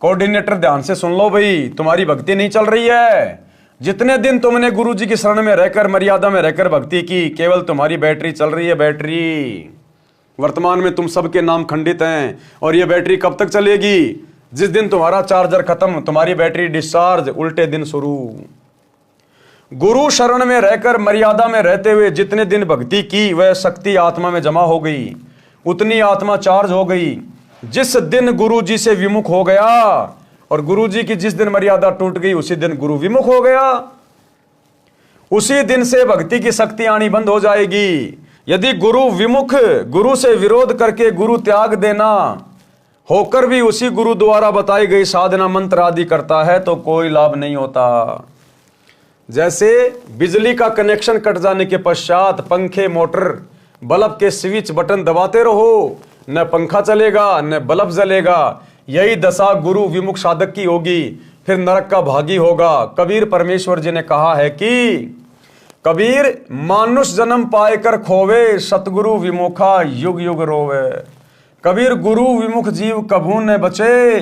कोऑर्डिनेटर ध्यान से सुन लो भाई। तुम्हारी भक्ति नहीं चल रही है। जितने दिन तुमने गुरु जी की शरण में रहकर मर्यादा में रहकर भक्ति की, केवल तुम्हारी बैटरी चल रही है। बैटरी वर्तमान में तुम सबके नाम खंडित हैं और ये बैटरी कब तक चलेगी? जिस दिन तुम्हारा चार्जर खत्म, तुम्हारी बैटरी डिस्चार्ज, उल्टे दिन शुरू। गुरु शरण में रहकर मर्यादा में रहते हुए जितने दिन भक्ति की वह शक्ति आत्मा में जमा हो गई, उतनी आत्मा चार्ज हो गई। जिस दिन गुरु जी से विमुख हो गया और गुरु जी की जिस दिन मर्यादा टूट गई उसी दिन गुरु विमुख हो गया। उसी दिन से भक्ति की शक्ति आनी बंद हो जाएगी। यदि गुरु विमुख, गुरु से विरोध करके गुरु त्याग देना होकर भी उसी गुरु द्वारा बताई गई साधना मंत्र आदि करता है तो कोई लाभ नहीं होता। जैसे बिजली का कनेक्शन कट जाने के पश्चात पंखे, मोटर, बल्ब के स्विच बटन दबाते रहो, न पंखा चलेगा न बल्ब जलेगा। यही दशा गुरु विमुख साधक की होगी, फिर नरक का भागी होगा। कबीर परमेश्वर जी ने कहा है कि कबीर मानुष जन्म पाएकर खोवे, सतगुरु विमुखा युग युग रोवे। कबीर गुरु विमुख जीव कभू न बचे,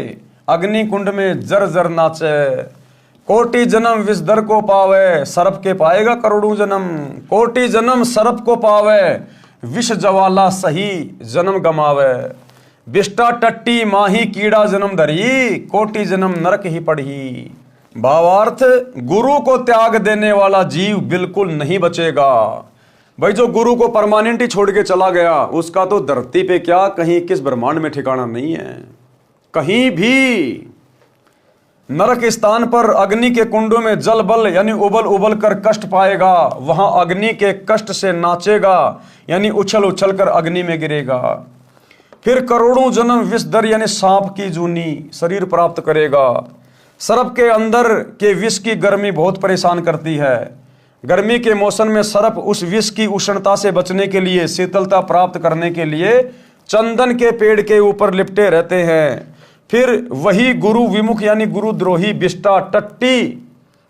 अग्नि कुंड में जर जर नाचे। कोटि जन्म विष दर को पावे, सरप के पाएगा करोड़ों जन्म। कोटि जन्म सरप को पावे, विष ज्वाला सही जन्म गमावे। बिष्टा टट्टी माही कीड़ा जन्म धरी, कोटि जन्म नरक ही पढ़ी। भावार्थ, गुरु को त्याग देने वाला जीव बिल्कुल नहीं बचेगा। भाई जो गुरु को परमानेंट ही छोड़ के चला गया उसका तो धरती पे क्या, कहीं किस ब्रह्मांड में ठिकाना नहीं है। कहीं भी नरक स्थान पर अग्नि के कुंडों में जल बल यानी उबल उबल कर कष्ट पाएगा, वहां अग्नि के कष्ट से नाचेगा यानी उछल उछल कर अग्नि में गिरेगा। फिर करोड़ों जन्म विष दर यानी सांप की जूनी शरीर प्राप्त करेगा। सर्प के अंदर के विष की गर्मी बहुत परेशान करती है। गर्मी के मौसम में सर्प उस विष की उष्णता से बचने के लिए, शीतलता प्राप्त करने के लिए चंदन के पेड़ के ऊपर लिपटे रहते हैं। फिर वही गुरु विमुख यानी गुरुद्रोही बिष्टा टट्टी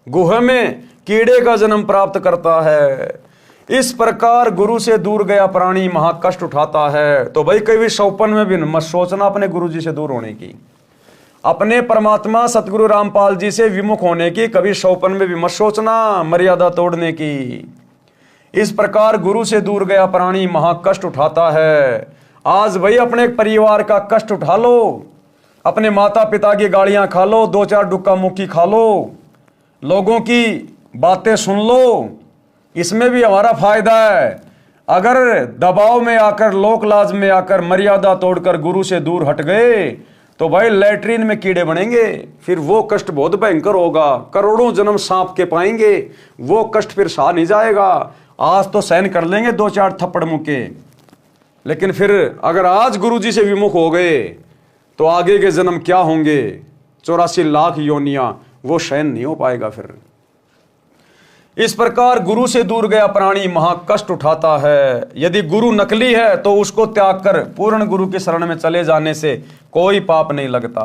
गुहा में कीड़े का जन्म प्राप्त करता है। इस प्रकार गुरु से दूर गया प्राणी महाकष्ट उठाता है। तो भाई कभी शौपन में भी मत सोचना अपने गुरु जी से दूर होने की, अपने परमात्मा सतगुरु रामपाल जी से विमुख होने की कभी शौपन में भी मत सोचना, मर्यादा तोड़ने की। इस प्रकार गुरु से दूर गया प्राणी महाकष्ट उठाता है। आज भाई अपने परिवार का कष्ट उठा लो, अपने माता पिता की गालियां खा लो, दो चार डुक्का मुक्की खा लो, लोगों की बातें सुन लो, इसमें भी हमारा फायदा है। अगर दबाव में आकर, लोक लाज में आकर मर्यादा तोड़कर गुरु से दूर हट गए तो भाई लैट्रीन में कीड़े बनेंगे। फिर वो कष्ट बहुत भयंकर होगा, करोड़ों जन्म सांप के पाएंगे। वो कष्ट फिर सहा नहीं जाएगा। आज तो सहन कर लेंगे दो चार थप्पड़ मुक्के, लेकिन फिर अगर आज गुरु जी से विमुख हो गए तो आगे के जन्म क्या होंगे, 84 लाख योनियां, वो सहन नहीं हो पाएगा फिर। इस प्रकार गुरु से दूर गया प्राणी महाकष्ट उठाता है। यदि गुरु नकली है तो उसको त्याग कर पूर्ण गुरु की शरण में चले जाने से कोई पाप नहीं लगता।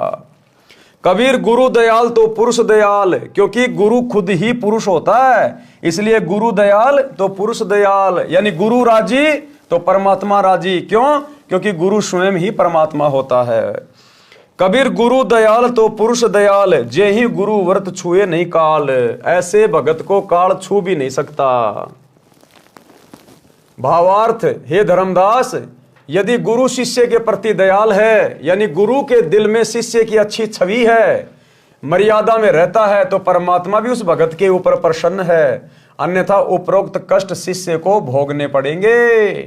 कबीर गुरु दयाल तो पुरुष दयाल, क्योंकि गुरु खुद ही पुरुष होता है, इसलिए गुरु दयाल तो पुरुष दयाल, यानी गुरु राजी तो परमात्मा राजी। क्यों? क्योंकि गुरु स्वयं ही परमात्मा होता है। कबीर गुरु दयाल तो पुरुष दयाल, जे ही गुरु व्रत छुए नहीं काल, ऐसे भगत को काल छू भी नहीं सकता। भावार्थ, हे धर्मदास, यदि गुरु शिष्य के प्रति दयाल है, यानी गुरु के दिल में शिष्य की अच्छी छवि है, मर्यादा में रहता है, तो परमात्मा भी उस भगत के ऊपर प्रसन्न है। अन्यथा उपरोक्त कष्ट शिष्य को भोगने पड़ेंगे।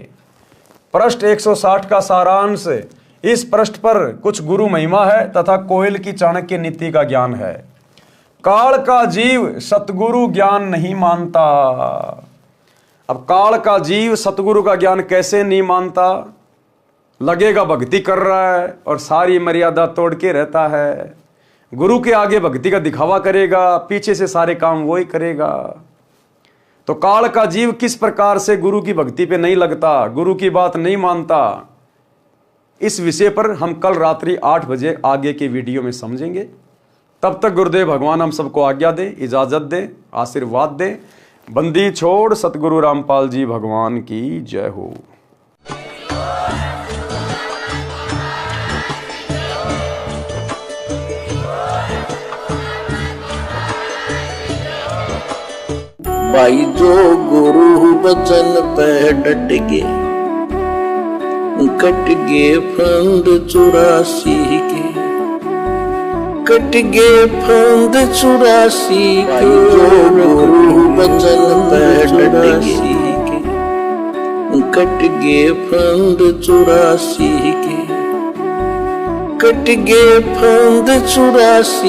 पृष्ठ 160 का सारांश। इस पृष्ठ पर कुछ गुरु महिमा है तथा कोयल की चाणक्य नीति का ज्ञान है। काल का जीव सतगुरु ज्ञान नहीं मानता। अब काल का जीव सतगुरु का ज्ञान कैसे नहीं मानता, लगेगा भक्ति कर रहा है और सारी मर्यादा तोड़ के रहता है, गुरु के आगे भक्ति का दिखावा करेगा, पीछे से सारे काम वो ही करेगा। तो काल का जीव किस प्रकार से गुरु की भक्ति पे नहीं लगता, गुरु की बात नहीं मानता, इस विषय पर हम कल रात्रि 8 बजे आगे के वीडियो में समझेंगे। तब तक गुरुदेव भगवान हम सबको आज्ञा दे, इजाजत दे, आशीर्वाद दे। बंदी छोड़ सतगुरु रामपाल जी भगवान की जय हो। भाई जो गुरु बचन पे डट गे, कट गे फंद 84 के, कट गे फंद 84 के। जो गुरु बचन पे डट गे, कट गे फंद 84 के, कट गे फंद 84।